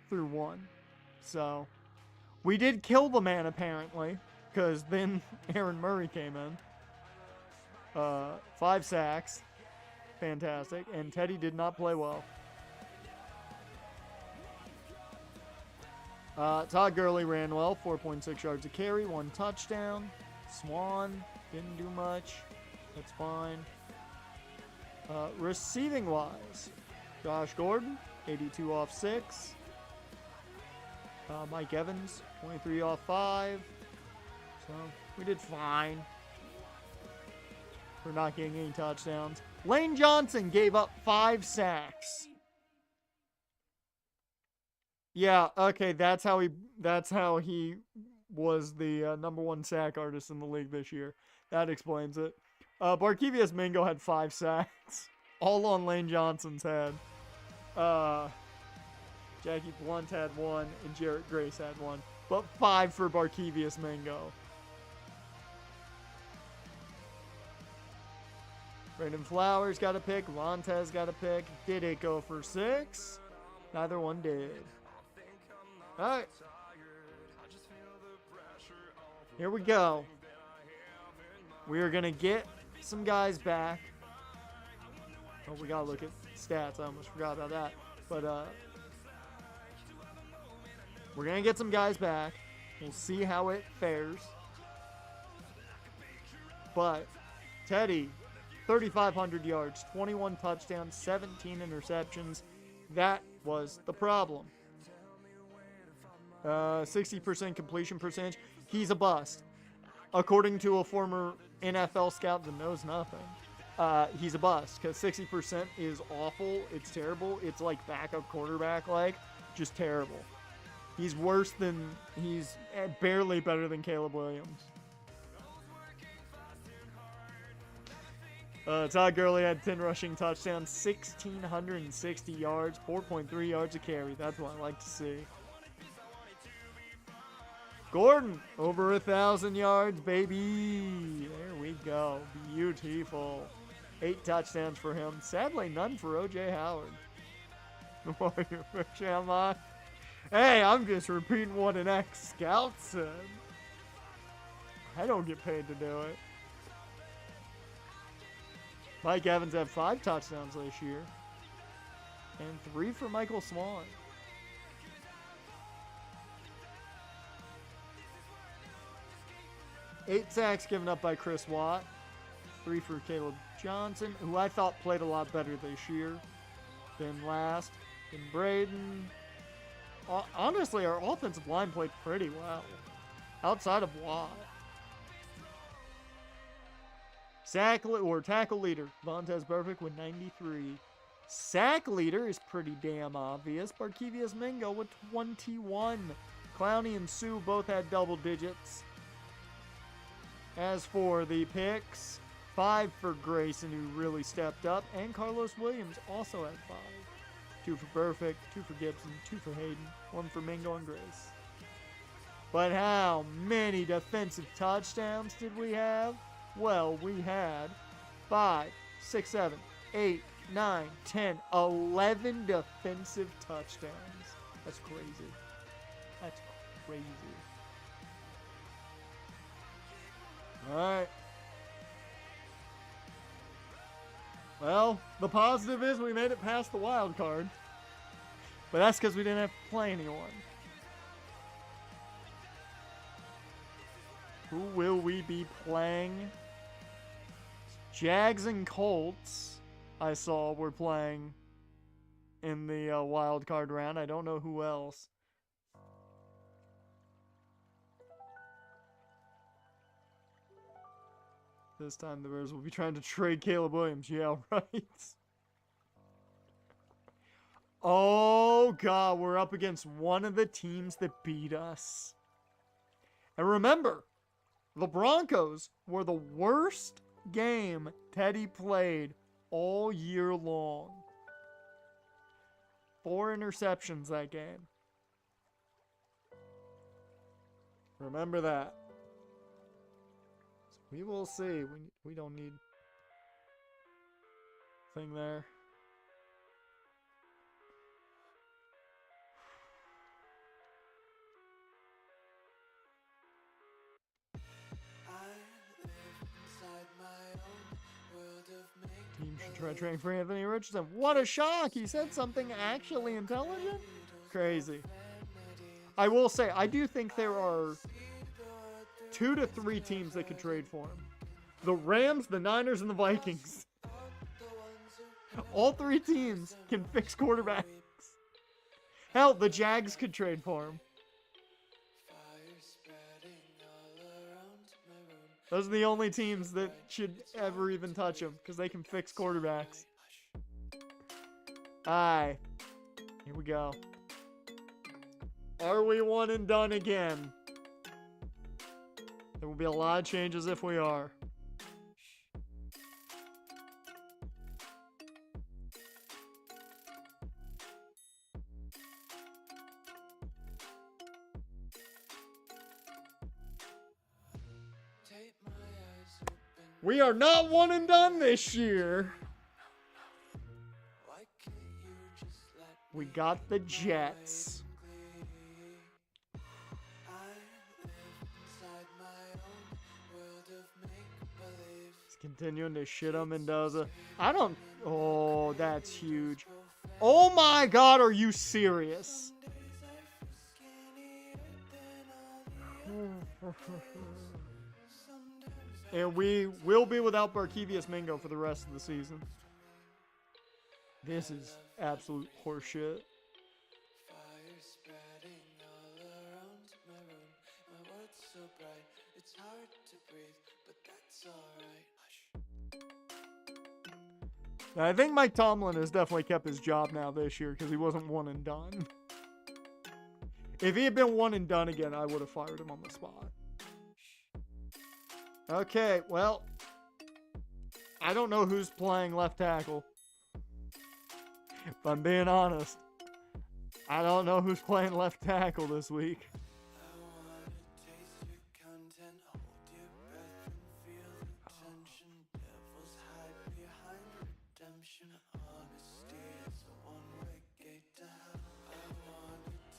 threw one. So, we did kill the man, apparently, because then Aaron Murray came in. 5 sacks. Fantastic. And Teddy did not play well. Todd Gurley ran well, 4.6 yards a carry, 1 touchdown. Swan didn't do much. That's fine. Receiving wise, Josh Gordon, 82 off 6. Mike Evans, 23 off 5. So we did fine for not getting any touchdowns. Lane Johnson gave up 5 sacks. Yeah, okay, that's how he was the #1 sack artist in the league this year. That explains it. Barkevius Mingo had 5 sacks, all on Lane Johnson's head. Jackie Blunt had 1, and Jarrett Grace had 1, but 5 for Barkevius Mingo. Brandon Flowers got a pick. Montez got a pick. Did it go for 6? Neither one did. All right. Here we go. We are going to get some guys back. Oh, we got to look at stats. I almost forgot about that. But we're going to get some guys back. We'll see how it fares. But Teddy, 3,500 yards, 21 touchdowns, 17 interceptions. That was the problem. 60% completion percentage. He's a bust. According to a former NFL scout that knows nothing, he's a bust because 60% is awful. It's terrible. It's like backup quarterback, just terrible. He's barely better than Caleb Williams. Todd Gurley had 10 rushing touchdowns, 1,660 yards, 4.3 yards a carry. That's what I like to see. Gordon, over 1,000 yards, baby. There we go. Beautiful. 8 touchdowns for him. Sadly, none for O.J. Howard. Am I? Hey, I'm just repeating what an ex-scout said. I don't get paid to do it. Mike Evans had 5 touchdowns this year. And 3 for Michael Swan. Eight sacks given up by Chris Watt. 3 for Caleb Johnson, who I thought played a lot better this year than last. And Braden. Honestly, our offensive line played pretty well. Outside of Watt. Tackle leader, Vontaze Burfict with 93. Sack leader is pretty damn obvious. Barkevius Mingo with 21. Clowney and Sue both had double digits. As for the picks, 5 for Grayson, who really stepped up, and Carlos Williams also had 5. 2 for Burfict, 2 for Gibson, 2 for Hayden, 1 for Mingo and Grace. But how many defensive touchdowns did we have? Well, we had 5, 6, 7, 8, 9, 10, 11 defensive touchdowns. That's crazy. That's crazy. All right. Well, the positive is we made it past the wild card. But that's because we didn't have to play anyone. Who will we be playing? Jags and Colts, I saw, were playing in the wild card round. I don't know who else. This time the Bears will be trying to trade Caleb Williams. Yeah, right. Oh, God, we're up against one of the teams that beat us. And remember, the Broncos were the worst game Teddy played all year long. 4 interceptions that game. Remember that. So we will see. We don't need thing there. Team should try trading for Anthony Richardson. What a shock! He said something actually intelligent? Crazy. I will say, I do think there are 2 to 3 teams that could trade for him. The Rams, the Niners, and the Vikings. All 3 teams can fix quarterbacks. Hell, the Jags could trade for him. Those are the only teams that should ever even touch him, because they can fix quarterbacks. Aye. Here we go. Are we one and done again? There will be a lot of changes if we are. We are not one and done this year. We got the Jets. He's continuing to shit on Mendoza. I don't... Oh, that's huge. Oh my God, are you serious? And we will be without Barkevius Mingo for the rest of the season. This is absolute horseshit. I think Mike Tomlin has definitely kept his job now this year because he wasn't one and done. If he had been one and done again, I would have fired him on the spot. Okay, well, I don't know who's playing left tackle. If I'm being honest, I don't know who's playing left tackle this week.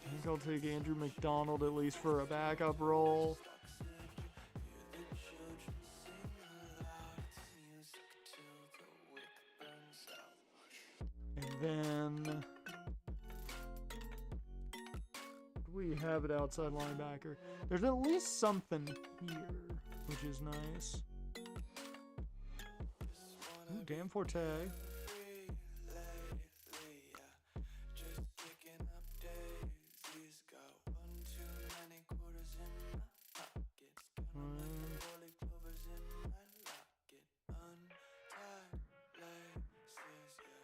I think I'll take Andrew McDonald at least for a backup role. And then we have it outside linebacker. There's at least something here, which is nice. Ooh, Dan Forte.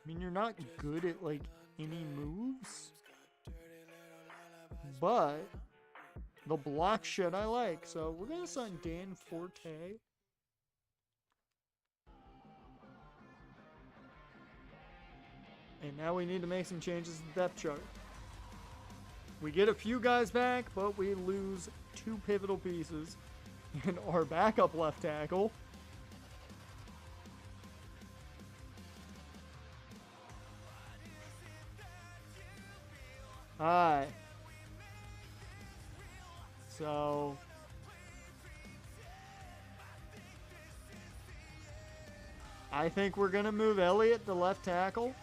I mean, you're not good at, like, any moves, but the block shit I like, so we're going to sign Dan Forte. And now we need to make some changes to the depth chart. We get a few guys back, but we lose two pivotal pieces in our backup left tackle. Alright. So I think we're going to move Elliott to left tackle.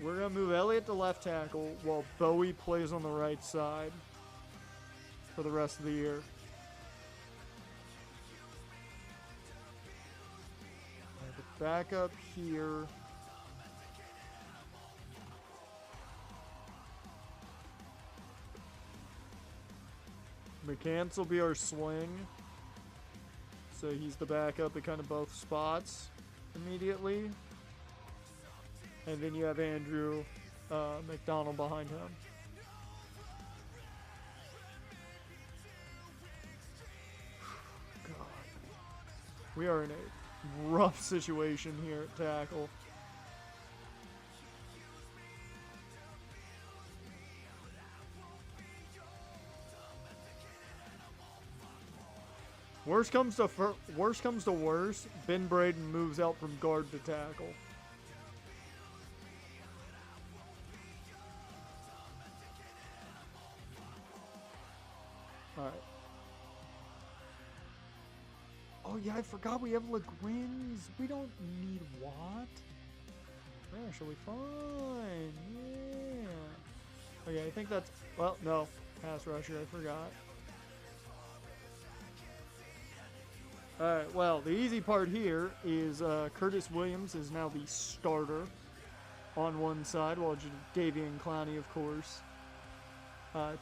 We're going to move Elliott to left tackle while Bowie plays on the right side for the rest of the year. Back up here. McCants will be our swing. So he's the backup at kind of both spots immediately. And then you have Andrew McDonald behind him. God. We are in a rough situation here at tackle. Worst comes to worst, Ben Braden moves out from guard to tackle. Alright. Oh yeah, I forgot we have Legrins. We don't need Watt. We're actually fine. Yeah. Okay, I think that's... Well, no. Pass rusher, I forgot. Alright, well, the easy part here is Curtis Williams is now the starter on one side, while Davian Clowney, of course,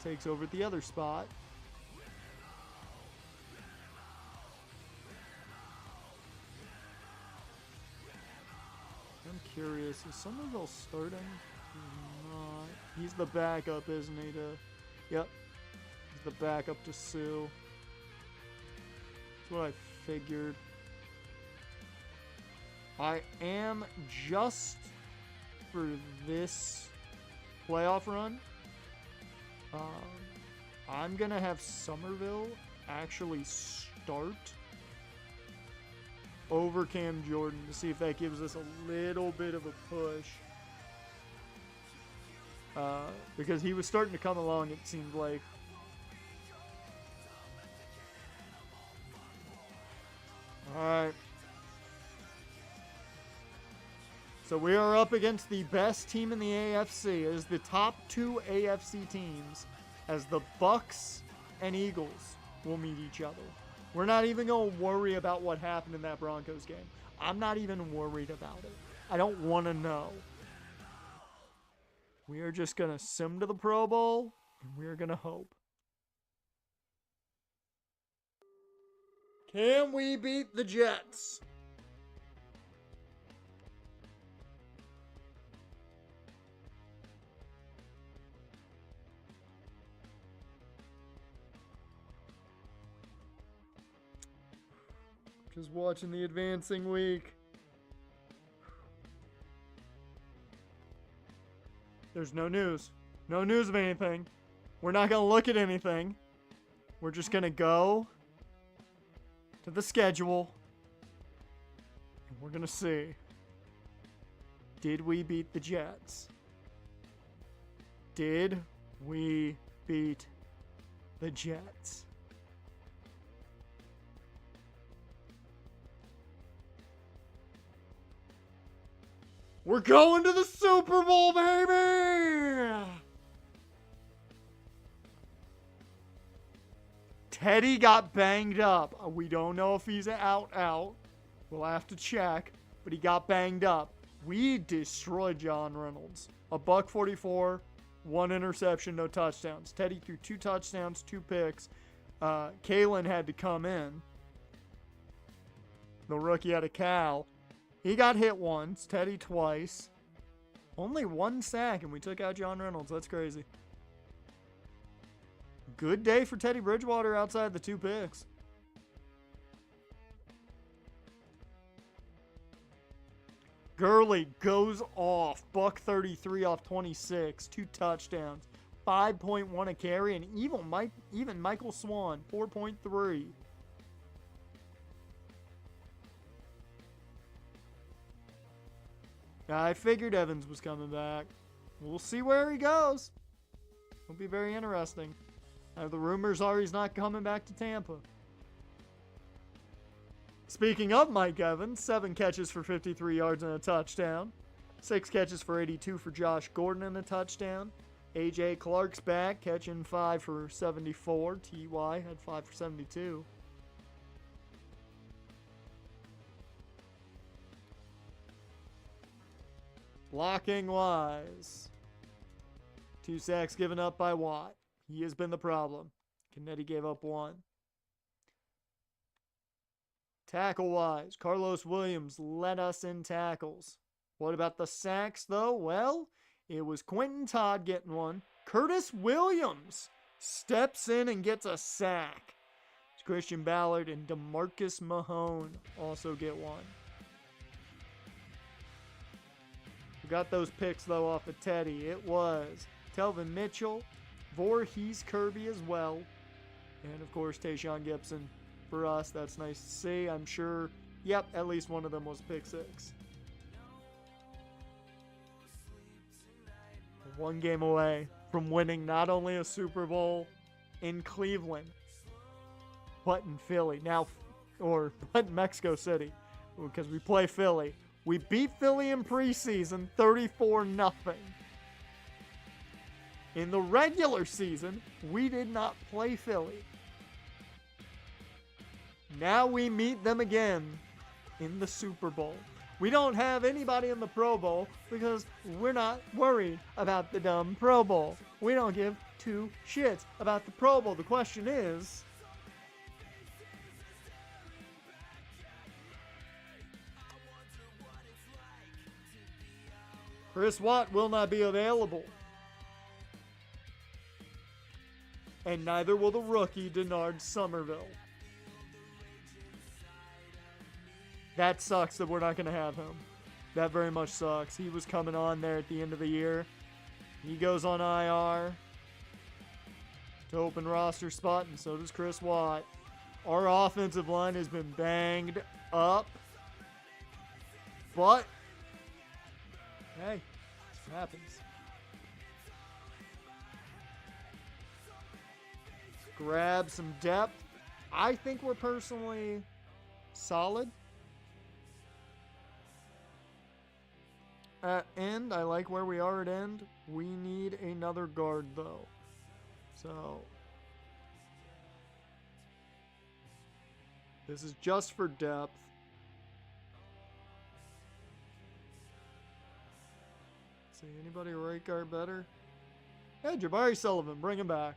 takes over at the other spot. And curious. Is Somerville starting? He's not. He's the backup, isn't he? Yep. He's the backup to Sue. That's what I figured. I am just for this playoff run. I'm going to have Somerville actually start over Cam Jordan to see if that gives us a little bit of a push. Because he was starting to come along, it seemed like. Alright. So we are up against the best team in the AFC. It is the top two AFC teams, as the Bucks and Eagles will meet each other. We're not even going to worry about what happened in that Broncos game. I'm not even worried about it. I don't want to know. We are just going to sim to the Pro Bowl, and we're going to hope. Can we beat the Jets? Just watching the advancing week. There's no news. No news of anything. We're not going to look at anything. We're just going to go to the schedule. And we're going to see. Did we beat the Jets? Did we beat the Jets? We're going to the Super Bowl, baby! Teddy got banged up. We don't know if he's out. We'll have to check. But he got banged up. We destroyed John Reynolds. $144, 1 interception, no touchdowns. Teddy threw 2 touchdowns, 2 picks. Kalen had to come in. The rookie out of Cal. He got hit once, Teddy twice. Only 1 sack, and we took out John Reynolds. That's crazy. Good day for Teddy Bridgewater outside the 2 picks. Gurley goes off. $133 off 26. 2 touchdowns. 5.1 a carry, and even Michael Swan, 4.3. I figured Evans was coming back. We'll see where he goes. It'll be very interesting. The rumors are he's not coming back to Tampa. Speaking of Mike Evans, 7 catches for 53 yards and a touchdown. 6 catches for 82 for Josh Gordon and a touchdown. A.J. Clark's back, catching 5 for 74. T.Y. had 5 for 72. Blocking wise. 2 sacks given up by Watt. He has been the problem. Kennedy gave up 1. Tackle wise. Carlos Williams led us in tackles. What about the sacks though? Well, it was Quentin Todd getting 1. Curtis Williams steps in and gets a sack. Christian Ballard and DeMarcus Mahone also get 1. Got those picks, though, off of Teddy. It was Telvin Mitchell, Voorhees Kirby as well, and, of course, Tayshaun Gibson. For us, that's nice to see. I'm sure, yep, at least one of them was pick 6. 1 game away from winning not only a Super Bowl in Cleveland, but in Philly. But in Mexico City, because we play Philly. We beat Philly in preseason 34-0. In the regular season, we did not play Philly. Now we meet them again in the Super Bowl. We don't have anybody in the Pro Bowl because we're not worried about the dumb Pro Bowl. We don't give 2 shits about the Pro Bowl. The question is, Chris Watt will not be available. And neither will the rookie Denard Somerville. That sucks that we're not going to have him. That very much sucks. He was coming on there at the end of the year. He goes on IR to open roster spot, and so does Chris Watt. Our offensive line has been banged up. But, hey, it happens. Grab some depth. I think we're personally solid. At end, I like where we are at end. We need another guard, though. So, this is just for depth. See, anybody right guard better? Hey, Jabari Sullivan, bring him back.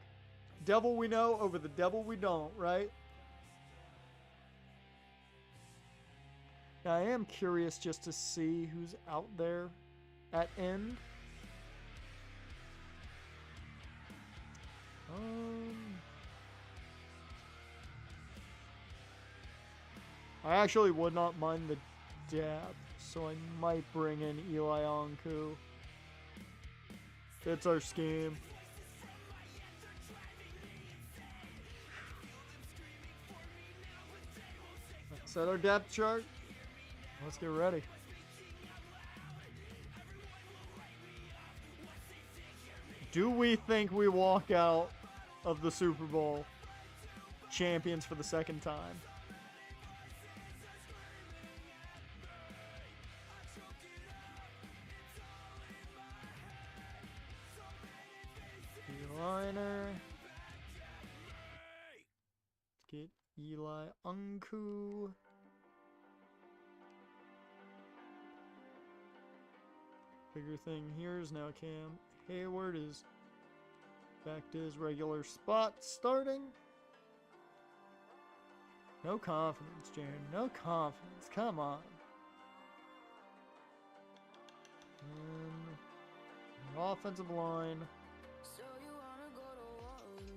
Devil we know over the devil we don't, right? Now, I am curious just to see who's out there at end. I actually would not mind the depth, so I might bring in Eli Onku. Fits our scheme. Set our depth chart. Let's get ready. Do we think we walk out of the Super Bowl champions for the second time? Liner. Let's get Eli Unku. Bigger thing here is now Cam Hayward is back to his regular spot starting. No confidence, Jaron. No confidence. Come on. And offensive line. So you wanna go to war with me?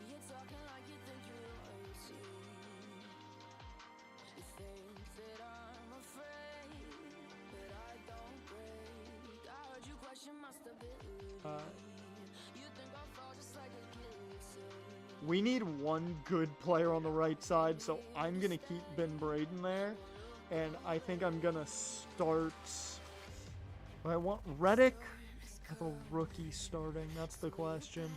You're talking like you think you're royalty. You think that I'm afraid, but I don't break. I heard you question my stability. You think I'll fall just like a guillotine. We need one good player on the right side, so I'm going to keep Ben Braden there. And I think I'm going to start... I want Reddick or the rookie starting. That's the question.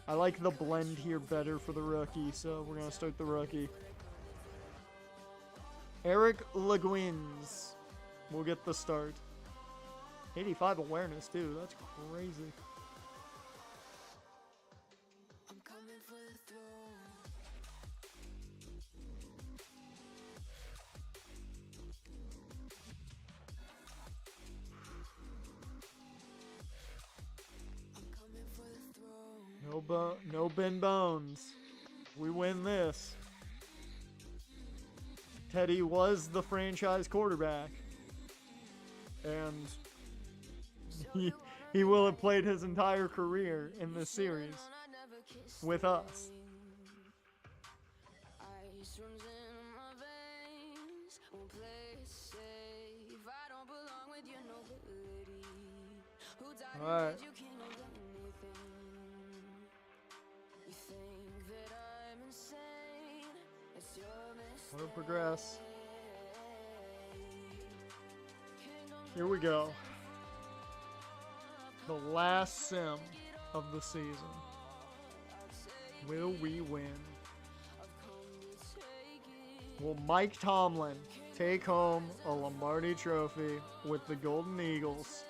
I like the blend here better for the rookie, so we're going to start the rookie. Eric Leguins will get the start. 85 awareness, too. That's crazy. I'm coming for the throne. I'm coming for the throne. No Ben Bones. We win this. Teddy was the franchise quarterback. And he will have played his entire career in this series with us. Ice runs in my veins. Won't play it safe. I don't belong with your nobility. Who died All right. you can't hold anything. You think that I'm insane. It's your mistake. We'll progress. Here we go. The last sim of the season. Will we win? Will Mike Tomlin take home a Lombardi trophy with the Golden Eagles?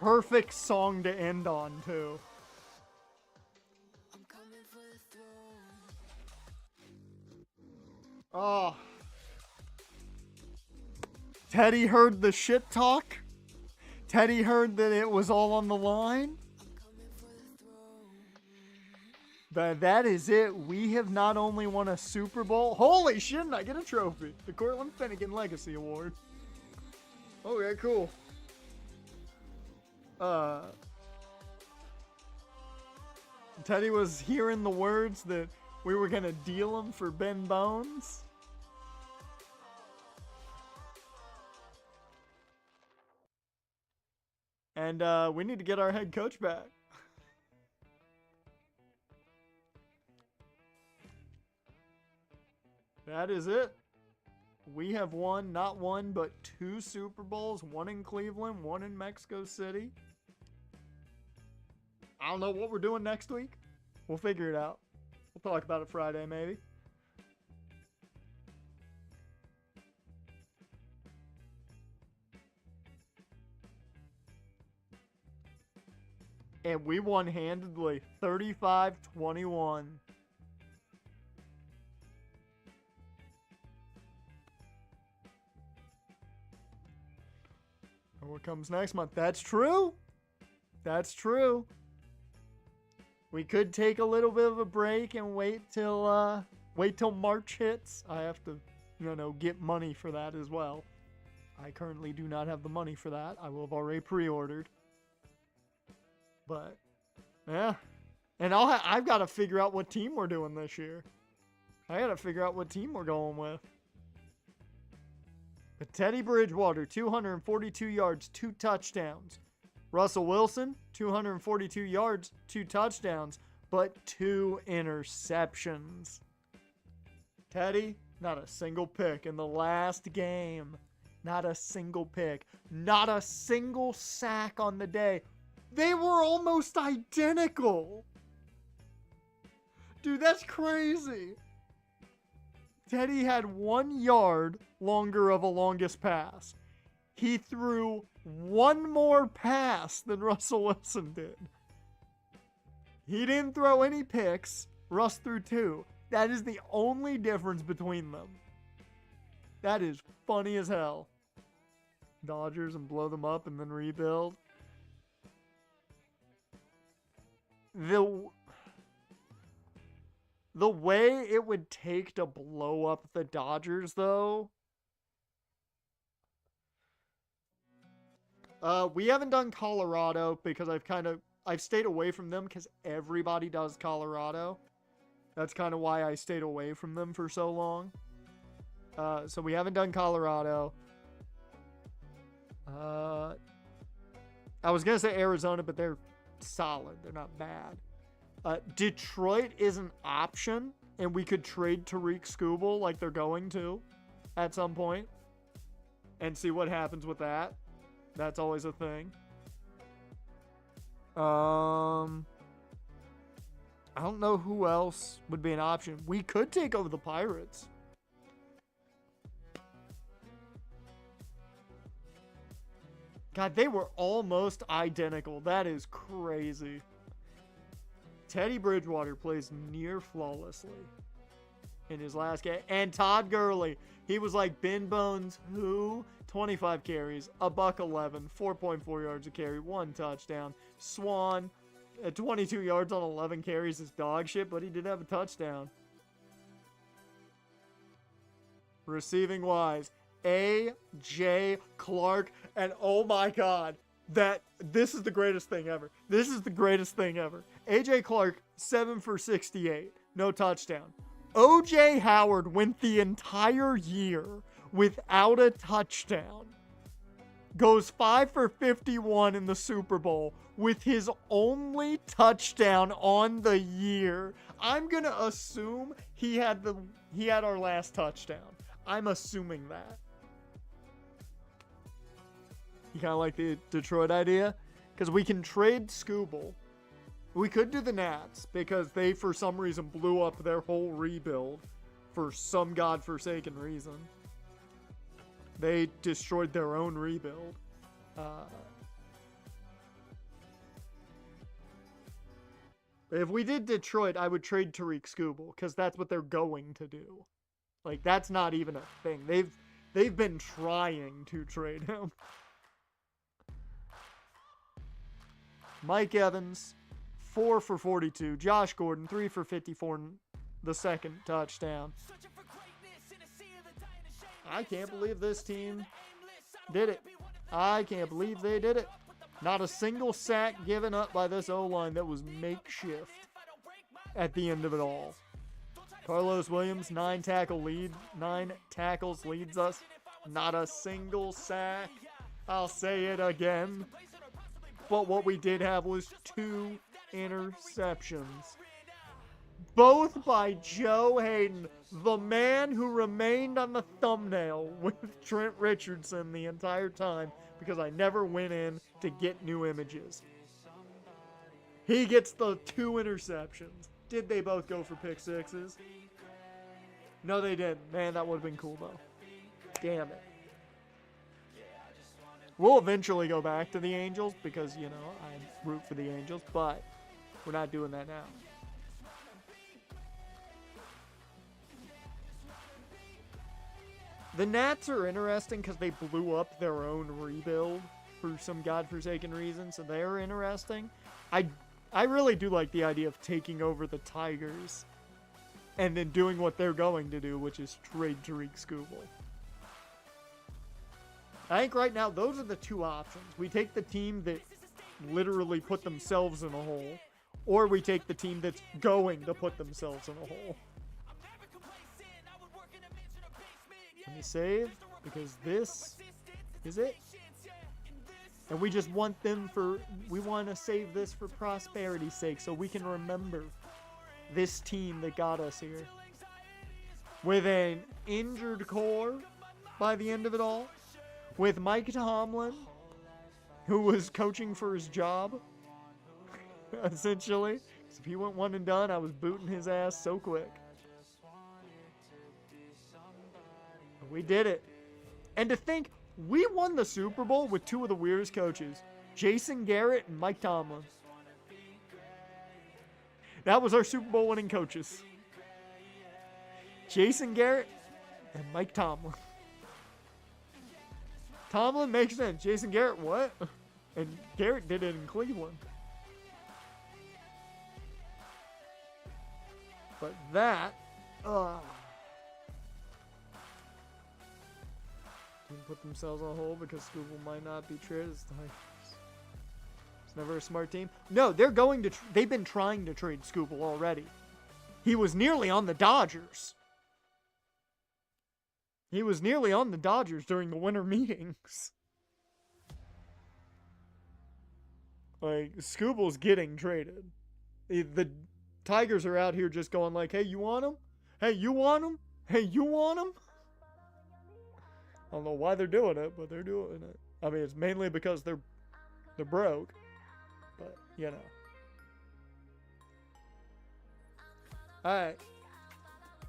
perfect song to end on, too. I'm coming for the throne. Oh. Teddy heard the shit talk. Teddy heard that it was all on the line. But that is it. We have not only won a Super Bowl. Holy shit, and I get a trophy. The Cortland Finnegan Legacy Award. Okay, cool. Teddy was hearing the words that we were going to deal him for Ben Bones. And we need to get our head coach back. That is it. We have won not one, but 2 Super Bowls. One in Cleveland, one in Mexico City. I don't know what we're doing next week. We'll figure it out. We'll talk about it Friday, maybe. And we won handedly, 35-21. What comes next month? That's true. That's true. We could take a little bit of a break and wait till March hits. I have to, get money for that as well. I currently do not have the money for that. I will have already pre-ordered. But yeah, and I've got to figure out what team we're doing this year. I got to figure out what team we're going with. But Teddy Bridgewater, 242 yards, 2 touchdowns. Russell Wilson, 242 yards, 2 touchdowns, but 2 interceptions. Teddy, not a single pick in the last game. Not a single pick. Not a single sack on the day. They were almost identical. Dude, that's crazy. Teddy had 1 yard longer of a longest pass. He threw 1 more pass than Russell Wilson did. He didn't throw any picks. Russ threw 2. That is the only difference between them. That is funny as hell. Dodgers and blow them up and then rebuild. The way it would take to blow up the Dodgers, though. We haven't done Colorado because I've stayed away from them because everybody does Colorado. That's kind of why I stayed away from them for so long. So we haven't done Colorado. I was going to say Arizona, but they're solid. They're not bad. Detroit is an option, and we could trade Tariq Skubal like they're going to at some point and see what happens with that. That's always a thing. I don't know who else would be an option. We could take over the Pirates. God, they were almost identical. That is crazy. Teddy Bridgewater plays near flawlessly in his last game. And Todd Gurley, he was like Ben Bones, who? 25 carries, $111, 4.4 yards a carry, 1 touchdown. Swan, at 22 yards on 11 carries is dog shit, but he did have a touchdown. Receiving wise, A.J. Clark, and oh my God, this is the greatest thing ever. This is the greatest thing ever. A.J. Clark, 7 for 68, no touchdown. O.J. Howard went the entire year without a touchdown. Goes 5 for 51 in the Super Bowl with his only touchdown on the year. I'm going to assume he had our last touchdown. I'm assuming that. You kind of like the Detroit idea? Because we can trade Skubal. We could do the Nats because they, for some reason, blew up their whole rebuild for some godforsaken reason. They destroyed their own rebuild. If we did Detroit, I would trade Tariq Skubal because that's what they're going to do. Like, that's not even a thing. They've been trying to trade him. Mike Evans, 4 for 42. Josh Gordon, 3 for 54. The second touchdown. I can't believe this team did it. I can't believe they did it. Not a single sack given up by this O-line that was makeshift at the end of it all. Carlos Williams, 9 tackles leads us. Not a single sack. I'll say it again. But what we did have was 2 interceptions. Both by Joe Hayden, the man who remained on the thumbnail with Trent Richardson the entire time because I never went in to get new images. He gets the 2 interceptions. Did they both go for pick sixes? No, they didn't. Man, that would have been cool, though. Damn it. We'll eventually go back to the Angels because, you know, I root for the Angels, but we're not doing that now. The Nats are interesting because they blew up their own rebuild for some godforsaken reason, so they're interesting. I really do like the idea of taking over the Tigers and then doing what they're going to do, which is trade Tariq Skubal. I think right now those are the 2 options. We take the team that literally put themselves in a hole, or we take the team that's going to put themselves in a hole. Let me save, because this is it. And we just want we want to save this for prosperity's sake so we can remember this team that got us here. With an injured core by the end of it all. With Mike Tomlin, who was coaching for his job, essentially. Because if he went 1 and done, I was booting his ass so quick. We did it. And to think, we won the Super Bowl with 2 of the weirdest coaches. Jason Garrett and Mike Tomlin. That was our Super Bowl winning coaches. Jason Garrett and Mike Tomlin. Tomlin makes sense. Jason Garrett, what? And Garrett did it in Cleveland. But that, didn't put themselves on a hole because Skubal might not be traded. It's never a smart team. No, they're going to. They've been trying to trade Skubal already. He was nearly on the Dodgers. He was nearly on the Dodgers during the winter meetings. Like, Skubal's getting traded. The Tigers are out here just going like, hey, you want him? Hey, you want him? Hey, you want him? I don't know why they're doing it, but they're doing it. I mean, it's mainly because they're broke. But, you know. Alright.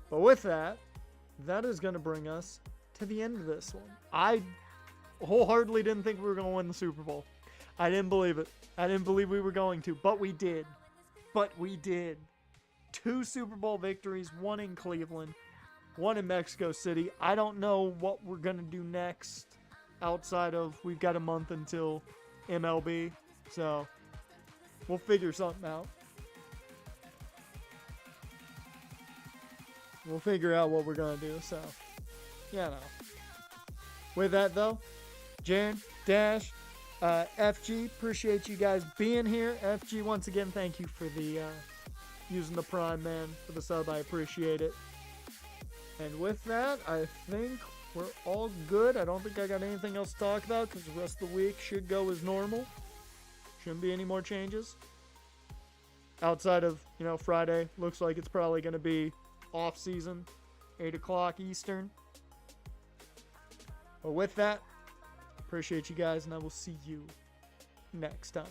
But with that, that is going to bring us to the end of this one. I wholeheartedly didn't think we were going to win the Super Bowl. I didn't believe it. I didn't believe we were going to, but we did. But we did. 2 Super Bowl victories, 1 in Cleveland, 1 in Mexico City. I don't know what we're going to do next outside of we've got a month until MLB. So we'll figure something out. We'll figure out what we're going to do. So, yeah, no. With that, though, Jaren, Dash, FG, appreciate you guys being here. FG, once again, thank you for the using the Prime, man, for the sub. I appreciate it. And with that, I think we're all good. I don't think I got anything else to talk about because the rest of the week should go as normal. Shouldn't be any more changes. Outside of, you know, Friday. Looks like it's probably going to be off season, 8 o'clock Eastern. But with that, appreciate you guys, and I will see you next time.